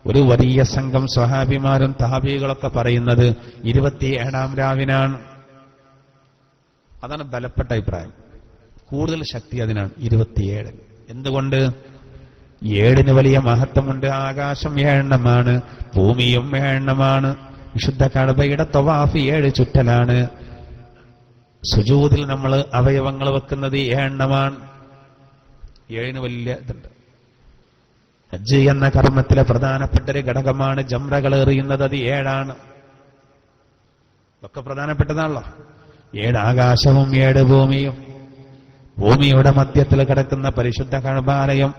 ഒരു വലിയ സംഘം സ്വഹാബിമാരും തഹാബികളൊക്കെ പറയുന്നത് 27ാം രാവിനാണ്. അതാണ് ബലപ്പെട്ട അഭിപ്രായം. കൂടുതൽ ശക്തി അതിനാണ് 27. എന്തുകൊണ്ട്? 7-ന് വലിയ മഹത്വമുണ്ട്. ആകാശം 7 ഭൂമിയും 7 വിശുദ്ധ കഅബയുടെ തവാഫ് 7 ചുറ്റലാണ്. സുജൂദിൽ നമ്മൾ അവയവങ്ങൾ വെക്കുന്നത് 7 7-ന് വലിയ ഇതുണ്ട്. ഹജ്ജ് എന്ന കർമ്മത്തിലെ പ്രധാനപ്പെട്ട ഒരു ഘടകമാണ് ജംറകൾ എറിയുന്നത്. അത് 7. ഒക്കെ പ്രധാനപ്പെട്ടതാണല്ലോ. 7 ആകാശവും 7 ഭൂമിയും. ഭൂമിയുടെ മധ്യത്തിൽ കിടക്കുന്ന പരിശുദ്ധ കഅബാലയം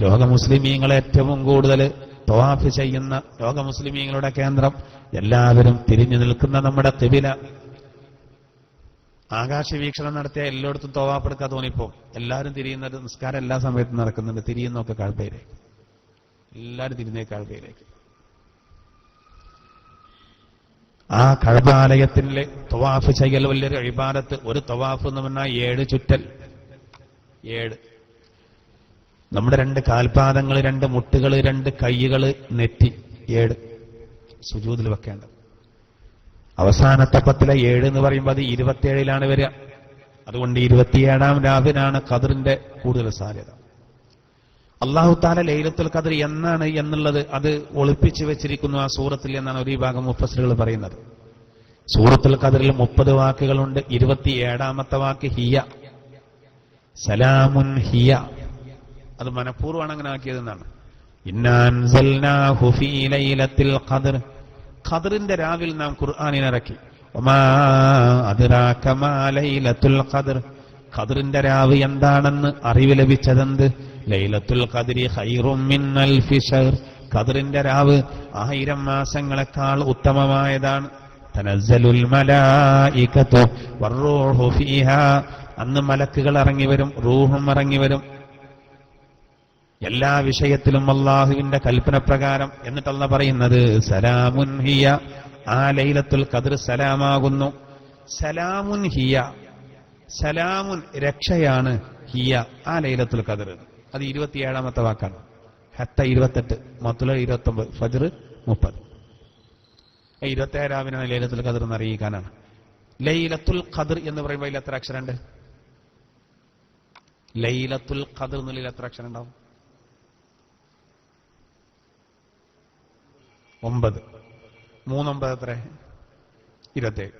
ലോക മുസ്ലിമീങ്ങൾ ഏറ്റവും കൂടുതൽ തവാഫ് ചെയ്യുന്ന ലോക മുസ്ലിമീങ്ങളുടെ കേന്ദ്രം. എല്ലാവരും തിരിഞ്ഞു നിൽക്കുന്ന നമ്മുടെ ഖിബില. ആകാശവീക്ഷണം നടത്തിയ എല്ലായിടത്തും തവാഫ് എടുക്കാൻ തോന്നിപ്പോ എല്ലാവരും തിരിയുന്നത്. നിസ്കാരം എല്ലാ സമയത്തും നടക്കുന്നുണ്ട്. തിരിയുന്നൊക്കെ കഅബയിലേക്ക്. എല്ലാവരും തിരിഞ്ഞേ കഅബയിലേക്ക്. ആ കഅബാലയത്തിലെ തവാഫ് ചെയ്യൽ വലിയൊരു ഇബാദത്ത്. ഒരു തവാഫ് എന്ന് പറഞ്ഞാൽ 7 ചുറ്റൽ. 7. നമ്മുടെ 2 കാൽപാദങ്ങൾ, 2 മുട്ടുകൾ, 2 കൈകൾ, നെറ്റി. 7 സുജൂദിൽ വെക്കേണ്ടത്. അവസാനത്തെ 10 7 എന്ന് പറയുമ്പോൾ അത് 27 വരിക. അതുകൊണ്ട് 27-ാം രാവിനാണ് ഖദറിന്റെ കൂടുതൽ സാധ്യത. അല്ലാഹു തആല ലൈലത്തുൽ ഖദർ എന്നാണ് എന്നുള്ളത് അത് ഒളിപ്പിച്ചു വെച്ചിരിക്കുന്നു ആ സൂറത്തിൽ എന്നാണ് ഒരു വിഭാഗം മുഫസ്സിറുകൾ പറയുന്നത്. സൂറത്തുൽ ഖദറിൽ 30 വാക്കുകളുണ്ട്. 27-ാമത്തെ വാക്ക് ഹിയ, സലാമുൻ ഹിയ. അത് മനഃപൂർവ്വമാണ് അങ്ങനെ ആക്കിയതെന്നാണ്. ഇന്നാ അൻസൽനാഹു ഫീ ലൈലത്തിൽ ഖദർ. ഖദറിന്റെ രാവിൽ നാം ഖുർആനിനിറക്കി. വമാ അദ്റാക മാ ലൈലത്തുൽ ഖദർ. ഖദറിന്റെ രാവ് എന്താണെന്ന് അറിവ് ലഭിച്ചതെന്ത്? ലൈലത്തുൽ ഖദ്രി ഖൈറും മിൻ അൽഫി ശഹർ. ഖദറിന്റെ രാവ് 1000 മാസങ്ങളെക്കാൾ ഉത്തമമായതാണ്. തനസ്സലുൽ മലായികതു വറൂഹു ഫീഹാ. അന്ന് മലക്കുകൾ ഇറങ്ങി വരും, റൂഹും ഇറങ്ങി വരും. എല്ലാ വിഷയത്തിലും അല്ലാഹുവിന്റെ കൽപ്പന പ്രകാരം. എന്നിട്ട് അല്ലാഹു പറയുന്നത് സലാമുൻ ഹിയ. ആ ലൈലത്തുൽ ഖദ്ർ സലാമാകുന്നു. സലാമുൻ ഹിയ, സലാമുൻ രക്ഷയാണ്. ഹിയ ആ ലൈലത്തുൽ ഖദ്ർ. അത് 27-ാമത്തെ വാക്കാണ്. ഹത്ത 28, മത്തുല 29, ഫജ്ർ 30. 27-ാവിനാണ് ലൈലത്തുൽ ഖദ്ർ എന്ന് അറിയിക്കാനാണ്. ലൈലത്തുൽ ഖദ്ർ എന്ന് പറയുമ്പോൾ അതിൽ എത്ര അക്ഷരമുണ്ട്? ലൈലത്തുൽ ഖദ്ർ എന്നുള്ളിൽ എത്ര അക്ഷരം ഉണ്ടാവും? 9. 3 9 എത്ര? 27.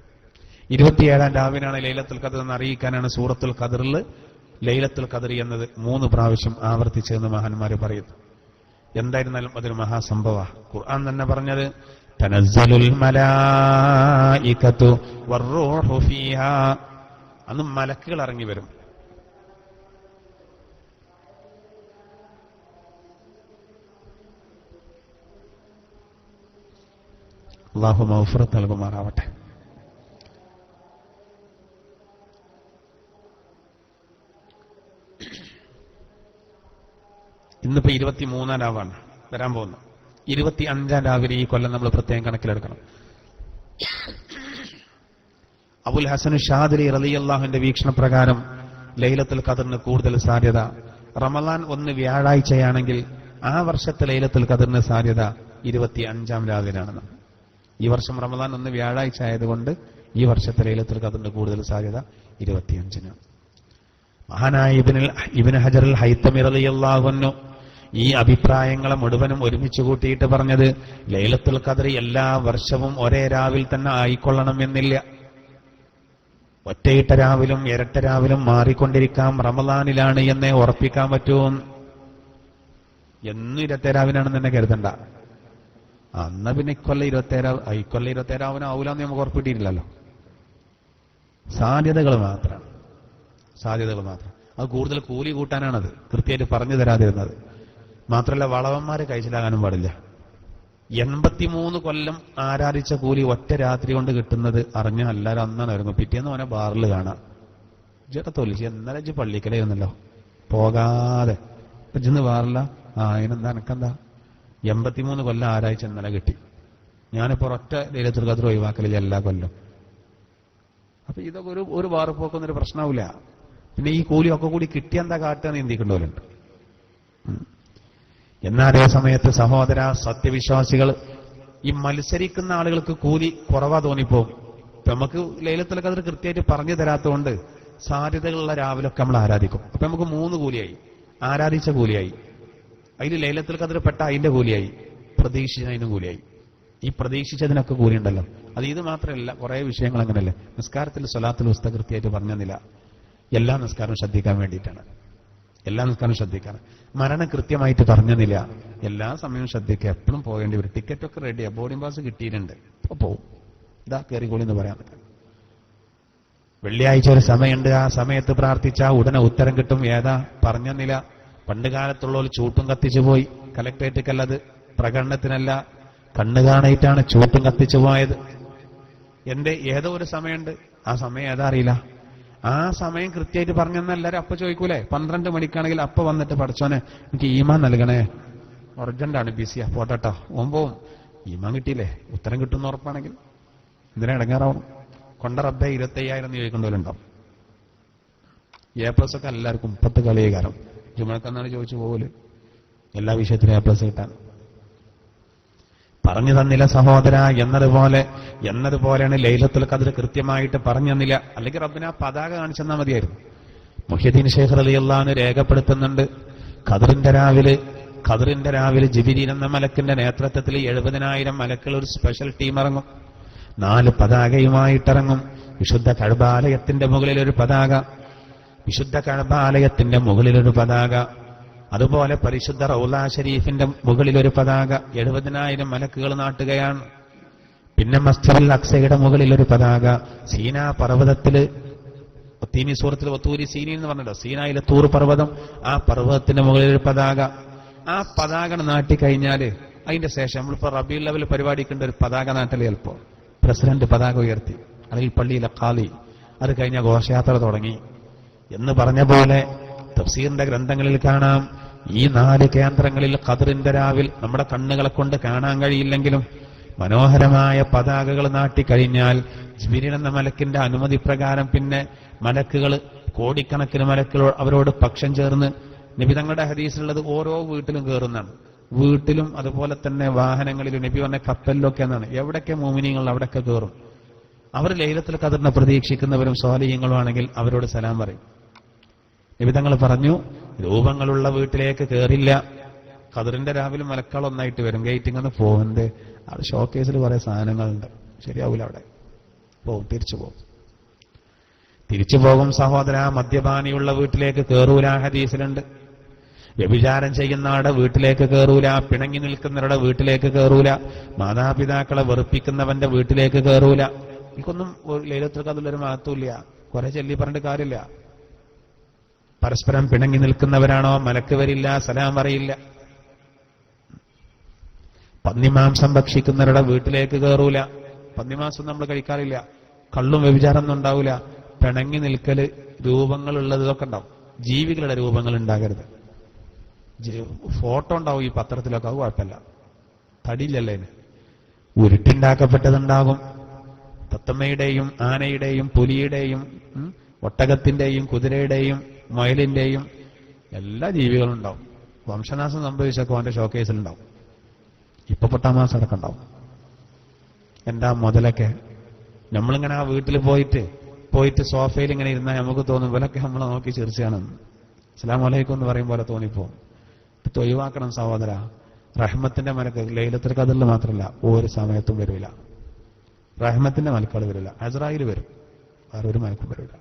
27-ാം രാവിനാണ് ലൈലത്തുൽ ഖദ്ർ എന്ന് അറിയിക്കാനാണ് സൂറത്തുൽ ഖദ്റിൽ ലൈലത്തുൽ ഖദ്ർ എന്നത് 3 പ്രാവശ്യം ആവർത്തിച്ചെന്ന് മഹാന്മാര് പറയുന്നു. എന്തായിരുന്നാലും അതൊരു മഹാസംഭവമാണ്. ഖുർആൻ തന്നെ പറഞ്ഞത് തനസ്സലുൽ മലായികതു വറൂഹു ഫീഹാ. അന്ന് മലക്കുകൾ ഇറങ്ങി വരും. അല്ലാഹു മഗ്ഫിറത്ത് നൽകുമാറാവട്ടെ. ഇന്നിപ്പോ 23-ാം രാവാണ് വരാൻ പോകുന്നത്. 25-ാം രാവിലെ ഈ കൊല്ലം നമ്മൾ പ്രത്യേകം കണക്കിലെടുക്കണം. അബുൽ ഹസൻ ഷാദിലി റളിയല്ലാഹുവിന്റെ വീക്ഷണപ്രകാരം ലൈലത്തുൽ ഖദറിന് കൂടുതൽ സാധ്യത റമളാൻ 1 വ്യാഴാഴ്ചയാണെങ്കിൽ ആ വർഷത്തെ ലൈലത്തുൽ ഖദറിന് സാധ്യത 25-ാം രാവിനാണ്. ഈ വർഷം റമളാൻ 1 വ്യാഴാഴ്ച ആയതുകൊണ്ട് ഈ വർഷത്തെ ലൈലത്തുൽ ഖദറിന് കൂടുതൽ സാധ്യത 25-ന്. മഹാനായ ഇബ്നു ഹജറുൽ ഹൈതമി റളിയല്ലാഹു അൻഹു ഈ അഭിപ്രായങ്ങളെ മുഴുവനും ഒരുമിച്ച് കൂട്ടിയിട്ട് പറഞ്ഞത് ലൈലത്തുൽ ഖദർ എല്ലാ വർഷവും ഒരേ രാവിൽ തന്നെ ആയിക്കൊള്ളണം എന്നില്ല. ഒറ്റയിട്ട രാവിലും ഇരട്ട രാവിലും മാറിക്കൊണ്ടിരിക്കാം. റമളാനിലാണ് എന്നേ ഉറപ്പിക്കാൻ പറ്റുമോ? എന്നും 27-ാവിനാണെന്ന് തന്നെ കരുതണ്ട. അന്ന് പിന്നെ ഇക്കൊല്ലം 27-ാവിനാവൂലെന്ന് നമുക്ക് ഉറപ്പിട്ടിട്ടില്ലല്ലോ. സാധ്യതകൾ മാത്രം. അത് കൂടുതൽ കൂലി കൂട്ടാനാണത് കൃത്യമായിട്ട് പറഞ്ഞു തരാതിരുന്നത്. മാത്രമല്ല വളവന്മാരെ കഴിച്ചിലാകാനും പാടില്ല. 83 കൊല്ലം ആരാധിച്ച കൂലി ഒറ്റ രാത്രി കൊണ്ട് കിട്ടുന്നത് അറിഞ്ഞ എല്ലാവരും അന്നാണ് വരുന്നു. പിറ്റേന്ന് അവനെ ബാറിൽ കാണാം. ജെട്ടത്തോലിച്ച് എന്നാലും ഇജ്ജ് പള്ളിക്കലായിരുന്നല്ലോ പോകാതെ ഇന്ന് ബാറില്ല. അതിനെന്താ എനക്കെന്താ? 83 കൊല്ലം ആരാധിച്ച ഇന്നലെ കിട്ടി. ഞാനിപ്പോ ഒറ്റ ലൈലത്തുൽ ഖദ്ർ ഒഴിവാക്കലില്ല എല്ലാ കൊല്ലം. അപ്പൊ ഇതൊക്കെ ഒരു ബാറ് പോക്കുന്നൊരു പ്രശ്നമില്ല. പിന്നെ ഈ കൂലി ഒക്കെ കൂടി കിട്ടിയെന്താ കാട്ടുകയെന്ന് ചിന്തിക്കേണ്ടവരുണ്ട്. എന്നാൽ അതേ സമയത്ത് സഹോദര സത്യവിശ്വാസികൾ ഈ മത്സരിക്കുന്ന ആളുകൾക്ക് കൂലി കുറവാ തോന്നിപ്പോകും. ഇപ്പൊ നമുക്ക് ലൈലത്തുൽ ഖദ്ർ കൃത്യമായിട്ട് പറഞ്ഞു തരാത്തതുകൊണ്ട് സാധ്യതകളുള്ള രാവിലൊക്കെ നമ്മൾ ആരാധിക്കും. അപ്പൊ നമുക്ക് 3 കൂലിയായി. ആരാധിച്ച കൂലിയായി, അതിൽ ലൈലത്തുൽ ഖദ്ർ പെട്ട അതിന്റെ കൂലിയായി, പ്രതീക്ഷിച്ചതിനും കൂലിയായി. ഈ പ്രതീക്ഷിച്ചതിനൊക്കെ കൂലിയുണ്ടല്ലോ. അത് ഇത് മാത്രമല്ല, കുറെ വിഷയങ്ങൾ അങ്ങനെയല്ലേ. നിസ്കാരത്തിൽ സ്വലാത്തുൽ ഉസ്ത കൃത്യമായിട്ട് പറഞ്ഞെന്നില്ല. എല്ലാ നിസ്കാരവും ശ്രദ്ധിക്കാൻ വേണ്ടിയിട്ടാണ്. എല്ലാ നിസ്കാരവും ശ്രദ്ധിക്കാൻ. മരണം കൃത്യമായിട്ട് പറഞ്ഞെന്നില്ല. എല്ലാ സമയവും ശ്രദ്ധിക്കുക. എപ്പോഴും പോകേണ്ടി വരും. ടിക്കറ്റൊക്കെ റെഡിയാ, ബോർഡിംഗ് പാസ് കിട്ടിയിട്ടുണ്ട്. ഇപ്പൊ പോവും. ഇതാ കയറിക്കോളി എന്ന് പറയാൻ പറ്റും. വെള്ളിയാഴ്ച ഒരു സമയമുണ്ട്. ആ സമയത്ത് പ്രാർത്ഥിച്ചാൽ ഉടനെ ഉത്തരം കിട്ടും. ഏതാ പറഞ്ഞെന്നില്ല. പണ്ട് കാലത്തുള്ളവർ ചൂട്ടും കത്തിച്ചു പോയി. കലക്ടറേറ്റക്കല്ലത്, പ്രകടനത്തിനല്ല, കണ്ണു കാണായിട്ടാണ് ചൂട്ടും കത്തിച്ചു പോയത്. ഏതോ ഒരു സമയമുണ്ട്. ആ സമയം ഏതാ അറിയില്ല. ആ സമയം കൃത്യമായിട്ട് പറഞ്ഞെന്ന് എല്ലാവരും അപ്പൊ ചോദിക്കൂലേ? 12 മണിക്കാണെങ്കിൽ അപ്പൊ വന്നിട്ട് പഠിച്ചോനെ എനിക്ക് ഈമാൻ നൽകണേ, അർജന്റാണ്, ബിസിയാ, പോട്ടോ ഓമ്പോവും. ഈമാൻ കിട്ടിയില്ലേ? ഉത്തരം കിട്ടുന്ന ഉറപ്പാണെങ്കിൽ എന്തിനാ ഇടങ്ങാറാവും? കൊണ്ട റബ്ബെ 25,000 ചോദിക്കേണ്ടവരുണ്ടാവും. A+ ഒക്കെ എല്ലാവർക്കും 30 കളിയേകാരം. ജുമഴക്കെന്നാണ് ചോദിച്ചു പോകല് എല്ലാ വിഷയത്തിലും A+ കിട്ടാൻ. പറഞ്ഞു തന്നില്ല സഹോദര എന്നതുപോലെയാണ് ലൈലത്തുൽ ഖദ്ർ കൃത്യമായിട്ട് പറഞ്ഞു തന്നില്ല. അല്ലെങ്കിൽ റബ്ബിന് ആ പതാക കാണിച്ചെന്നാ മതിയായിരുന്നു. മുഹ്യിദ്ദീൻ ശൈഖ് റളിയല്ലാഹു അൻഹു രേഖപ്പെടുത്തുന്നുണ്ട്, ഖദ്റിന്റെ രാവിലെ ജിബ്രീൽ എന്ന മലക്കിന്റെ നേതൃത്വത്തിൽ 70,000 മലക്കുകൾ ഒരു സ്പെഷ്യൽ ടീം ഇറങ്ങും. 4 പതാകയുമായിട്ടിറങ്ങും. വിശുദ്ധ കഅബാലയത്തിന്റെ മുകളിലൊരു പതാക, വിശുദ്ധ കഅബാലയത്തിന്റെ മുകളിലൊരു പതാക, അതുപോലെ പരിശുദ്ധ റൗള ഷരീഫിന്റെ മുകളിലൊരു പതാക. 70,000 മലക്കുകൾ നാട്ടുകയാണ്. പിന്നെ മസ്ജിദുൽ അക്സയുടെ മുകളിലൊരു പതാക. സീനാ പർവ്വതത്തില് തീനി സൂറത്തിൽ വത്തൂരി സീനി എന്ന് പറഞ്ഞല്ലോ, സീനായിലെ തൂർ പർവ്വതം, ആ പർവ്വതത്തിന്റെ മുകളിലൊരു പതാക. ആ പതാക നാട്ടിക്കഴിഞ്ഞാല് അതിന്റെ ശേഷം നമ്മളിപ്പോ റബീഉൽ അവ്വൽ പരിപാടിക്കേണ്ട ഒരു പതാക നാട്ടിൽ ചിലപ്പോ പ്രസിഡന്റ് പതാക ഉയർത്തി, അല്ലെങ്കിൽ പള്ളിയിലെ ഖാലി, അത് കഴിഞ്ഞ ഘോഷയാത്ര തുടങ്ങി എന്ന് പറഞ്ഞ പോലെ തഫ്സീറിന്റെ ഗ്രന്ഥങ്ങളിൽ കാണാം. ഈ 4 കേന്ദ്രങ്ങളിൽ ഖദ്റിന്റെ രാവിൽ നമ്മുടെ കണ്ണുകളെ കൊണ്ട് കാണാൻ കഴിയില്ലെങ്കിലും മനോഹരമായ പതാകകൾ നാട്ടിക്കഴിഞ്ഞാൽ ജിബ്രീൽ എന്ന മലക്കിന്റെ അനുമതി പ്രകാരം പിന്നെ മലക്കുകൾ, കോടിക്കണക്കിന് മലക്കുകൾ അവരോട് പക്ഷം ചേർന്ന്, നബി തങ്ങളുടെ ഹദീസിലുള്ളത് ഓരോ വീട്ടിലും കയറുന്നതാണ്. വീട്ടിലും അതുപോലെ തന്നെ വാഹനങ്ങളിലും, നബി പറഞ്ഞ കപ്പലിലൊക്കെ എന്നാണ്. എവിടൊക്കെ മോമിനീങ്ങൾ അവിടൊക്കെ കയറും. അവർ ലൈലത്തുൽ ഖദ്റിനെ പ്രതീക്ഷിക്കുന്നവരും സ്വാലിഹീങ്ങളും ആണെങ്കിൽ അവരോട് സലാം പറയും. നബി തങ്ങൾ പറഞ്ഞു, രൂപങ്ങളുള്ള വീട്ടിലേക്ക് കയറില്ല. ഖദ്റിന്റെ രാവിലെ മലക്കൾ ഒന്നായിട്ട് വരും. ഗേറ്റിങ്ങനെ പോകുന്നത് അവിടെ ഷോക്കേസിൽ കുറെ സാധനങ്ങളുണ്ട്, ശരിയാവില്ല, അവിടെ പോകും, തിരിച്ചു പോകും. സഹോദര, മദ്യപാനിയുള്ള വീട്ടിലേക്ക് കയറൂല, ഹദീസിലുണ്ട്. വ്യഭിചാരം ചെയ്യുന്നവരുടെ വീട്ടിലേക്ക് കയറൂല, പിണങ്ങി നിൽക്കുന്നവരുടെ വീട്ടിലേക്ക് കയറൂല, മാതാപിതാക്കളെ വെറുപ്പിക്കുന്നവന്റെ വീട്ടിലേക്ക് കയറൂല. എനിക്കൊന്നും ലൈലത്തുൽ ഖദ്റിലൊരു മഹത്വമില്ല, കുറെ ചൊല്ലി പറഞ്ഞിട്ട് കാര്യമില്ല. പരസ്പരം പിണങ്ങി നിൽക്കുന്നവരാണോ മലക്ക് വരില്ല, സലാം പറയില്ല. പന്നിമാംസം ഭക്ഷിക്കുന്നവരുടെ വീട്ടിലേക്ക് കയറൂല, പന്നിമാംസം നമ്മൾ കഴിക്കാറില്ല. കള്ളും വ്യഭിചാരം ഒന്നും ഉണ്ടാവില്ല. പിണങ്ങി നിൽക്കല്, രൂപങ്ങളുള്ളത് ഇതൊക്കെ ഉണ്ടാവും. ജീവികളുടെ രൂപങ്ങൾ ഉണ്ടാകരുത്. ഫോട്ടോ ഉണ്ടാവും ഈ പത്രത്തിലൊക്കെ, അത് കുഴപ്പമില്ല, തടിയില്ലല്ലേ. ഉരുട്ടുണ്ടാക്കപ്പെട്ടതുണ്ടാകും. തത്തമ്മയുടെയും ആനയുടെയും പുലിയുടെയും ഒട്ടകത്തിന്റെയും കുതിരയുടെയും മൊയലിന്റെയും എല്ലാ ജീവികളും ഉണ്ടാവും. വംശനാശം സംഭവിച്ചൊക്കെ അവന്റെ ഷോക്കേസിലുണ്ടാവും. ഹിപ്പോപ്പൊട്ടാമസ് അടക്കം ഉണ്ടാവും. എന്താ മുതലൊക്കെ നമ്മളിങ്ങനെ ആ വീട്ടിൽ പോയിട്ട് സോഫയിൽ ഇങ്ങനെ ഇരുന്നാൽ നമുക്ക് തോന്നും ഇവലൊക്കെ നമ്മളെ നോക്കി ചിരിച്ചാണെന്ന്. അസ്സലാമു അലൈക്കും എന്ന് പറയും പോലെ തോന്നിപ്പോവും. ഇത് ഒഴിവാക്കണം സഹോദര. റഹ്മത്തിന്റെ മലക്ക് ലൈലത്തുൽ ഖദ്റിൽ മാത്രമല്ല ഒരു സമയത്തും വരില്ല. റഹ്മത്തിന്റെ മലക്കുകൾ വരില്ല. അസ്രായീൽ വരും, വേറെ ഒരു മലക്കും വരില്ല.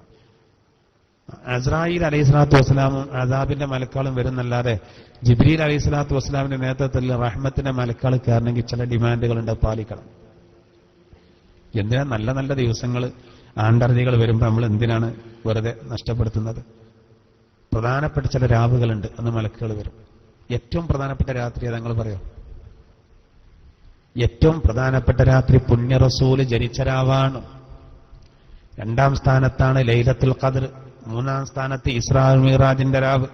അസ്രായീൽ അലൈഹിസ്സലാത്തു വസ്സലാമും അദാബിന്റെ മലക്കുകളും വരുന്നല്ലാതെ ജിബ്രീൽ അലൈഹിസ്സലാത്തു വസ്സലാമിന്റെ നേതൃത്വത്തിൽ റഹ്മത്തിന്റെ മലക്കുകൾ കയറണമെങ്കിൽ ചില ഡിമാൻഡുകളുണ്ട്, പാലിക്കണം. എന്തിനാ നല്ല നല്ല ദിവസങ്ങൾ, ആണ്ടർജികൾ വരുമ്പോൾ നമ്മൾ എന്തിനാണ് വെറുതെ നഷ്ടപ്പെടുത്തുന്നത്? പ്രധാനപ്പെട്ട ചില രാവുകളുണ്ട്, അന്ന് മലക്കുകൾ വരും. ഏറ്റവും പ്രധാനപ്പെട്ട രാത്രി അതങ്ങൾ പറയോ? ഏറ്റവും പ്രധാനപ്പെട്ട രാത്രി പുണ്യ റസൂല് ജനിച്ച രാവാണ്. 2ാം സ്ഥാനത്താണ് ലൈലത്തുൽ ഖദ്ർ. 3ാം സ്ഥാനത്ത് ഇസ്രാ മിറാജിന്റെ രാവ്.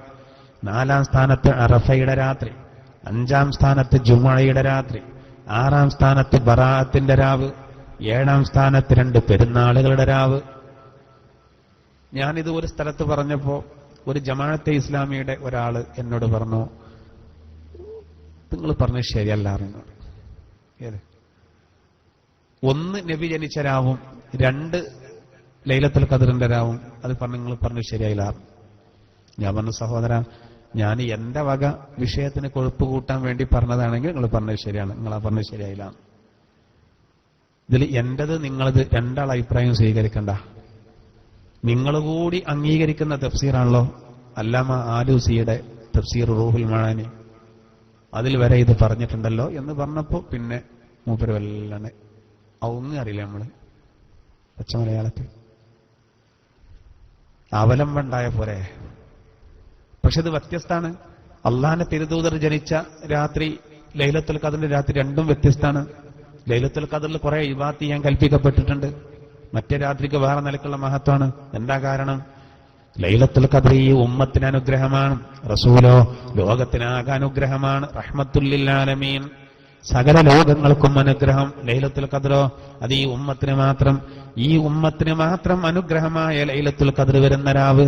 4ാം സ്ഥാനത്ത് അറഫയുടെ രാത്രി. 5ാം സ്ഥാനത്ത് ജുമുഅയുടെ രാത്രി. 6ാം സ്ഥാനത്ത് ബറാഅത്തിന്റെ രാവ്. 7ാം സ്ഥാനത്ത് 2 പെരുന്നാളുകളുടെ രാവ്. ഞാനിത് ഒരു സ്ഥലത്ത് പറഞ്ഞപ്പോ ഒരു ജമാഅത്തെ ഇസ്ലാമിയുടെ ഒരാള് എന്നോട് പറഞ്ഞു, നിങ്ങൾ പറഞ്ഞത് ശരിയല്ല. ഏത്? 1 നബി ജനിച്ച രാവും 2 ലൈലത്തുൽ ഖദ്റിന്റെ രാവും, അത് നിങ്ങൾ പറഞ്ഞത് ശരിയായില്ല. ഞാൻ പറഞ്ഞു, സഹോദര, ഞാൻ എന്റെ വക വിഷയത്തിന് കൊഴുപ്പ് കൂട്ടാൻ വേണ്ടി പറഞ്ഞതാണെങ്കിൽ നിങ്ങൾ പറഞ്ഞത് ശരിയാണ്, നിങ്ങളാ പറഞ്ഞത് ശരിയായില്ല. ഇതിൽ എന്റേത് നിങ്ങളത് 2 ആൾ അഭിപ്രായം സ്വീകരിക്കണ്ട. നിങ്ങൾ കൂടി അംഗീകരിക്കുന്ന തഫ്സീറാണല്ലോ അല്ലാമ ആലൂസിയുടെ തഫ്സീർ റൂഹുൽ മആനി, അതിൽ വരെ ഇത് പറഞ്ഞിട്ടുണ്ടല്ലോ എന്ന് പറഞ്ഞപ്പോ പിന്നെ മൂപ്പര് വല്ലാണ്ട് ഒന്നും അറിയില്ല. നമ്മള് പച്ച മലയാളത്തിൽ അവലംബണ്ടായ പോരെ. പക്ഷെ ഇത് വ്യത്യസ്താണ്. അള്ളാന്റെ തിരുദൂതർ ജനിച്ച രാത്രി ലൈലത്തുൽ ഖദ്റിന്റെ രാത്രി രണ്ടും വ്യത്യസ്തമാണ്. ലൈലത്തുൽ ഖദ്റിൽ കുറെ ഇബാദത്ത് ചെയ്യാൻ കൽപ്പിക്കപ്പെട്ടിട്ടുണ്ട്. മറ്റേ രാത്രിക്ക് വേറെ നിലക്കുള്ള മഹത്വമാണ്. എന്താ കാരണം? ലൈലത്തുൽ ഖദ്ർ ഈ ഉമ്മത്തിന് അനുഗ്രഹമാണ്, റസൂലോ ലോകത്തിനാകെ അനുഗ്രഹമാണ്, റഹ്മത്തുൽ ലിൽ ആലമീൻ. സകല ലോകങ്ങൾക്കും അനുഗ്രഹം. ലൈലത്തുൽ ഖദ്റോ അത് ഈ ഉമ്മത്തിന് മാത്രം അനുഗ്രഹമായ ലൈലത്തുൽ ഖദ്ർ വരുന്ന രാവ്,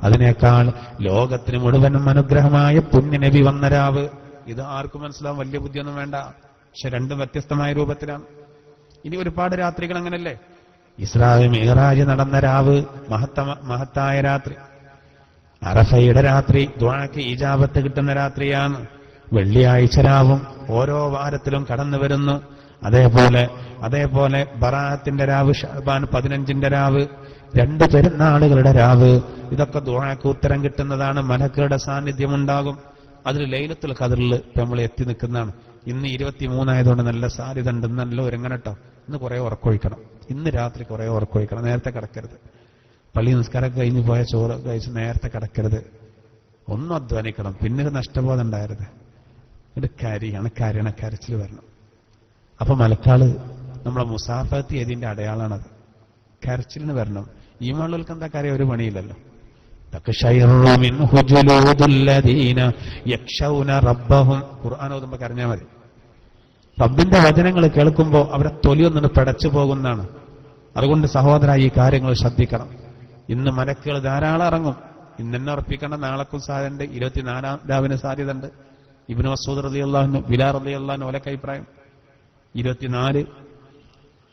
അതിനേക്കാൾ ലോകത്തിന് മുഴുവനും അനുഗ്രഹമായ പുണ്യ നബി വന്ന രാവ്. ഇത് ആർക്കും മനസ്സിലാവും, വലിയ ബുദ്ധിയൊന്നും വേണ്ട. പക്ഷെ രണ്ടും വ്യത്യസ്തമായ രൂപത്തിലാണ്. ഇനി ഒരുപാട് രാത്രികൾ അങ്ങനല്ലേ. ഇസ്രാ മിഅ്റാജ് നടന്ന രാവ് മഹത്തായ രാത്രി, അറഫയുടെ രാത്രി, ദുആക്ക് ഇജാബത്ത് കിട്ടുന്ന രാത്രിയാണ്. വെള്ളിയാഴ്ച രാവും ഓരോ വാരത്തിലും കടന്നു വരുന്നു. അതേപോലെ ബറാഅത്തിന്റെ രാവ്, ശഅബാൻ 15ന്റെ രാവ്, 2 പെരുന്നാളുകളുടെ രാവ്, ഇതൊക്കെ ദുആക്ക് ഉത്തരം കിട്ടുന്നതാണ്. മലക്കുകളുടെ സാന്നിധ്യമുണ്ടാകും. അതിൽ ലൈലത്തുൽ ഖദ്റിൽ നമ്മൾ എത്തി നിൽക്കുന്നതാണ്. ഇന്ന് 23 ആയതുകൊണ്ട് നല്ല സാധ്യത ഉണ്ട്. നല്ല ഒരുങ്ങനട്ടോ. ഇന്ന് കുറെ ഉറക്കൊഴിക്കണം. ഇന്ന് രാത്രി കുറെ ഉറക്കൊഴിക്കണം. നേരത്തെ കിടക്കരുത്. പള്ളി നിസ്കാരം കഴിഞ്ഞ് പോയ ചോറ് കഴിച്ച് നേരത്തെ കിടക്കരുത്. ഒന്നും അധ്വാനിക്കണം. പിന്നീട് നഷ്ടബോധം ഉണ്ടാകരുത്. ഇത് കരച്ചിൽ വരണം. അപ്പൊ മലക്കാള് നമ്മളെ മുസാഫത്ത് ചെയ്തതിന്റെ അടയാളാണത്. കരച്ചിലിന് വരണം. ഈ മള്ളവർക്ക് എന്താ കാര്യം? ഒരു പണിയില്ലല്ലോ. ഖുർആൻ ഓതുമ്പോ കരഞ്ഞാൽ മതി. റബ്ബിന്റെ വചനങ്ങൾ കേൾക്കുമ്പോൾ അവരെ തൊലിയൊന്നിന് പിടച്ചു പോകുന്നതാണ്. അതുകൊണ്ട് സഹോദര, ഈ കാര്യങ്ങൾ ശ്രദ്ധിക്കണം. ഇന്ന് മലക്കുകൾ ധാരാളം ഇറങ്ങും. ഇന്ന് തന്നെ ഉറപ്പിക്കണം. നാളെക്കും സാധ്യതയുണ്ട്. 24 രാവിന് സാധ്യത ഉണ്ട്. ഇബ്നു മസ്ഊദ് റളിയല്ലാഹു അൻഹു, ബിലാൽ റളിയല്ലാഹു അൻഹു ഓലൊക്കെ അഭിപ്രായം 24,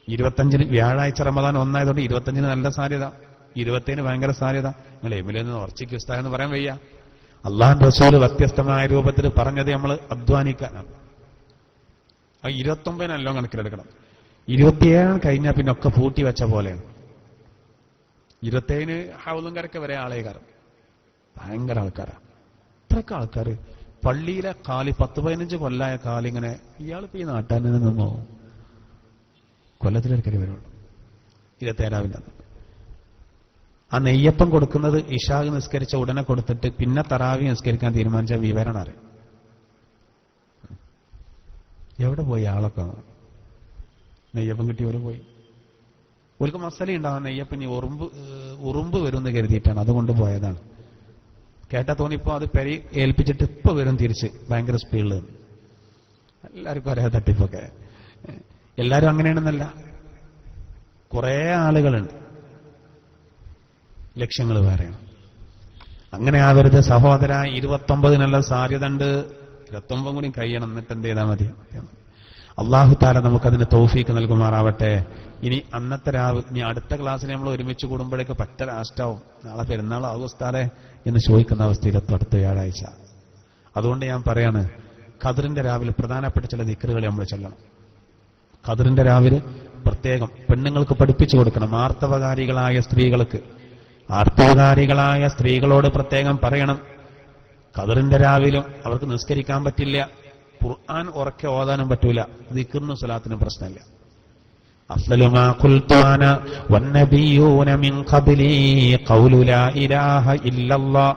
25 വ്യാഴാഴ്ച റമദാൻ 1 ആയതുകൊണ്ട് 25 നല്ല സാധ്യത, 27 ഭയങ്കര സാധ്യത. നിങ്ങൾ എമിലൊന്ന് ഉറച്ചിക്ക് ഉസ്താദ് എന്ന് പറയാൻ വയ്യ. അള്ളാഹുവിന്റെ റസൂൽ വ്യത്യസ്തമായ രൂപത്തിൽ പറഞ്ഞത് നമ്മൾ അധ്വാനിക്കാനാണ്. 29 നല്ലോ കണക്കിലെടുക്കണം. 27 കഴിഞ്ഞാൽ പിന്നെ ഒക്കെ പൂട്ടി വെച്ച പോലെയാണ്. 27 ഹൗലും കരക്ക് വരെ ആളേക്കാരം. ഭയങ്കര ആൾക്കാരാണ്. ഇത്രയൊക്കെ ആൾക്കാർ പള്ളിയിലെ കാലി 10-15 കൊല്ലായ കാലിങ്ങനെ ഇയാളിപ്പോ ഈ നാട്ടാൻ നിന്നോ കൊല്ലത്തിലൊരിക്കലും വരുള്ളൂ. 27 ആ നെയ്യപ്പം കൊടുക്കുന്നത് ഇശാഖ് നിസ്കരിച്ച ഉടനെ കൊടുത്തിട്ട് പിന്നെ തറാവി നിസ്കരിക്കാൻ തീരുമാനിച്ച വിവരണം അറിയാം. എവിടെ പോയി ആളൊക്കെ? നെയ്യപ്പം കിട്ടിയവര് പോയി. ഒരു മസാല ഉണ്ടാകുന്ന നെയ്യപ്പം ഉറുമ്പ് വരും എന്ന് കരുതിയിട്ടാണ്, അതുകൊണ്ട് പോയതാണ്. കേട്ടാ തോന്നിപ്പോ അത് പെരി ഏൽപ്പിച്ചിട്ട് ഇപ്പൊ വരും തിരിച്ച് ഭയങ്കര സ്പീഡിൽ. എല്ലാവർക്കും ഒരേ തട്ടിപ്പൊക്കെ. എല്ലാരും അങ്ങനെയാണെന്നല്ല, കുറെ ആളുകളുണ്ട്. ലക്ഷ്യങ്ങൾ വേറെയാണ്. അങ്ങനെ ആവരുത് സഹോദര. 29 സാധ്യത ഉണ്ട്. 29 കൂടി കഴിയണം. എന്നിട്ട് എന്ത് ചെയ്താൽ മതി? അള്ളാഹു താല നമുക്കതിന് തൗഫീക്ക് നൽകുമാറാവട്ടെ. ഇനി അന്നത്തെ രാവ്, ഇനി അടുത്ത ക്ലാസ്സിൽ നമ്മൾ ഒരുമിച്ച് കൂടുമ്പോഴേക്ക് പറ്റ ലാസ്റ്റാവും. നാളെ പെരുന്നാളാവും ഉസ്താദേ എന്ന് ചോദിക്കുന്ന അവസ്ഥയിലെത്തും അടുത്ത വ്യാഴാഴ്ച. അതുകൊണ്ട് ഞാൻ പറയാണ്, ഖദ്റിന്റെ രാവിലെ പ്രധാനപ്പെട്ട ചില ദിക്റുകൾ നമ്മൾ ചൊല്ലണം. ഖദ്റിന്റെ രാവിലെ പ്രത്യേകം പെണ്ണുങ്ങൾക്ക് പഠിപ്പിച്ചു കൊടുക്കണം. ആർത്തവകാരികളായ സ്ത്രീകളോട് പ്രത്യേകം പറയണം. ഖദ്റിന്റെ രാവിലും അവർക്ക് നിസ്കരിക്കാൻ പറ്റില്ല, ഖുർആൻ ഉറക്കെ ഓതാനും പറ്റൂല, ദിക്റിനും സ്വലാത്തിനും പ്രശ്നമില്ല. അഫ്ളലു മാ ഖുൽതു അന വന്നബിയൂന മിൻ ഖബ്ലി ഖൗലു ലാ ഇലാഹ ഇല്ലല്ലാഹ്.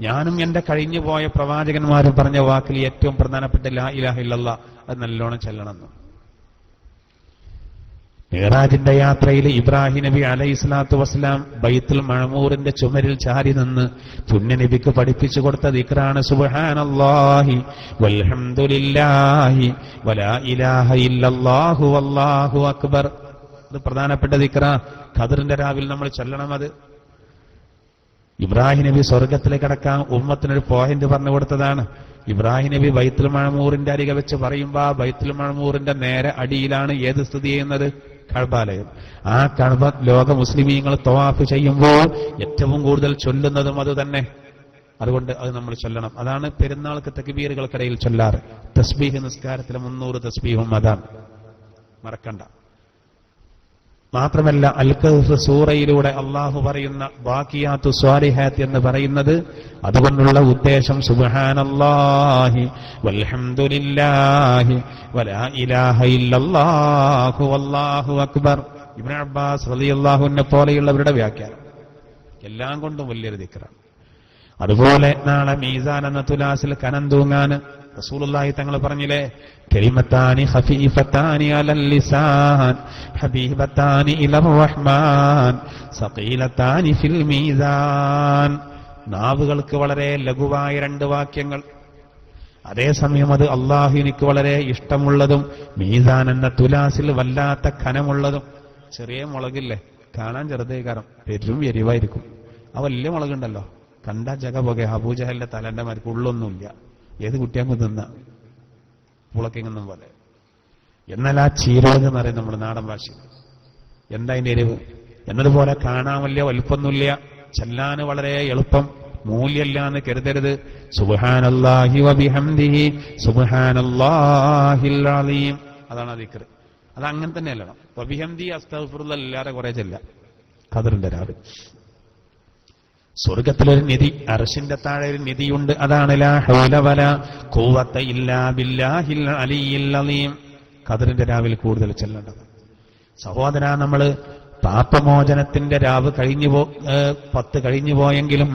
ഞാനും എന്റെ കഴിഞ്ഞു പോയ പ്രവാചകന്മാരും പറഞ്ഞ വാക്കിൽ ഏറ്റവും പ്രധാനപ്പെട്ട ലാ ഇലാഹ ഇല്ലല്ലാഹ്. അത് നല്ലോണം ചെല്ലണം. മിഅ്റാജിന്റെ യാത്രയിൽ ഇബ്രാഹിം നബി അലൈഹിസ്സലാത്തു വസ്സലാം ബൈത്തുൽ മഅമൂറിന്റെ ചുമരിൽ ചാരി നിന്ന് പുണ്യ നബിക്ക് പഠിപ്പിച്ചു കൊടുത്ത ദിക്റാണ് സുബ്ഹാനല്ലാഹി വൽഹംദുലില്ലാഹി വലാ ഇലാഹ ഇല്ലല്ലാഹു വല്ലാഹു അക്ബർ. ഇത് പ്രധാനപ്പെട്ട ദിക്റാ. ഖദ്റിന്റെ രാവിൽ നമ്മൾ ചൊല്ലണം. അത് ഇബ്രാഹിം നബി സ്വർഗത്തിലേക്ക് കടക്കാൻ ഉമ്മത്തിനൊരു പോയിന്റ് പറഞ്ഞു കൊടുത്തതാണ്. ഇബ്രാഹിം നബി ബൈത്തുൽ മഅമൂറിന്റെ അരികെ വെച്ച് പറയുമ്പോ ആ ബൈത്തുൽ മഅമൂറിന്റെ നേരെ അടിയിലാണ് ഏത് സ്ഥിതി ചെയ്യുന്നത്? കഅബാലയം. ആ കഅബ ലോക മുസ്ലിമീങ്ങൾ തവാഫ് ചെയ്യുമ്പോൾ ഏറ്റവും കൂടുതൽ ചൊല്ലുന്നതും അത് തന്നെ. അതുകൊണ്ട് അത് നമ്മൾ ചൊല്ലണം. അതാണ് പെരുന്നാൾക്ക് തക്ബീറുകൾക്കിടയിൽ ചൊല്ലാറ്. തസ്ബീഹ് നിസ്കാരത്തിലെ 300 തസ്ബീഹും അതാണ്, മറക്കണ്ട. മാത്രമല്ല അൽ കഹ്ഫ് സൂറയിലൂടെ അള്ളാഹു പറയുന്ന ബാഖിയാത്തു സ്വാലിഹാത്ത് എന്ന് പറയുന്നത് അതുകൊണ്ടുള്ള ഉദ്ദേശം സുബ്ഹാനല്ലാഹി വൽഹംദുലില്ലാഹി വലാ ഇലാഹ ഇല്ലല്ലാഹു വല്ലാഹു അക്ബർ. ഇബ്നു അബ്ബാസ് റളിയല്ലാഹു അൻഹു പോലെയുള്ളവരുടെ വ്യാഖ്യാനം. എല്ലാം കൊണ്ടും വലിയൊരു ദിക്റാണ്. അതുപോലെ നാളെ മീസാൻ എന്ന തുലാസിൽ കനം തൂങ്ങാൻ റസൂലുള്ളാഹി തങ്ങൾ പറഞ്ഞില്ലേ, കലിമത്താനി ഖഫീഫത്താനി അലൽ ലിസാൻ ഹബീബത്താനി ഇലർ റഹ്മാൻ സഖീലത്താനി ഫിൽ മീസാൻ. നാവുകൾക്ക് വളരെ ലഘുവായ 2 വാക്യങ്ങൾ, അതേസമയം അത് അള്ളാഹു എനിക്ക് വളരെ ഇഷ്ടമുള്ളതും മീസാൻ എന്ന തുലാസിൽ വല്ലാത്ത ഖനമുള്ളതും. ചെറിയ മുളകില്ലേ, കാണാൻ ചെറുതേക്കാരം, പെരും എരിവായിരിക്കും. ആ വലിയ മുളകുണ്ടല്ലോ, കണ്ട ജഗ പോകെ അബൂജഹലിന്റെ തലന്റെ മരക്ക് ഉള്ളൊന്നുമില്ല, ഏത് കുട്ടിയാക്കും തിന്ന പുളക്കിങ്ങുന്ന പോലെ. എന്നാൽ ആ ചീരമുളക് എന്ന് പറയും നമ്മുടെ നാടൻ ഭാഷയിൽ. എന്താ അതിന്റെ എരിവ്? എന്നതുപോലെ കാണാൻ വലിയ വലുപ്പൊന്നുമില്ല, ചെല്ലാന് വളരെ എളുപ്പം, മൂല്യമില്ല എന്ന് കരുതരുത്. സുബ്ഹാനല്ലാഹി വബിഹംദിഹി സുബ്ഹാനല്ലാഹിൽ അലീം, അതാണ് ദിക്ർ. അത് അങ്ങനെ തന്നെയല്ല. വബിഹംദി അസ്തഗ്ഫിറുല്ലാഹ് ഇല്ലാതെ കുറെ ചെല്ല. ഖദറിന്റെ രാവിലെ സ്വർഗത്തിലൊരു നിധി, അർശിന്റെ താഴെ ഒരു നിധിയുണ്ട്, അതാണ് ലാ ഹൗല വലാ ഖുവത ഇല്ലാ ബില്ലാഹിൽ അലിയിൽ അലീം. ഖദറിന്റെ രാവിലെ കൂടുതൽ ചെല്ലേണ്ടത്. സഹോദര, നമ്മള് പാപമോചനത്തിന്റെ രാവ് 10 കഴിഞ്ഞു പോയെങ്കിലും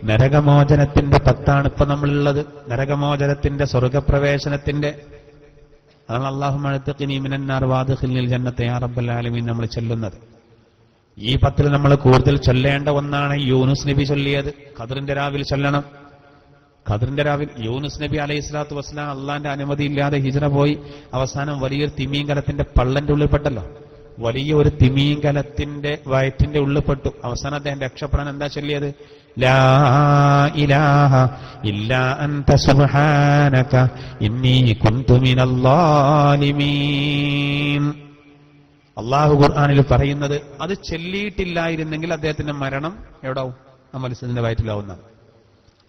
നരകമോചനത്തിന്റെ 10 ഇപ്പൊ നമ്മളുള്ളത്. നരകമോചനത്തിന്റെ, സ്വർഗപ്രവേശനത്തിന്റെ, അതാണ് അല്ലാഹുമ്മ അഅ്തിഖ്നി മിനന്നാർ വഅദ്ഖിൽനിൽ ജന്നത യാ റബ്ബൽ ആലമീൻ നമ്മൾ ചൊല്ലുന്നത്. ഈ 10 നമ്മൾ കൂടുതൽ ചൊല്ലേണ്ട ഒന്നാണ് യൂനുസ് നബി ചൊല്ലിയത്. ഖദറിന്റെ രാവിൽ ചൊല്ലണം. ഖദറിന്റെ രാവിൽ യൂനുസ് നബി അലൈഹി സ്വലാത്തു വസ്സലാം അള്ളാന്റെ അനുമതി ഇല്ലാതെ ഹിജ്റ പോയി അവസാനം വലിയൊരു തിമീങ്കലത്തിന്റെ പള്ളന്റെ ഉള്ളിൽപ്പെട്ടല്ലോ. വലിയ ഒരു തിമീങ്കലത്തിന്റെ വയറ്റിന്റെ ഉള്ളിൽപ്പെട്ടു. അവസാനം അദ്ദേഹം രക്ഷപ്പെടാൻ എന്താ ചൊല്ലിയത്? ലാ ഇലാഹ ഇല്ലാ അൻത സുബ്ഹാനക ഇന്നി കുൻതു മിനൽ ളാലിമീൻ. അള്ളാഹു ഖുർആനിൽ പറയുന്നത് അത് ചൊല്ലിയിട്ടില്ലായിരുന്നെങ്കിൽ അദ്ദേഹത്തിന്റെ മരണം എവിടാവും? ആ മത്സ്യത്തിന്റെ വയറ്റിലാവുന്നതാണ്.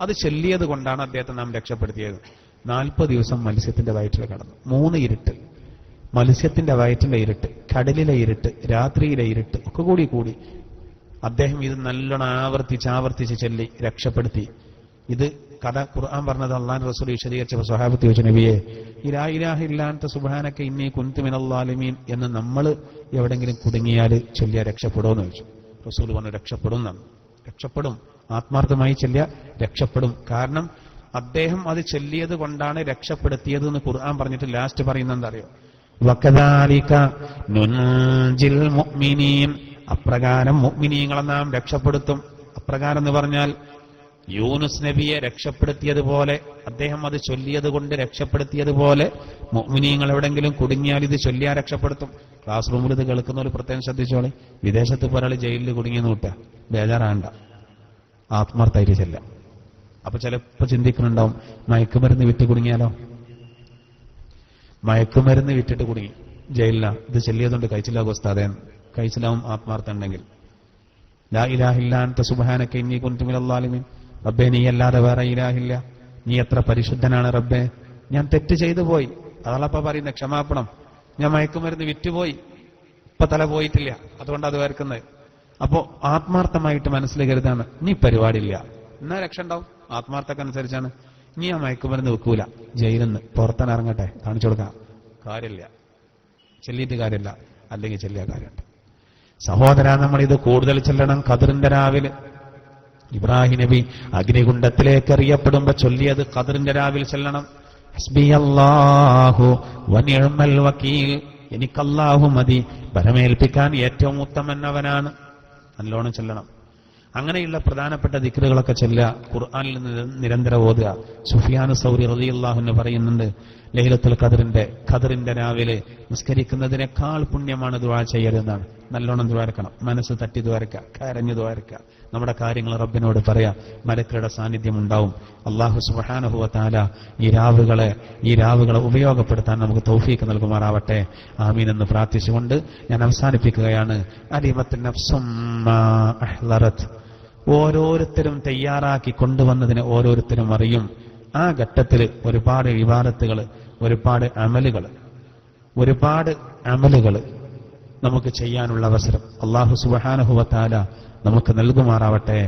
അത് ചൊല്ലിയത് കൊണ്ടാണ് അദ്ദേഹത്തെ നാം രക്ഷപ്പെടുത്തിയത്. 40 ദിവസം മത്സ്യത്തിന്റെ വയറ്റിൽ കടന്നു. 3 ഇരുട്ട്, മത്സ്യത്തിന്റെ വയറ്റിലെ ഇരുട്ട്, കടലിലെ ഇരുട്ട്, രാത്രിയിലെ ഇരുട്ട് ഒക്കെ കൂടി അദ്ദേഹം ഇത് നല്ലോണം ആവർത്തിച്ച് ചൊല്ലി രക്ഷപ്പെടുത്തി. ഇത് കഥ ഖുർആൻ പറഞ്ഞത് അള്ളാഹു റസൂൽ വിശദീകരിച്ചപ്പോൾ സ്വഹാബത്ത് ചോദിച്ചു, നബിയെ ഈ ലാ ഇലാഹ ഇല്ലാ അൻത സുബ്ഹാനക ഇന്നി കുൻതു മിനൽ ളാലിമീൻ എന്ന് നമ്മൾ എവിടെങ്കിലും കുടുങ്ങിയാൽ ചൊല്ലിയാൽ രക്ഷപ്പെടുമെന്ന് ചോദിച്ചു. റസൂൽ പറഞ്ഞു രക്ഷപ്പെടും, ആത്മാർത്ഥമായി ചൊല്ലിയ രക്ഷപ്പെടും. കാരണം അദ്ദേഹം അത് ചൊല്ലിയത് കൊണ്ടാണ് രക്ഷപ്പെടുത്തിയത് എന്ന് ഖുർആൻ പറഞ്ഞിട്ട് ലാസ്റ്റ് പറയുന്നത് എന്താ അറിയോ? വകദാലിക നുൻജിൽ മുഅ്മിനീൻ, അപ്രകാരം മുഅ്മിനീങ്ങളെ നാം രക്ഷപ്പെടുത്തും. അപ്രകാരം എന്ന് പറഞ്ഞാൽ യൂനുസ് നബിയെ രക്ഷപ്പെടുത്തിയതുപോലെ, അദ്ദേഹം അത് ചൊല്ലിയത് കൊണ്ട് രക്ഷപ്പെടുത്തിയതുപോലെ മുഅ്മിനീങ്ങൾ എവിടെങ്കിലും കുടുങ്ങിയാൽ ഇത് ചൊല്ലിയാ രക്ഷപ്പെടുത്തും. ക്ലാസ് റൂമിൽ ഇത് കേൾക്കുന്ന ഒരു പ്രത്യേകം ശ്രദ്ധിച്ചോളി. വിദേശത്ത് ഒരാൾ ജയിലിൽ കുടുങ്ങിയെന്ന് കൂട്ടാ, ബേജാറാണ്ട, ആത്മാർത്ഥമായിട്ട് ചെല്ലാം. അപ്പൊ ചിലപ്പോൾ ചിന്തിക്കുന്നുണ്ടാവും, മയക്കുമരുന്ന് വിറ്റ് കുടുങ്ങിയാലോ? മയക്കുമരുന്ന് വിറ്റിട്ട് കുടുങ്ങി ജയിലില, ഇത് ചെല്ലിയതുകൊണ്ട് കഴിച്ചില്ലാകും ഉസ്താദേ. കഴിച്ചില്ലാവും ആത്മാർത്ഥം ഉണ്ടെങ്കിൽ. ലാ ഇലാഹ ഇല്ലാ അൻത സുബ്ഹാനക ഇന്നി കുൻതു മിനൽ ളാലിമീൻ. റബ്ബേ, നീ അല്ലാതെ വേറെ ഇലാഹില്ല, നീ എത്ര പരിശുദ്ധനാണ് റബ്ബേ, ഞാൻ തെറ്റ് ചെയ്തു പോയി. അതാളപ്പ പറയുന്നത്, ക്ഷമാപണം. ഞാൻ മയക്കുമരുന്ന് വിറ്റുപോയി, ഇപ്പൊ തല പോയിട്ടില്ല, അതുകൊണ്ട് അത് വേർക്കുന്നത്. അപ്പോ ആത്മാർത്ഥമായിട്ട് മനസ്സിൽ കരുതാണ്, നീ പരിപാടിയില്ല, എന്നാ രക്ഷ ഉണ്ടാവും. ആത്മാർത്ഥക്കനുസരിച്ചാണ്. നീ ആ മയക്കുമരുന്ന് വെക്കൂല, ജയിലിൽ നിന്ന് പുറത്തന്നെ ഇറങ്ങട്ടെ, കാണിച്ചു കൊടുക്കാം, കാര്യമില്ല, ചെല്ലിയിട്ട് കാര്യമില്ല, അല്ലെങ്കിൽ ചെല്ലിയ കാര്യമുണ്ട്. സഹോദര, നമ്മൾ ഇത് കൂടുതൽ ചെല്ലണം. ഖദറിന്റെ രാവിലെ ഇബ്രാഹിം നബി അഗ്നികുണ്ഡത്തിലേക്ക് എറിയപ്പെടുമ്പോ ചൊല്ലിയത് ഖദറിന്റെ രാവിൽ ചെല്ലണം. ഹസ്ബിയല്ലാഹു വനിഅമൽ വകീൽ, എനിക്കല്ലാഹു മതി, പരമേൽപ്പിക്കാൻ ഏറ്റവും ഉത്തമൻ അവനാണ്. നല്ലോണം ചെല്ലണം. അങ്ങനെയുള്ള പ്രധാനപ്പെട്ട ദിക്റുകളൊക്കെ ചൊല്ലുക, ഖുർആനിൽ നിന്ന് നിരന്തരം ഓതുക. സുഫിയാൻ സൗരി റളിയല്ലാഹു അൻഹു പറയുന്നുണ്ട്, ലൈലത്തുൽ ഖദറിന്റെ രാവിലെ നിസ്കരിക്കുന്നതിനേക്കാൾ പുണ്യമാണ് ദുആ ചെയ്യരുതെന്നാണ്. നല്ലോണം ദുആർക്കണം, മനസ്സ് തട്ടി ദുആർക്കുക, കരഞ്ഞു ദുആർക്കുക, നമ്മുടെ കാര്യങ്ങൾ റബ്ബിനോട് പറയാ. മലക്കുകളുടെ സാന്നിധ്യം ഉണ്ടാവും. അല്ലാഹു സുബ്ഹാനഹു വ തആല ഈ രാവുകളെ ഉപയോഗപ്പെടുത്താൻ നമുക്ക് തൗഫീഖ് നൽകുമാറാവട്ടെ. ആമീൻ എന്ന് പ്രാർത്ഥിച്ചുകൊണ്ട് ഞാൻ അവസാനിപ്പിക്കുകയാണ്. അലിമത്ത് നഫ്സും മാ അഹ്ളറത്, ഓരോരുത്തരും തയ്യാറാക്കി കൊണ്ടുവന്നതിനെ ഓരോരുത്തരും അറിയും. ആ ഘട്ടത്തിൽ ഒരുപാട് ഇബാദത്തുകൾ, ഒരുപാട് അമലുകൾ നമുക്ക് ചെയ്യാനുള്ള അവസരം അല്ലാഹു സുബ്ഹാനഹു വ തആല നമുക്ക് നൽകുമാറാവട്ടെ.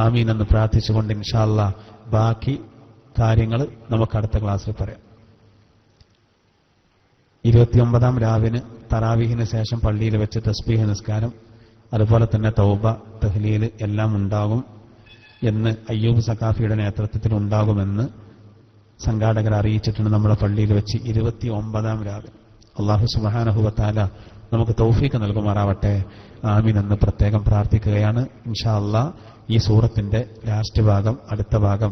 ആമീൻ എന്ന് പ്രാർത്ഥിച്ചുകൊണ്ട് ഇൻഷാ അല്ലാഹ് ബാക്കി കാര്യങ്ങൾ നമുക്ക് അടുത്ത ക്ലാസ്സിൽ പറയാം. 29-ാം രാവിന് തറാവീഹിന് ശേഷം പള്ളിയിൽ വെച്ച് തസ്ബീഹ് നിസ്കാരം, അതുപോലെ തന്നെ തൗബ, തഹ്ലീൽ എല്ലാം ഉണ്ടാകും എന്ന് അയ്യൂബ് സഖാഫിയുടെ നേതൃത്വത്തിൽ ഉണ്ടാകുമെന്ന് സംഘാടകർ അറിയിച്ചിട്ടുണ്ട്. നമ്മുടെ പള്ളിയിൽ വെച്ച് 29-ാം രാവിന്. അല്ലാഹു സുബ്ഹാനഹു വ തആല നമുക്ക് തൗഫീഖ് നൽകുമാറാവട്ടെ. ആമീൻ എന്ന് പ്രത്യേകം പ്രാർത്ഥിക്കുകയാണ്. ഇൻഷാ അല്ലാഹ് ഈ സൂറത്തിന്റെ ലാസ്റ്റ് ഭാഗം, അടുത്ത ഭാഗം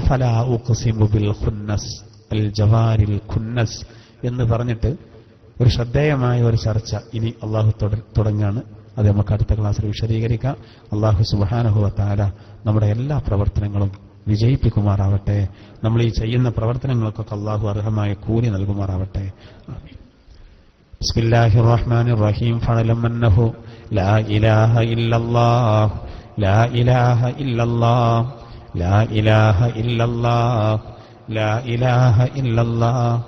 ഫലാ ഉഖ്സിമു ബിൽ ഖുന്നസ് അൽ ജവാരിൽ ഖുന്നസ് എന്ന് പറഞ്ഞിട്ട് ഒരു ശ്രദ്ധേയമായ ഒരു ചർച്ച ഇനി അള്ളാഹു തുടങ്ങാണ്. അത് നമുക്ക് അടുത്ത ക്ലാസ്സിൽ വിശദീകരിക്കാം. അള്ളാഹു സുബ്ഹാനഹു വ തആല നമ്മുടെ എല്ലാ പ്രവർത്തനങ്ങളും വിജയിപ്പിക്കുമാറാവട്ടെ. നമ്മൾ ഈ ചെയ്യുന്ന പ്രവർത്തനങ്ങൾക്കൊക്കെ അള്ളാഹു അർഹമായ കൂലി നൽകുമാറാവട്ടെ. ആമീൻ. ബിസ്മില്ലാഹിർ റഹ്മാനിർ റഹീം. ഫഅലം അന്നഹു ലാ ഇലാഹ ഇല്ലല്ലാഹ് ലാ ഇലാഹ ഇല്ലല്ലാഹ് ലാ ഇലാഹ ഇല്ലല്ലാഹ് ലാ ഇലാഹ ഇല്ലല്ലാഹ്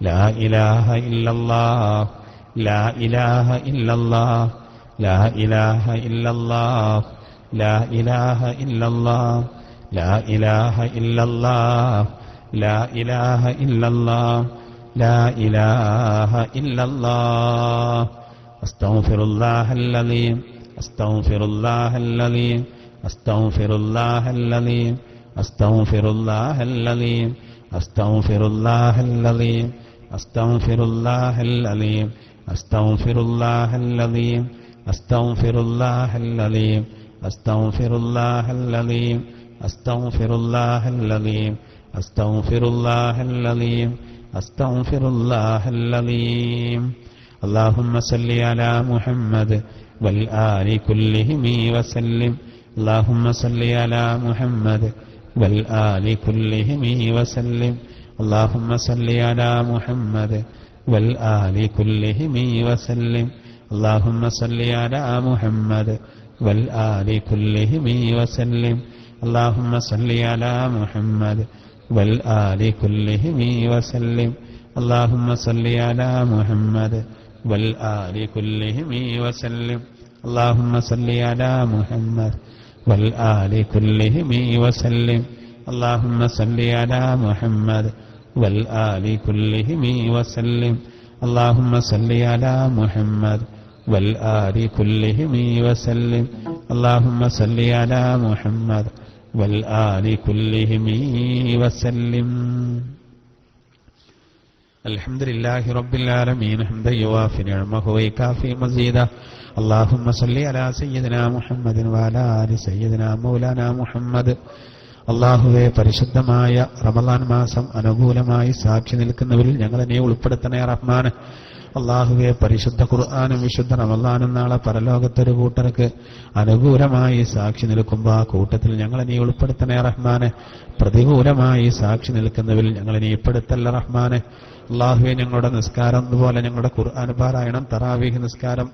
ലാ ഇലാഹ ഇല്ലല്ലാഹ് ലാ ഇലാഹ ഇല്ലല്ലാഹ് ലാ ഇലാഹ ഇല്ലല്ലാഹ് ലാ ഇലാഹ ഇല്ലല്ലാഹ് ലാ ഇലാഹ ഇല്ലല്ലാഹ് ലാ ഇലാഹ ഇല്ലല്ലാഹ് ലാ ഇലാഹ ഇല്ലല്ലാഹ്. അസ്തഗ്ഫിറുല്ലാഹൽ അലീം അസ്തഗ്ഫിറുല്ലാഹൽ അലീം അസ്തഗ്ഫിറുല്ലാഹൽ അലീം അസ്തഗ്ഫിറുല്ലാഹൽ അലീം അസ്തഗ്ഫിറുല്ലാഹൽ അലീം അസ്തഗ്ഫിറുല്ലാഹൽ അലീം അസ്തഗ്ഫിറുല്ലാഹൽ അലീം അസ്തഗ്ഫിറുല്ലാഹൽ അലീം അസ്തഗ്ഫിറുല്ലാഹൽ അലീം അസ്തഗ്ഫിറുല്ലാഹൽ അലീം അസ്തഗ്ഫിറുല്ലാഹൽ അലീം അസ്തഗ്ഫിറുല്ലാഹൽ അലീം. اللهم صل على محمد والآل كلهم وسلم. اللهم صل على محمد والآل كلهم وسلم. اللهم صل على محمد والآل كلهم وسلم. اللهم صل على محمد والآل كلهم وسلم. اللهم صل على محمد والآل كلهم وسلم. اللهم صل على محمد والآل كلهم وسلم. اللهم صل على محمد والآل كلهم وسلم. اللهم صل على محمد والآل كلهم وسلم. اللهم صل على محمد والآل كلهم وسلم. اللهم صل على محمد والآل كلهم وسلم. الحمد لله رب العالمين حمدا يوافي نعمه ويكافي مزيدا. اللهم صل على سيدنا محمد وعلى آل سيدنا مولانا محمد. അള്ളാഹുവെ, പരിശുദ്ധമായ റമളാൻ മാസം അനുകൂലമായി സാക്ഷി നിൽക്കുന്നവരിൽ ഞങ്ങളെ നീ ഉൾപ്പെടുത്തണേ റഹ്മാൻ. അള്ളാഹുവെ, പരിശുദ്ധ ഖുർആനും വിശുദ്ധ റമളാനും നാളെ പരലോകത്തൊരു കൂട്ടർക്ക് അനുകൂലമായി സാക്ഷി നിൽക്കുമ്പോൾ ആ കൂട്ടത്തിൽ ഞങ്ങളെ നീ ഉൾപ്പെടുത്തണേ റഹ്മാനെ. പ്രതികൂലമായി സാക്ഷി നിൽക്കുന്നവരിൽ ഞങ്ങളെ നീ ഉൾപ്പെടുത്തല്ല റഹ്മാനെ. അള്ളാഹുവെ, ഞങ്ങളുടെ നിസ്കാരം അതുപോലെ ഞങ്ങളുടെ ഖുർആൻ പാരായണം, തറാവീഹ് നിസ്കാരം,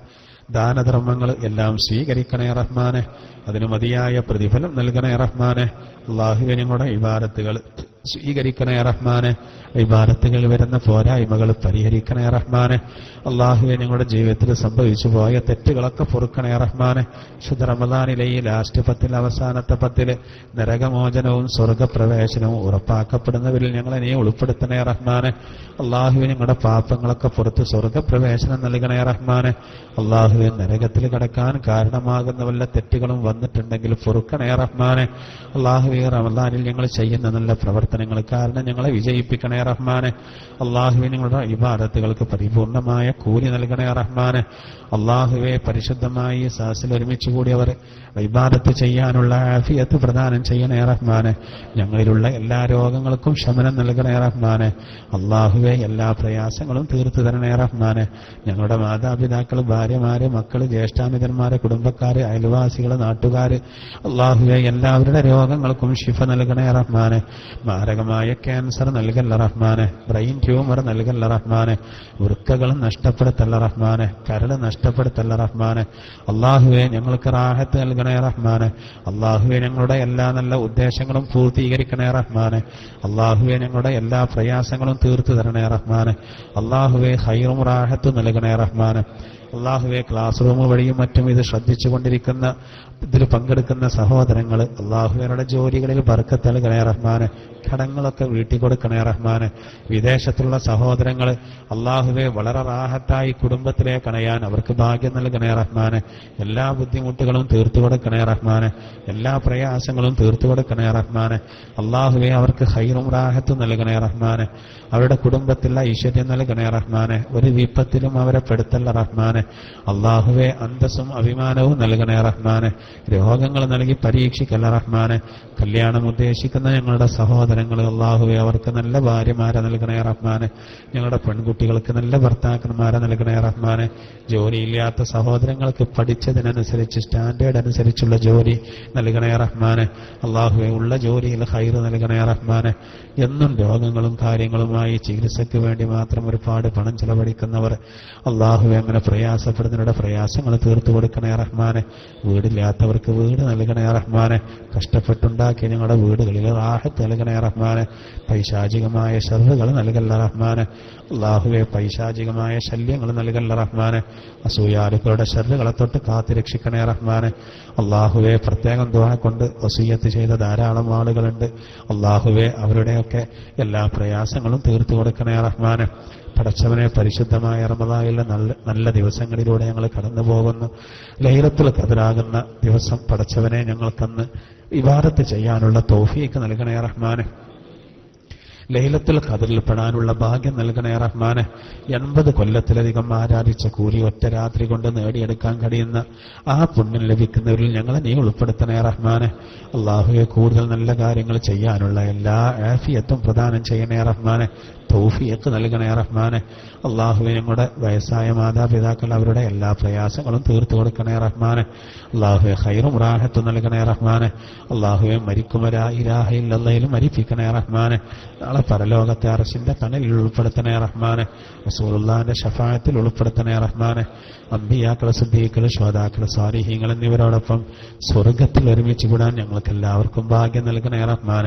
ദാനധർമ്മങ്ങൾ എല്ലാം സ്വീകരിക്കണേ റഹ്മാനെ. അതിന് മതിയായ പ്രതിഫലം നൽകണേ റഹ്മാനെ. അള്ളാഹുവെ, ഞങ്ങളുടെ ഇബാദത്തുകൾ സ്വീകരിക്കണേ റഹ്മാനെ. ഇബാദത്തുകൾ വരുന്ന പോരായ്മകൾ പരിഹരിക്കണേ റഹ്മാനെ. അള്ളാഹുവെ, ഞങ്ങളുടെ ജീവിതത്തിൽ സംഭവിച്ചു പോയ തെറ്റുകളൊക്കെ പൊറുക്കണേ റഹ്മാനെ. ശുദ്ധ റമളാനിലെ ഈ ലാസ്റ്റ് 10 അവസാനത്തെ 10 നരകമോചനവും സ്വർഗപ്രവേശനവും ഉറപ്പാക്കപ്പെടുന്നവരിൽ ഞങ്ങളെ നീ ഉൾപ്പെടുത്തണേ റഹ്മാനെ. അള്ളാഹുവെ, ഞങ്ങളുടെ പാപങ്ങളൊക്കെ പുറത്ത് സ്വർഗപ്രവേശനം നൽകണേ റഹ്മാനെ. അള്ളാഹുവെ, നരകത്തിൽ കടക്കാൻ കാരണമാകുന്ന വല്ല തെറ്റുകളും വന്നിട്ടുണ്ടെങ്കിൽ പൊറുക്കണേ റഹ്മാനെ. അള്ളാഹുവെ, റമളാനിൽ ഞങ്ങൾ ചെയ്യുന്ന നല്ല പ്രവർത്തനങ്ങൾ കാരണം ഞങ്ങളെ വിജയിപ്പിക്കണേ റഹ്മാനെ. അള്ളാഹുവെ, ഞങ്ങളുടെ ഇബാദത്തുകൾക്ക് പരിപൂർണമായ കൂലി നൽകണേ റഹ്മാനെ. അള്ളാഹുവെ, പരിശുദ്ധമായി സാസിൽ ഒരുമിച്ച് കൂടിയവർ ഇബാദത്ത് ചെയ്യാനുള്ള ആഫിയത്ത് പ്രദാനം ചെയ്യണേ റഹ്മാനെ. ഞങ്ങളിലുള്ള എല്ലാ രോഗങ്ങൾക്കും ശമനം നൽകണേ റഹ്മാനെ. അള്ളാഹുവെ, എല്ലാ പ്രയാസങ്ങളും തീർത്തു തരണേ റഹ്മാനെ. ഞങ്ങളുടെ മാതാപിതാക്കൾ, ഭാര്യമാര്, മക്കള്, ജ്യേഷ്ഠാമിതന്മാര്, കുടുംബക്കാര്, അയൽവാസികള്, നാട്ടുകാര്, അള്ളാഹുവെ, എല്ലാവരുടെ രോഗങ്ങൾക്കും ശിഫ നൽകണേ റഹ്മാനെ. മാരകമായ ക്യാൻസർ നൽകല്ല റഹ്മാനെ. ബ്രെയിൻ ട്യൂമർ നൽകല്ല റഹ്മാനെ. വൃക്കകൾ നഷ്ടപ്പെടുത്തല്ല റഹ്മാനെ. കരട് നഷ്ടപ്പെടുത്തല്ല റഹ്മാനെ. അള്ളാഹുവെ, ഞങ്ങൾക്ക് റാഹത്ത് നൽകണേ റഹ്മാനെ. അള്ളാഹുവെ, ഞങ്ങളുടെ എല്ലാ നല്ല ഉദ്ദേശങ്ങളും പൂർത്തീകരിക്കണേ റഹ്മാനെ. അള്ളാഹുവെ, ഞങ്ങളുടെ എല്ലാ പ്രയാസങ്ങളും തീർത്തു തരണേ റഹ്മാനെ. അള്ളാഹുവെ, ഖൈറും റാഹത്തും നൽകണേ റഹ്മാനെ. അള്ളാഹുവെ, ക്ലാസ് റൂം വഴിയും മറ്റും ഇത് ശ്രദ്ധിച്ചുകൊണ്ടിരിക്കുന്ന, ഇതിൽ പങ്കെടുക്കുന്ന സഹോദരങ്ങൾ അള്ളാഹുവയുടെ ജോലികളിൽ ബർക്കത്ത് നൽകണേ റഹ്മാനെ. കടങ്ങളൊക്കെ വീട്ടിൽ കൊടുക്കണേ റഹ്മാനെ. വിദേശത്തുള്ള സഹോദരങ്ങൾ അള്ളാഹുവെ വളരെ റാഹത്തായി കുടുംബത്തിലേക്ക് അണയാൻ അവർക്ക് ഭാഗ്യം നൽകണേ റഹ്മാനെ. എല്ലാ ബുദ്ധിമുട്ടുകളും തീർത്തു കൊടുക്കണേ റഹ്മാനെ. എല്ലാ പ്രയാസങ്ങളും തീർത്തു കൊടുക്കണേ റഹ്മാനെ. അള്ളാഹുവെ, അവർക്ക് ഖൈറും റാഹത്തും നൽകണേ റഹ്മാനെ. അവരുടെ കുടുംബത്തിലുള്ള ഐശ്വര്യം നൽകണേ റഹ്മാനെ. ഒരു വിപത്തിലും അവരെ പെടുത്തല്ല റഹ്മാനെ. റഹ്മാനെ. അള്ളാഹുവെ അന്തസ്സും അഭിമാനവും നൽകണേ റഹ്മാനെ. രോഗങ്ങൾ നൽകി പരീക്ഷിക്കല്ല റഹ്മാനെ. കല്യാണം ഉദ്ദേശിക്കുന്ന ഞങ്ങളുടെ സഹോദരങ്ങൾ അള്ളാഹുവെ അവർക്ക് നല്ല ഭാര്യമാരെ നൽകണേ റഹ്മാനെ. ഞങ്ങളുടെ പെൺകുട്ടികൾക്ക് നല്ല ഭർത്താക്കന്മാരെ നൽകണേ റഹ്മാനെ. ജോലിയില്ലാത്ത സഹോദരങ്ങൾക്ക് പഠിച്ചതിനനുസരിച്ച് സ്റ്റാൻഡേർഡ് അനുസരിച്ചുള്ള ജോലി നൽകണേ റഹ്മാനെ. അള്ളാഹുവെ ഉള്ള ജോലിയിൽ ഖൈറ് നൽകണേ റഹ്മാനെ. എന്നും രോഗങ്ങളും കാര്യങ്ങളുമായി ചികിത്സയ്ക്ക് വേണ്ടി മാത്രം ഒരുപാട് പണം ചെലവഴിക്കുന്നവർ അള്ളാഹുവെ അങ്ങനെ പ്രയാസപ്പെടുന്നവരുടെ പ്രയാസങ്ങൾ തീർത്തു കൊടുക്കണേ റഹ്മാനെ. വീടില്ലാത്തവർക്ക് വീട് നൽകണേ റഹ്മാനെ. കഷ്ടപ്പെട്ടുണ്ടാക്കിയ ഞങ്ങളുടെ വീടുകളിൽ റാഹത്ത് നൽകണേ റഹ്മാനെ. പൈശാചികമായ ശർറുകൾ നൽകല്ല റഹ്മാനെ. അള്ളാഹുവെ പൈശാചികമായ ശല്യങ്ങൾ നൽകല്ല റഹ്മാനെ. അസൂയാലുക്കളുടെ ശർറുകളെ തൊട്ട് കാത്തുരക്ഷിക്കണേ റഹ്മാനെ. അള്ളാഹുവെ പ്രത്യേകം ദുആ കൊണ്ട് വസിയ്യത്ത് ചെയ്ത ധാരാളം ആളുകളുണ്ട്. അള്ളാഹുവെ അവരുടെയൊക്കെ എല്ലാ പ്രയാസങ്ങളും തീർത്തു കൊടുക്കണേ റഹ്മാനെ. പടച്ചവനെ പരിശുദ്ധമായ റമദാനിലെ നല്ല ദിവസങ്ങളിലൂടെ ഞങ്ങൾ കടന്നു പോകുന്നു. ലൈലത്തുൽ ഖദ്റാകുന്ന ദിവസം പടച്ചവനെ ഞങ്ങൾക്കന്ന് ഇബാദത്ത് ചെയ്യാനുള്ള തൗഫീഖ് നൽകണേ റഹ്മാനെ. ലൈലത്തുൽ ഖദ്റിൽ പെടാനുള്ള ഭാഗ്യം നൽകണേ റഹ്മാനെ. 80 കൊല്ലത്തിലധികം ആരാധിച്ച കൂലി ഒറ്റ രാത്രി കൊണ്ട് നേടിയെടുക്കാൻ കഴിയുന്ന ആ പുണ്യം ലഭിക്കുന്നവരിൽ ഞങ്ങളെ നീ ഉൾപ്പെടുത്തണേ റഹ്മാനെ. അള്ളാഹുവെ കൂടുതൽ നല്ല കാര്യങ്ങൾ ചെയ്യാനുള്ള എല്ലാ ആഫിയത്തും പ്രദാനം ചെയ്യണേ റഹ്മാനെ. തൗഫീഖ് നൽകണേ റഹ്മാനെ. അള്ളാഹുവെ ഞങ്ങളുടെ വയസ്സായ മാതാപിതാക്കൾ അവരുടെ എല്ലാ പ്രയാസങ്ങളും തീർത്തു കൊടുക്കണേ റഹ്മാനെ. അള്ളാഹുവെ ഖൈറും റാഹത്തും നൽകണേ റഹ്മാനെ. അള്ളാഹുവെ മരിക്കുമ ലാ ഇലാഹ ഇല്ലല്ലാഹയിൽ മരിപ്പിക്കണേ റഹ്മാനെ. നാളെ പരലോകത്തെ അർശിന്റെ തണലിൽ ഉൾപ്പെടുത്തണേ റഹ്മാനെ. റസൂലുള്ളാഹിന്റെ ശഫാഅത്തിൽ ഉൾപ്പെടുത്തണേ റഹ്മാനെ. അമ്പിയാക്കൾ, സിദ്ദീഖുകൾ, ശുഹദാക്കൾ, സാലിഹീങ്ങൾ എന്നിവരോടൊപ്പം സ്വർഗ്ഗത്തിൽ ഒരുമിച്ച് വിടാൻ ഞങ്ങൾക്ക് എല്ലാവർക്കും ഭാഗ്യം നൽകണേ റഹ്മാനെ.